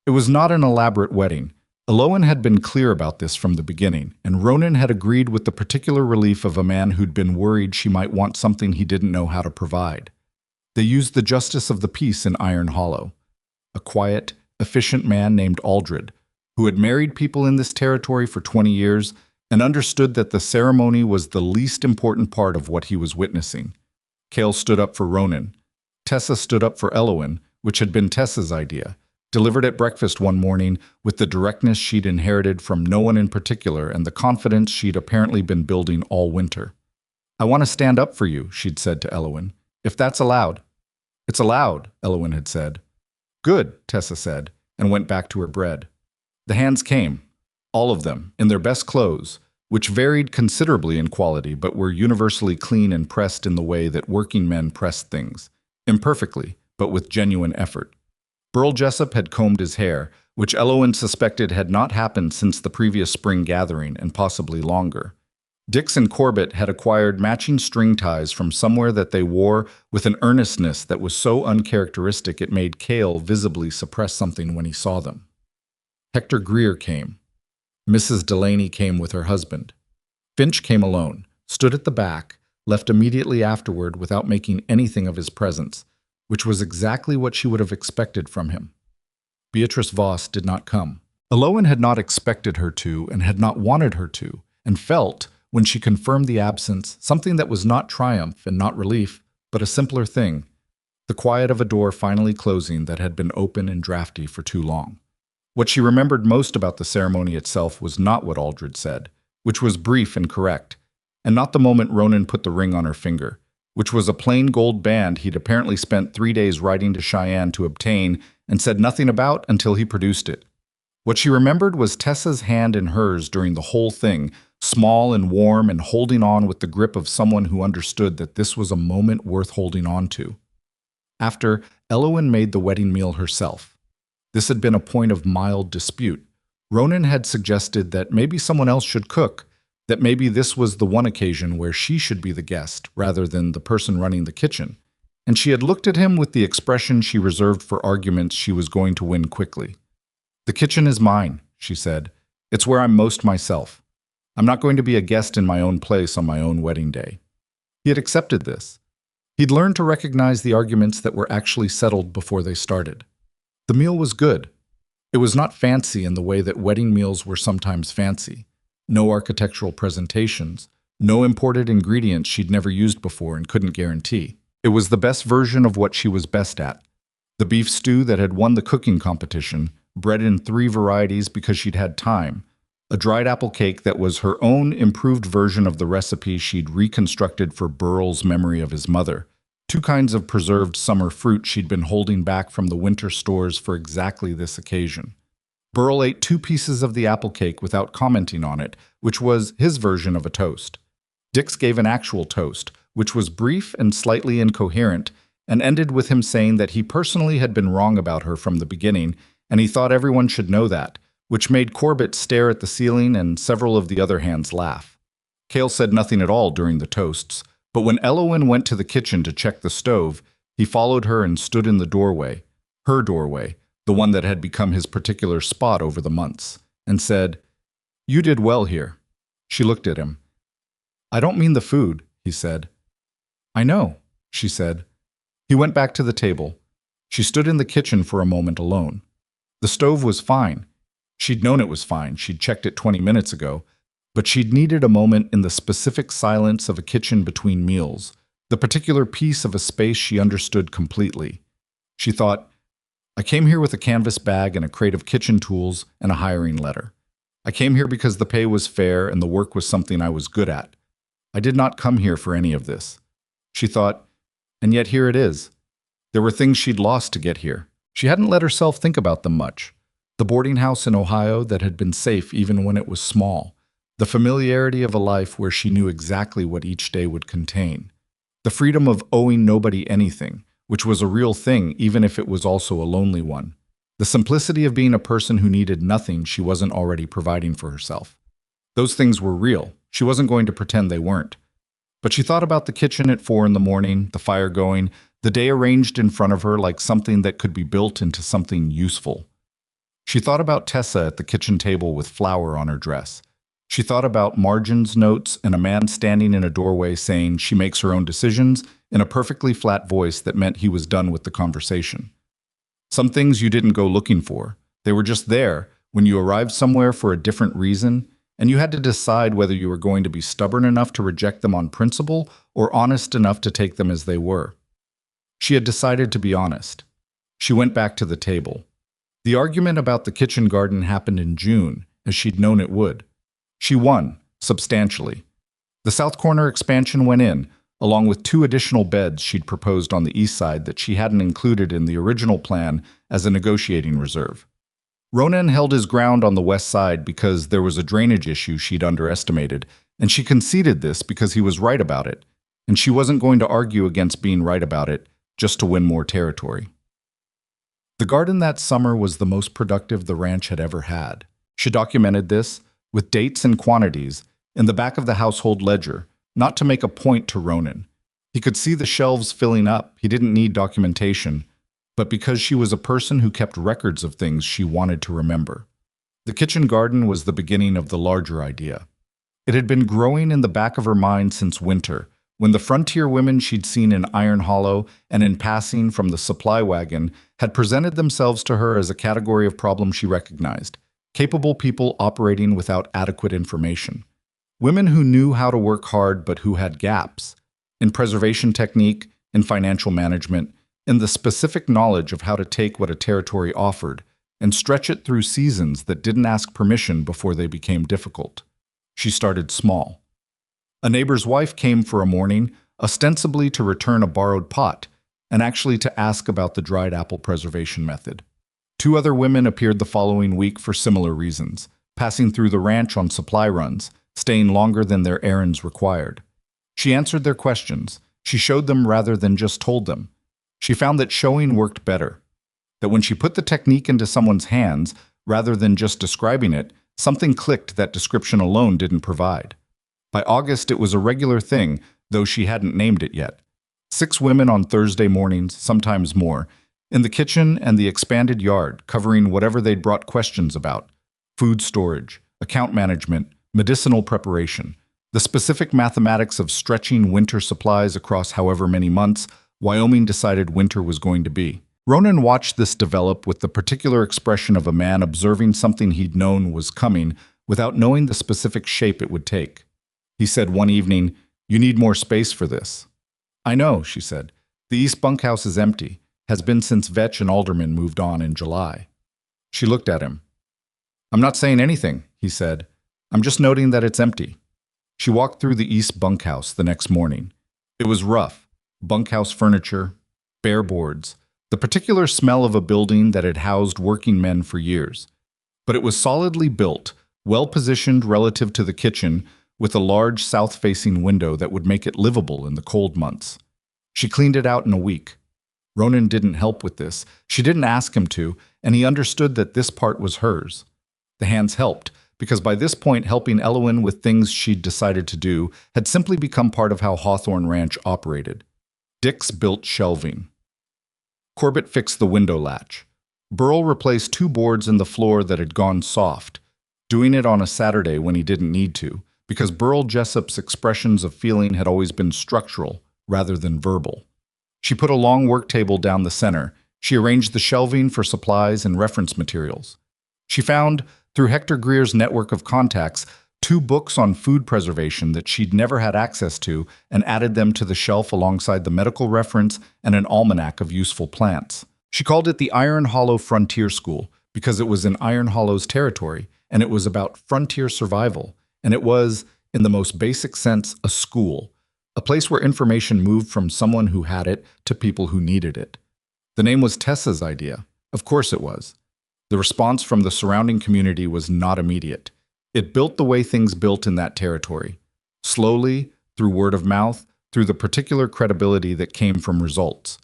It was not an elaborate wedding. Elowen had been clear about this from the beginning, and Ronan had agreed with the particular relief of a man who'd been worried she might want something he didn't know how to provide. They used the justice of the peace in Iron Hollow, a quiet, efficient man named Aldred, who had married people in this territory for 20 years and understood that the ceremony was the least important part of what he was witnessing. Cale stood up for Ronan. Tessa stood up for Elowen, which had been Tessa's idea, delivered at breakfast one morning with the directness she'd inherited from no one in particular and the confidence she'd apparently been building all winter. I want to stand up for you, she'd said to Elowen. If that's allowed. It's allowed, Elowen had said. Good, Tessa said, and went back to her bread. The hands came, all of them, in their best clothes, which varied considerably in quality but were universally clean and pressed in the way that working men pressed things, imperfectly, but with genuine effort. Burl Jessup had combed his hair, which Elowen suspected had not happened since the previous spring gathering and possibly longer. Dix and Corbett had acquired matching string ties from somewhere that they wore with an earnestness that was so uncharacteristic it made Cale visibly suppress something when he saw them. Hector Greer came. Mrs. Delaney came with her husband. Finch came alone, stood at the back, left immediately afterward without making anything of his presence, which was exactly what she would have expected from him. Beatrice Voss did not come. Elowen had not expected her to and had not wanted her to, and felt, when she confirmed the absence, something that was not triumph and not relief, but a simpler thing, the quiet of a door finally closing that had been open and drafty for too long. What she remembered most about the ceremony itself was not what Aldred said, which was brief and correct, and not the moment Ronan put the ring on her finger, which was a plain gold band he'd apparently spent 3 days riding to Cheyenne to obtain and said nothing about until he produced it. What she remembered was Tessa's hand in hers during the whole thing, small and warm and holding on with the grip of someone who understood that this was a moment worth holding on to. After, Elowen made the wedding meal herself. This had been a point of mild dispute. Ronan had suggested that maybe someone else should cook, that maybe this was the one occasion where she should be the guest rather than the person running the kitchen, and she had looked at him with the expression she reserved for arguments she was going to win quickly. The kitchen is mine, she said. It's where I'm most myself. I'm not going to be a guest in my own place on my own wedding day. He had accepted this. He'd learned to recognize the arguments that were actually settled before they started. The meal was good. It was not fancy in the way that wedding meals were sometimes fancy. No architectural presentations, no imported ingredients she'd never used before and couldn't guarantee. It was the best version of what she was best at. The beef stew that had won the cooking competition, bred in 3 varieties because she'd had time, a dried apple cake that was her own improved version of the recipe she'd reconstructed for Burl's memory of his mother, 2 kinds of preserved summer fruit she'd been holding back from the winter stores for exactly this occasion. Burl ate 2 pieces of the apple cake without commenting on it, which was his version of a toast. Dix gave an actual toast, which was brief and slightly incoherent, and ended with him saying that he personally had been wrong about her from the beginning, and he thought everyone should know that, which made Corbett stare at the ceiling and several of the other hands laugh. Cale said nothing at all during the toasts, but when Elowen went to the kitchen to check the stove, he followed her and stood in the doorway, her doorway, the one that had become his particular spot over the months, and said, "You did well here." She looked at him. "I don't mean the food," he said. "I know," she said. He went back to the table. She stood in the kitchen for a moment alone. The stove was fine. She'd known it was fine. She'd checked it 20 minutes ago. But she'd needed a moment in the specific silence of a kitchen between meals, the particular piece of a space she understood completely. She thought, I came here with a canvas bag and a crate of kitchen tools and a hiring letter. I came here because the pay was fair and the work was something I was good at. I did not come here for any of this. She thought, and yet here it is. There were things she'd lost to get here. She hadn't let herself think about them much. The boarding house in Ohio that had been safe even when it was small. The familiarity of a life where she knew exactly what each day would contain. The freedom of owing nobody anything, which was a real thing even if it was also a lonely one. The simplicity of being a person who needed nothing she wasn't already providing for herself. Those things were real. She wasn't going to pretend they weren't. But she thought about the kitchen at 4 in the morning, the fire going, the day arranged in front of her like something that could be built into something useful. She thought about Tessa at the kitchen table with flour on her dress. She thought about margins notes and a man standing in a doorway saying she makes her own decisions in a perfectly flat voice that meant he was done with the conversation. Some things you didn't go looking for. They were just there when you arrived somewhere for a different reason, and you had to decide whether you were going to be stubborn enough to reject them on principle or honest enough to take them as they were. She had decided to be honest. She went back to the table. The argument about the kitchen garden happened in June, as she'd known it would. She won, substantially. The south corner expansion went in, along with 2 additional beds she'd proposed on the east side that she hadn't included in the original plan as a negotiating reserve. Ronan held his ground on the west side because there was a drainage issue she'd underestimated, and she conceded this because he was right about it, and she wasn't going to argue against being right about it just to win more territory. The garden that summer was the most productive the ranch had ever had. She documented this, with dates and quantities, in the back of the household ledger, not to make a point to Ronan. He could see the shelves filling up, he didn't need documentation, but because she was a person who kept records of things she wanted to remember. The kitchen garden was the beginning of the larger idea. It had been growing in the back of her mind since winter, when the frontier women she'd seen in Iron Hollow and in passing from the supply wagon had presented themselves to her as a category of problem she recognized: capable people operating without adequate information. Women who knew how to work hard but who had gaps in preservation technique, in financial management, in the specific knowledge of how to take what a territory offered and stretch it through seasons that didn't ask permission before they became difficult. She started small. A neighbor's wife came for a morning, ostensibly to return a borrowed pot, and actually to ask about the dried apple preservation method. 2 other women appeared the following week for similar reasons, passing through the ranch on supply runs, staying longer than their errands required. She answered their questions. She showed them rather than just told them. She found that showing worked better, that when she put the technique into someone's hands, rather than just describing it, something clicked that description alone didn't provide. By August, it was a regular thing, though she hadn't named it yet. 6 women on Thursday mornings, sometimes more, in the kitchen and the expanded yard, covering whatever they'd brought questions about: food storage, account management, medicinal preparation, the specific mathematics of stretching winter supplies across however many months Wyoming decided winter was going to be. Ronan watched this develop with the particular expression of a man observing something he'd known was coming without knowing the specific shape it would take. He said one evening, "You need more space for this." "I know," she said. "The east bunkhouse is empty, has been since Vetch and Alderman moved on in July." She looked at him. "I'm not saying anything," he said. "I'm just noting that it's empty." She walked through the east bunkhouse the next morning. It was rough. Bunkhouse furniture, bare boards, the particular smell of a building that had housed working men for years. But it was solidly built, well-positioned relative to the kitchen, with a large south-facing window that would make it livable in the cold months. She cleaned it out in a week. Ronan didn't help with this. She didn't ask him to, and he understood that this part was hers. The hands helped, because by this point helping Elowen with things she'd decided to do had simply become part of how Hawthorne Ranch operated. Dix built shelving. Corbett fixed the window latch. Burl replaced 2 boards in the floor that had gone soft, doing it on a Saturday when he didn't need to, because Burl Jessup's expressions of feeling had always been structural rather than verbal. She put a long work table down the center. She arranged the shelving for supplies and reference materials. She found, through Hector Greer's network of contacts, 2 books on food preservation that she'd never had access to and added them to the shelf alongside the medical reference and an almanac of useful plants. She called it the Iron Hollow Frontier School because it was in Iron Hollow's territory, and it was about frontier survival, and it was, in the most basic sense, a school, a place where information moved from someone who had it to people who needed it. The name was Tessa's idea. Of course it was. The response from the surrounding community was not immediate. It built the way things built in that territory. Slowly, through word of mouth, through the particular credibility that came from results.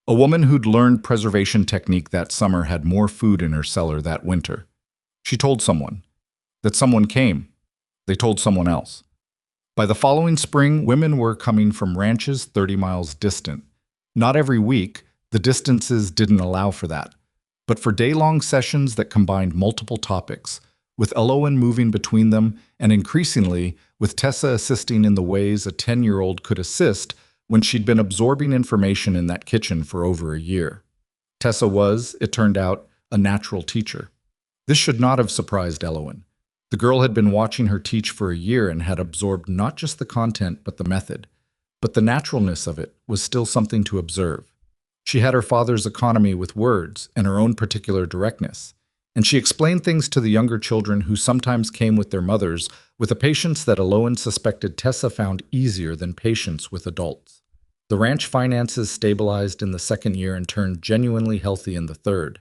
A woman who'd learned preservation technique that summer had more food in her cellar that winter. She told someone. That someone came. They told someone else. By the following spring, women were coming from ranches 30 miles distant. Not every week, the distances didn't allow for that, but for day-long sessions that combined multiple topics, with Elowen moving between them, and increasingly, with Tessa assisting in the ways a 10-year-old could assist when she'd been absorbing information in that kitchen for over a year. Tessa was, it turned out, a natural teacher. This should not have surprised Elowen. The girl had been watching her teach for a year and had absorbed not just the content but the method. But the naturalness of it was still something to observe. She had her father's economy with words and her own particular directness. and she explained things to the younger children who sometimes came with their mothers with a patience that Elowen suspected Tessa found easier than patience with adults. The ranch finances stabilized in the second year and turned genuinely healthy in the third.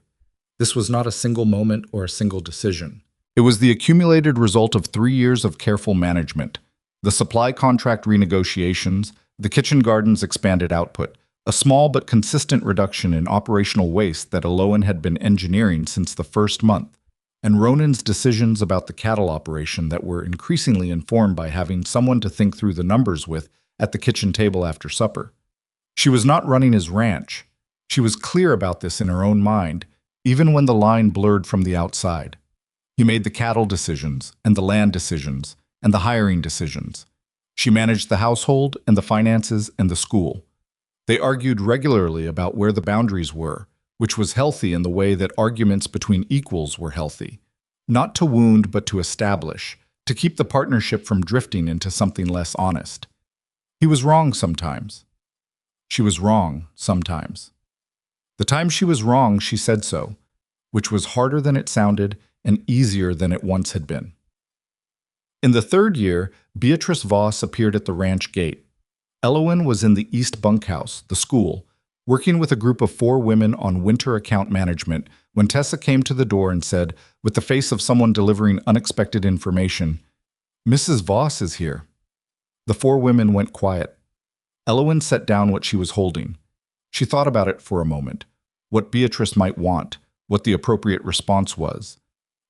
This was not a single moment or a single decision. It was the accumulated result of 3 years of careful management, the supply contract renegotiations, the kitchen garden's expanded output, a small but consistent reduction in operational waste that Elowen had been engineering since the first month, and Ronan's decisions about the cattle operation that were increasingly informed by having someone to think through the numbers with at the kitchen table after supper. She was not running his ranch. She was clear about this in her own mind, even when the line blurred from the outside. He made the cattle decisions, and the land decisions, and the hiring decisions. She managed the household and the finances and the school. They argued regularly about where the boundaries were, which was healthy in the way that arguments between equals were healthy. Not to wound, but to establish, to keep the partnership from drifting into something less honest. He was wrong sometimes. She was wrong sometimes. The time she was wrong, she said so, which was harder than it sounded and easier than it once had been. In the third year, Beatrice Voss appeared at the ranch gate. Elowen was in the East Bunkhouse, the school, working with a group of 4 women on winter account management when Tessa came to the door and said, with the face of someone delivering unexpected information, "Mrs. Voss is here." The 4 women went quiet. Elowen set down what she was holding. She thought about it for a moment, what Beatrice might want, what the appropriate response was,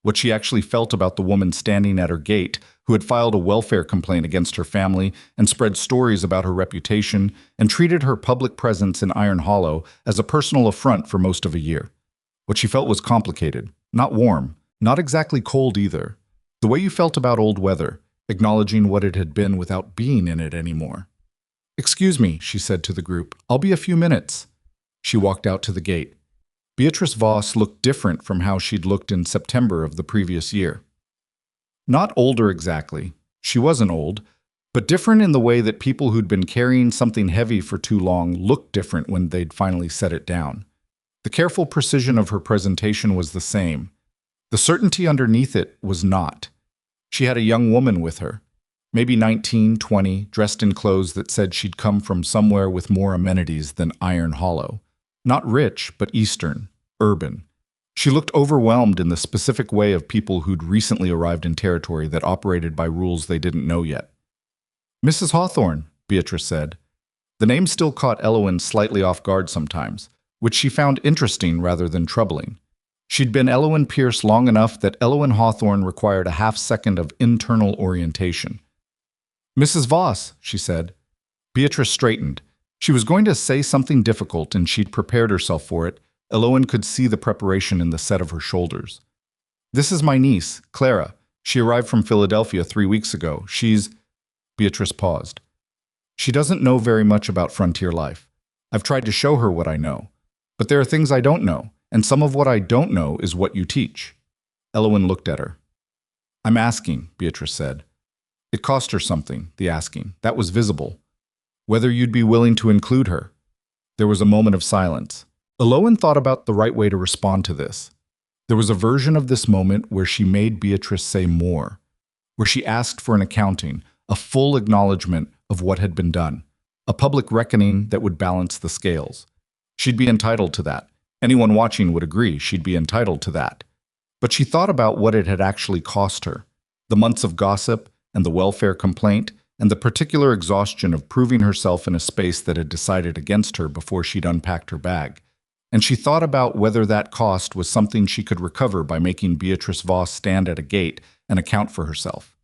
what she actually felt about the woman standing at her gate who had filed a welfare complaint against her family and spread stories about her reputation and treated her public presence in Iron Hollow as a personal affront for most of a year. What she felt was complicated, not warm, not exactly cold either. The way you felt about old weather, acknowledging what it had been without being in it anymore. "Excuse me," she said to the group. "I'll be a few minutes." She walked out to the gate. Beatrice Voss looked different from how she'd looked in September of the previous year. Not older exactly. She wasn't old, but different in the way that people who'd been carrying something heavy for too long looked different when they'd finally set it down. The careful precision of her presentation was the same. The certainty underneath it was not. She had a young woman with her, maybe 19, 20, dressed in clothes that said she'd come from somewhere with more amenities than Iron Hollow. Not rich, but Eastern, urban. She looked overwhelmed in the specific way of people who'd recently arrived in territory that operated by rules they didn't know yet. "Mrs. Hawthorne," Beatrice said. The name still caught Elowen slightly off guard sometimes, which she found interesting rather than troubling. She'd been Elowen Pierce long enough that Elowen Hawthorne required a half-second of internal orientation. "Mrs. Voss," she said. Beatrice straightened. She was going to say something difficult, and she'd prepared herself for it. Elowen could see the preparation in the set of her shoulders. "This is my niece, Clara. She arrived from Philadelphia 3 weeks ago. She's—" Beatrice paused. "She doesn't know very much about frontier life. I've tried to show her what I know. But there are things I don't know, and some of what I don't know is what you teach." Elowen looked at her. "I'm asking," Beatrice said. It cost her something, the asking. That was visible. Whether you'd be willing to include her. There was a moment of silence. Elowen thought about the right way to respond to this. There was a version of this moment where she made Beatrice say more, where she asked for an accounting, a full acknowledgement of what had been done, a public reckoning that would balance the scales. She'd be entitled to that. Anyone watching would agree she'd be entitled to that. But she thought about what it had actually cost her, the months of gossip and the welfare complaint, and the particular exhaustion of proving herself in a space that had decided against her before she'd unpacked her bag. And she thought about whether that cost was something she could recover by making Beatrice Voss stand at a gate and account for herself.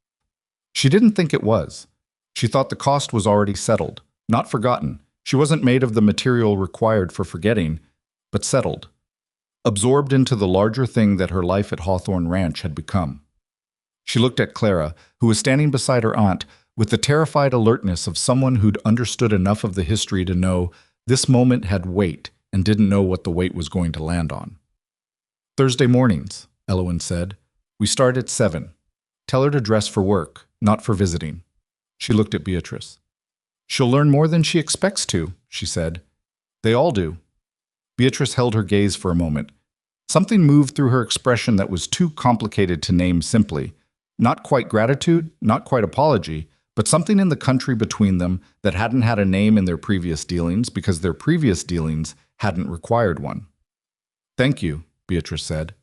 She didn't think it was. She thought the cost was already settled, not forgotten. She wasn't made of the material required for forgetting, but settled, absorbed into the larger thing that her life at Hawthorne Ranch had become. She looked at Clara, who was standing beside her aunt, with the terrified alertness of someone who'd understood enough of the history to know this moment had weight and didn't know what the weight was going to land on. "Thursday mornings," Elowen said. "We start at 7. Tell her to dress for work, not for visiting." She looked at Beatrice. "She'll learn more than she expects to," she said. "They all do." Beatrice held her gaze for a moment. Something moved through her expression that was too complicated to name simply. Not quite gratitude, not quite apology, but something in the country between them that hadn't had a name in their previous dealings because their previous dealings hadn't required one. "Thank you," Beatrice said.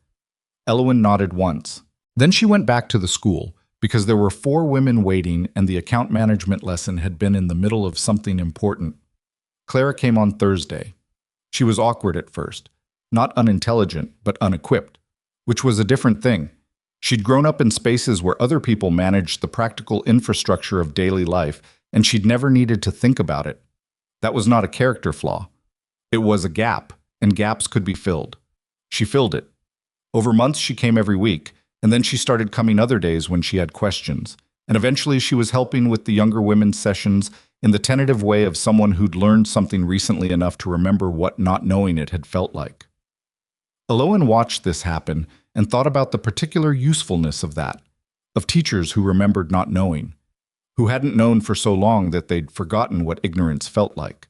Elowen nodded once. Then she went back to the school because there were 4 women waiting and the account management lesson had been in the middle of something important. Clara came on Thursday. She was awkward at first. Not unintelligent, but unequipped, which was a different thing. She'd grown up in spaces where other people managed the practical infrastructure of daily life, and she'd never needed to think about it. That was not a character flaw. It was a gap, and gaps could be filled. She filled it. Over months, she came every week, and then she started coming other days when she had questions. And eventually, she was helping with the younger women's sessions in the tentative way of someone who'd learned something recently enough to remember what not knowing it had felt like. Elowen watched this happen and thought about the particular usefulness of that, of teachers who remembered not knowing, who hadn't known for so long that they'd forgotten what ignorance felt like.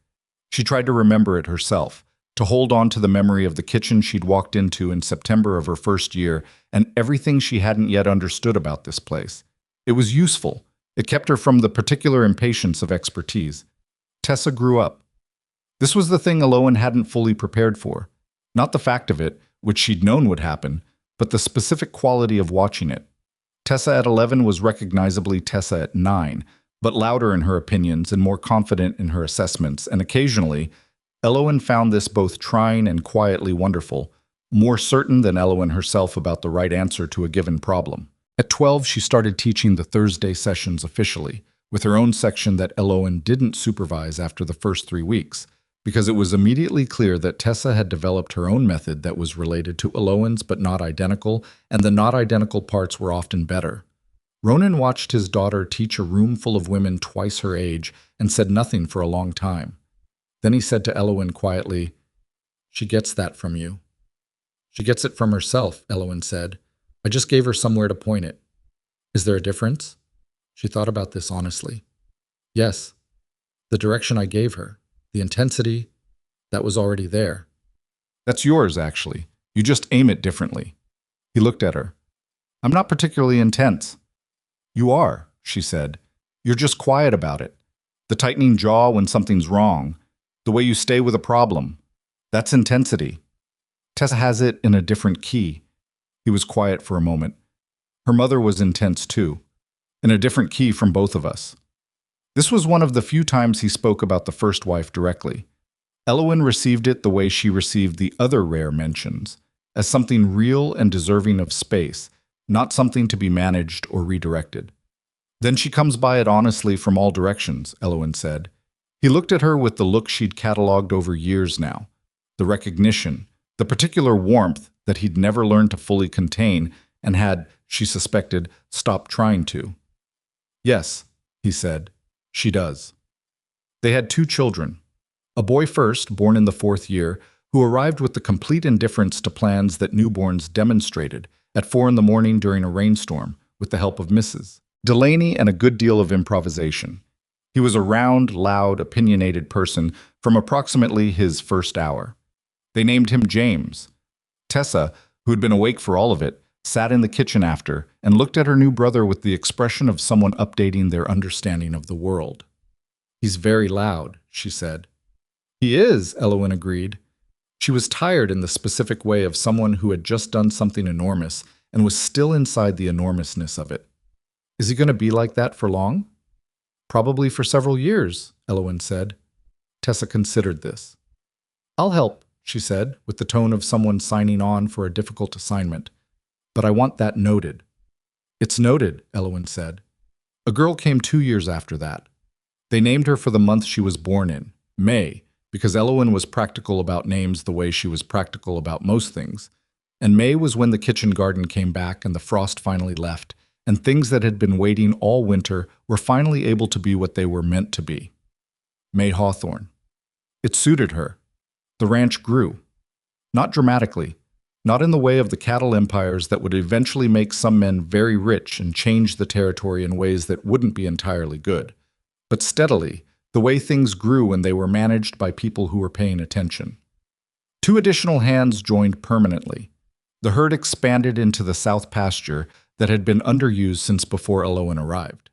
She tried to remember it herself, to hold on to the memory of the kitchen she'd walked into in September of her first year and everything she hadn't yet understood about this place. It was useful. It kept her from the particular impatience of expertise. Tessa grew up. This was the thing Elowen hadn't fully prepared for. Not the fact of it, which she'd known would happen, but the specific quality of watching it. Tessa at 11 was recognizably Tessa at 9, but louder in her opinions and more confident in her assessments, and occasionally, Elowen found this both trying and quietly wonderful, more certain than Elowen herself about the right answer to a given problem. At 12, she started teaching the Thursday sessions officially, with her own section that Elowen didn't supervise after the first 3 weeks, because it was immediately clear that Tessa had developed her own method that was related to Elowen's but not identical, and the not identical parts were often better. Ronan watched his daughter teach a room full of women twice her age and said nothing for a long time. Then he said to Elowen quietly, "She gets that from you." "She gets it from herself," Elowen said. "I just gave her somewhere to point it." "Is there a difference?" She thought about this honestly. "Yes. The direction I gave her. The intensity, that was already there." "That's yours, actually. You just aim it differently." He looked at her. "I'm not particularly intense." "You are," she said. "You're just quiet about it. The tightening jaw when something's wrong. The way you stay with a problem. That's intensity. Tessa has it in a different key." He was quiet for a moment. "Her mother was intense too. In a different key from both of us." This was one of the few times he spoke about the first wife directly. Elowen received it the way she received the other rare mentions, as something real and deserving of space, not something to be managed or redirected. "Then she comes by it honestly from all directions," Elowen said. He looked at her with the look she'd catalogued over years now, the recognition, the particular warmth that he'd never learned to fully contain and had, she suspected, stopped trying to. "Yes," he said. "She does." They had 2 children. A boy first, born in the 4th year, who arrived with the complete indifference to plans that newborns demonstrated at 4 in the morning during a rainstorm with the help of Mrs. Delaney and a good deal of improvisation. He was a round, loud, opinionated person from approximately his first hour. They named him James. Tessa, who had been awake for all of it, sat in the kitchen after and looked at her new brother with the expression of someone updating their understanding of the world. "He's very loud," she said. "He is," Elowen agreed. She was tired in the specific way of someone who had just done something enormous and was still inside the enormousness of it. "Is he going to be like that for long?" "Probably for several years," Elowen said. Tessa considered this. "I'll help," she said, with the tone of someone signing on for a difficult assignment. "But I want that noted." "It's noted," Elowen said. A girl came 2 years after that. They named her for the month she was born in, May, because Elowen was practical about names the way she was practical about most things. And May was when the kitchen garden came back and the frost finally left, and things that had been waiting all winter were finally able to be what they were meant to be. May Hawthorne. It suited her. The ranch grew. Not dramatically, not in the way of the cattle empires that would eventually make some men very rich and change the territory in ways that wouldn't be entirely good, but steadily, the way things grew when they were managed by people who were paying attention. 2 additional hands joined permanently. The herd expanded into the south pasture that had been underused since before Elowen arrived.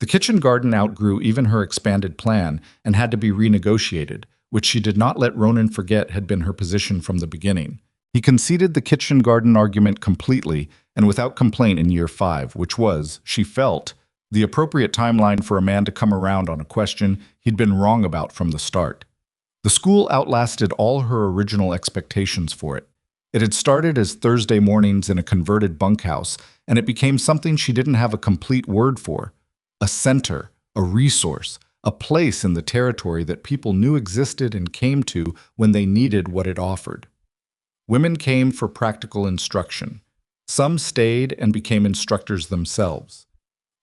The kitchen garden outgrew even her expanded plan and had to be renegotiated, which she did not let Ronan forget had been her position from the beginning. He conceded the kitchen garden argument completely and without complaint in year 5, which was, she felt, the appropriate timeline for a man to come around on a question he'd been wrong about from the start. The school outlasted all her original expectations for it. It had started as Thursday mornings in a converted bunkhouse, and it became something she didn't have a complete word for. A center, a resource, a place in the territory that people knew existed and came to when they needed what it offered. Women came for practical instruction. Some stayed and became instructors themselves.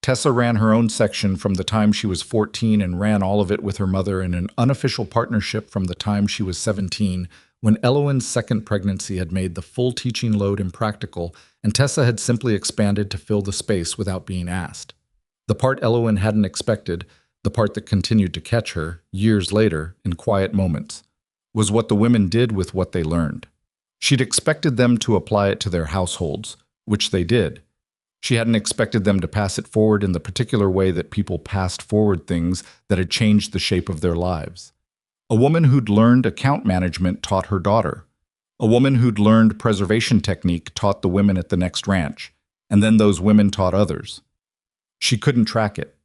Tessa ran her own section from the time she was 14 and ran all of it with her mother in an unofficial partnership from the time she was 17, when Elowen's second pregnancy had made the full teaching load impractical and Tessa had simply expanded to fill the space without being asked. The part Elowen hadn't expected, the part that continued to catch her, years later, in quiet moments, was what the women did with what they learned. She'd expected them to apply it to their households, which they did. She hadn't expected them to pass it forward in the particular way that people passed forward things that had changed the shape of their lives. A woman who'd learned account management taught her daughter. A woman who'd learned preservation technique taught the women at the next ranch, and then those women taught others. She couldn't track it.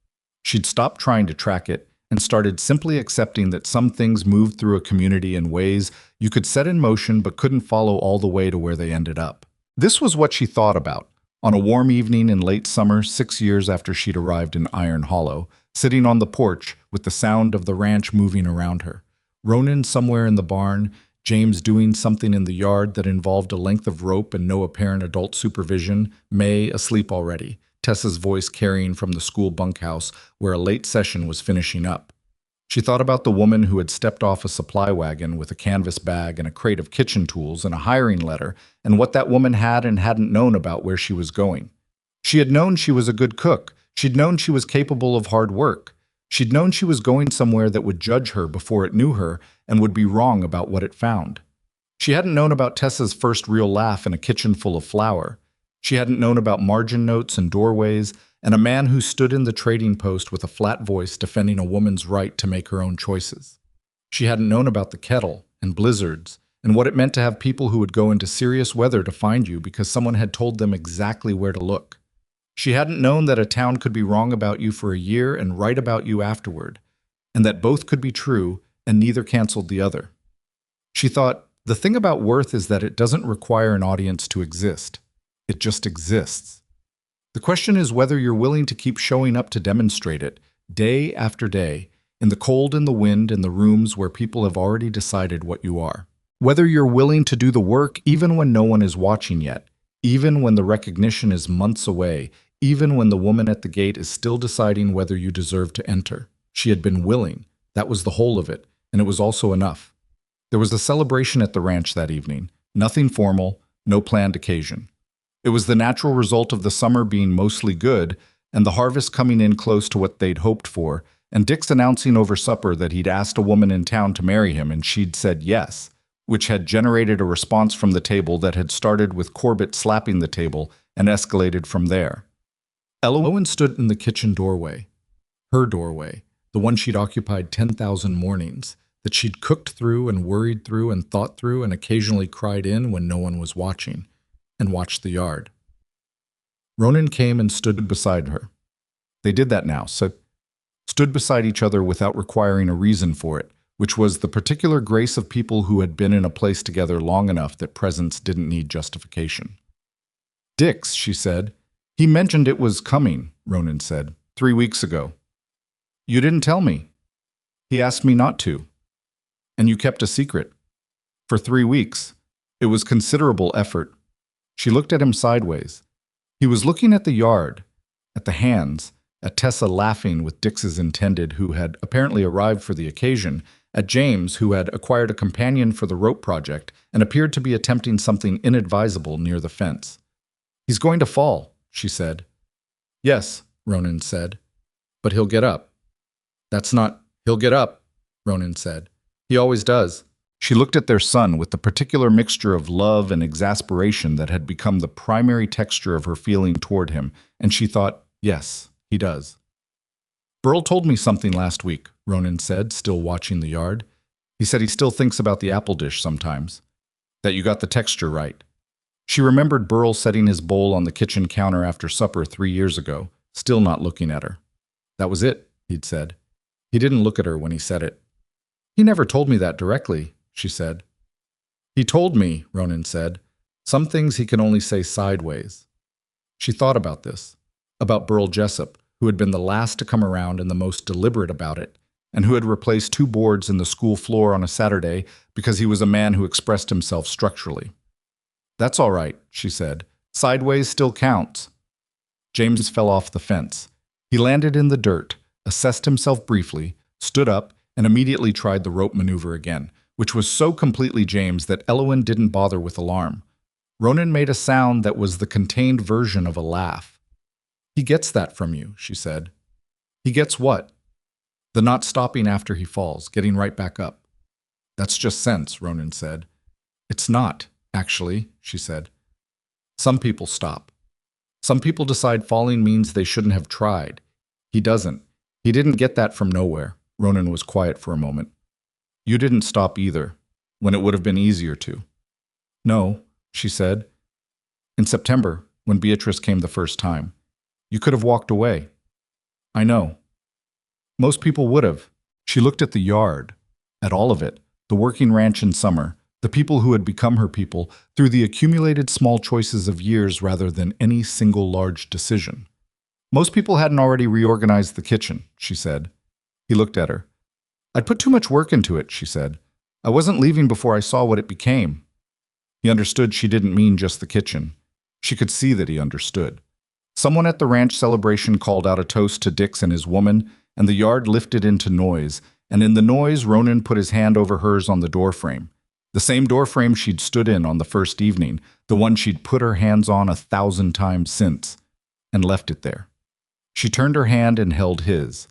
She'd stopped trying to track it and started simply accepting that some things moved through a community in ways you could set in motion but couldn't follow all the way to where they ended up. This was what she thought about. On a warm evening in late summer, 6 years after she'd arrived in Iron Hollow, sitting on the porch with the sound of the ranch moving around her. Ronan somewhere in the barn, James doing something in the yard that involved a length of rope and no apparent adult supervision, May asleep already, Tessa's voice carrying from the school bunkhouse where a late session was finishing up. She thought about the woman who had stepped off a supply wagon with a canvas bag and a crate of kitchen tools and a hiring letter, and what that woman had and hadn't known about where she was going. She had known she was a good cook. She'd known she was capable of hard work. She'd known she was going somewhere that would judge her before it knew her and would be wrong about what it found. She hadn't known about Tessa's first real laugh in a kitchen full of flour. She hadn't known about margin notes and doorways, and a man who stood in the trading post with a flat voice defending a woman's right to make her own choices. She hadn't known about the kettle and blizzards and what it meant to have people who would go into serious weather to find you because someone had told them exactly where to look. She hadn't known that a town could be wrong about you for a year and right about you afterward, and that both could be true and neither canceled the other. She thought, the thing about worth is that it doesn't require an audience to exist. It just exists. The question is whether you're willing to keep showing up to demonstrate it, day after day, in the cold and the wind in the rooms where people have already decided what you are. Whether you're willing to do the work even when no one is watching yet, even when the recognition is months away, even when the woman at the gate is still deciding whether you deserve to enter. She had been willing. That was the whole of it, and it was also enough. There was a celebration at the ranch that evening. Nothing formal, no planned occasion. It was the natural result of the summer being mostly good and the harvest coming in close to what they'd hoped for, and Dick's announcing over supper that he'd asked a woman in town to marry him and she'd said yes, which had generated a response from the table that had started with Corbett slapping the table and escalated from there. Elowen stood in the kitchen doorway, her doorway, the one she'd occupied 10,000 mornings, that she'd cooked through and worried through and thought through and occasionally cried in when no one was watching, and watched the yard. Ronan came and stood beside her. They did that now, stood beside each other without requiring a reason for it, which was the particular grace of people who had been in a place together long enough that presence didn't need justification. Dick's, she said. He mentioned it was coming, Ronan said, 3 weeks ago. You didn't tell me. He asked me not to. And you kept a secret. For 3 weeks. It was considerable effort. She looked at him sideways. He was looking at the yard, at the hands, at Tessa laughing with Dix's intended, who had apparently arrived for the occasion, at James, who had acquired a companion for the rope project and appeared to be attempting something inadvisable near the fence. He's going to fall, she said. Yes, Ronan said. But he'll get up. That's not, he'll get up, Ronan said. He always does. She looked at their son with the particular mixture of love and exasperation that had become the primary texture of her feeling toward him, and she thought, yes, he does. Burl told me something last week, Ronan said, still watching the yard. He said he still thinks about the apple dish sometimes. That you got the texture right. She remembered Burl setting his bowl on the kitchen counter after supper 3 years ago, still not looking at her. That was it, he'd said. He didn't look at her when he said it. He never told me that directly, she said. He told me, Ronan said, some things he can only say sideways. She thought about this, about Burl Jessup, who had been the last to come around and the most deliberate about it, and who had replaced 2 boards in the school floor on a Saturday because he was a man who expressed himself structurally. That's all right, she said. Sideways still counts. James fell off the fence. He landed in the dirt, assessed himself briefly, stood up, and immediately tried the rope maneuver again, which was so completely James that Elowen didn't bother with alarm. Ronan made a sound that was the contained version of a laugh. He gets that from you, she said. He gets what? The not stopping after he falls, getting right back up. That's just sense, Ronan said. It's not, actually, she said. Some people stop. Some people decide falling means they shouldn't have tried. He doesn't. He didn't get that from nowhere. Ronan was quiet for a moment. You didn't stop either, when it would have been easier to. No, she said. In September, when Beatrice came the first time, you could have walked away. I know. Most people would have. She looked at the yard, at all of it, the working ranch in summer, the people who had become her people, through the accumulated small choices of years rather than any single large decision. Most people hadn't already reorganized the kitchen, she said. He looked at her. I'd put too much work into it, she said. I wasn't leaving before I saw what it became. He understood she didn't mean just the kitchen. She could see that he understood. Someone at the ranch celebration called out a toast to Dix and his woman, and the yard lifted into noise, and in the noise Ronan put his hand over hers on the doorframe. The same doorframe she'd stood in on the first evening, the one she'd put her hands on 1,000 times since, and left it there. She turned her hand and held his.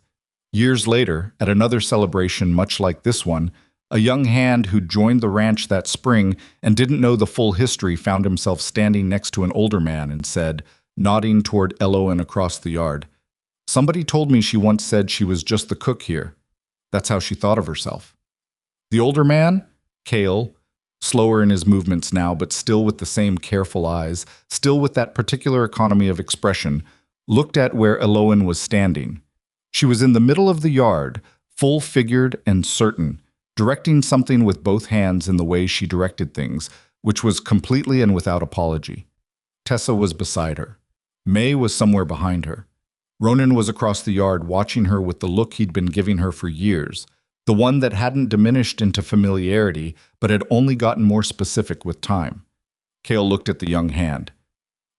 Years later, at another celebration much like this one, a young hand who'd joined the ranch that spring and didn't know the full history found himself standing next to an older man and said, nodding toward Elowen across the yard, "Somebody told me she once said she was just the cook here. That's how she thought of herself." The older man, Cale, slower in his movements now, but still with the same careful eyes, still with that particular economy of expression, looked at where Elowen was standing. She was in the middle of the yard, full-figured and certain, directing something with both hands in the way she directed things, which was completely and without apology. Tessa was beside her. May was somewhere behind her. Ronan was across the yard watching her with the look he'd been giving her for years, the one that hadn't diminished into familiarity, but had only gotten more specific with time. Cale looked at the young hand.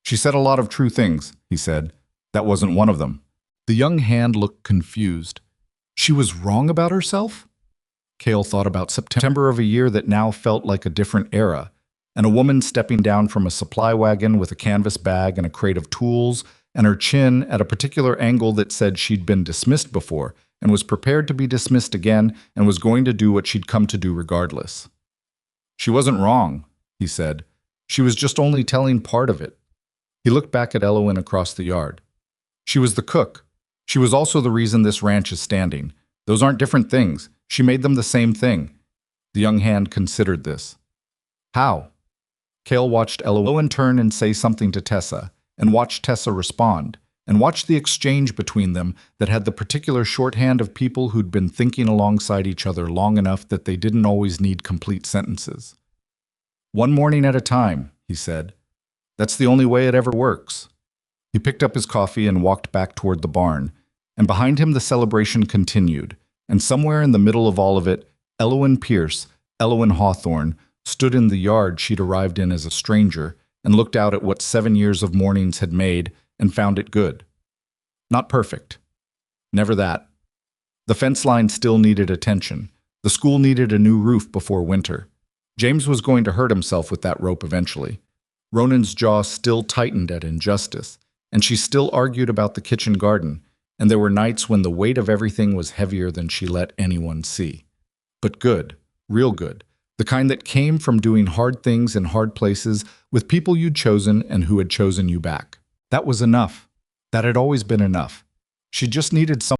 "She said a lot of true things," he said. "That wasn't one of them." The young hand looked confused. She was wrong about herself? Cale thought about September of a year that now felt like a different era, and a woman stepping down from a supply wagon with a canvas bag and a crate of tools, and her chin at a particular angle that said she'd been dismissed before, and was prepared to be dismissed again, and was going to do what she'd come to do regardless. "She wasn't wrong," he said. "She was just only telling part of it." He looked back at Elowen across the yard. "She was the cook. She was also the reason this ranch is standing. Those aren't different things. She made them the same thing." The young hand considered this. "How?" Cale watched Elowen turn and say something to Tessa, and watched Tessa respond, and watched the exchange between them that had the particular shorthand of people who'd been thinking alongside each other long enough that they didn't always need complete sentences. "One morning at a time," he said. "That's the only way it ever works." He picked up his coffee and walked back toward the barn, and behind him the celebration continued, and somewhere in the middle of all of it, Elowen Pierce, Elowen Hawthorne, stood in the yard she'd arrived in as a stranger and looked out at what 7 years of mornings had made and found it good. Not perfect. Never that. The fence line still needed attention. The school needed a new roof before winter. James was going to hurt himself with that rope eventually. Ronan's jaw still tightened at injustice, and she still argued about the kitchen garden, and there were nights when the weight of everything was heavier than she let anyone see. But good, real good. The kind that came from doing hard things in hard places with people you'd chosen and who had chosen you back. That was enough. That had always been enough. She just needed someone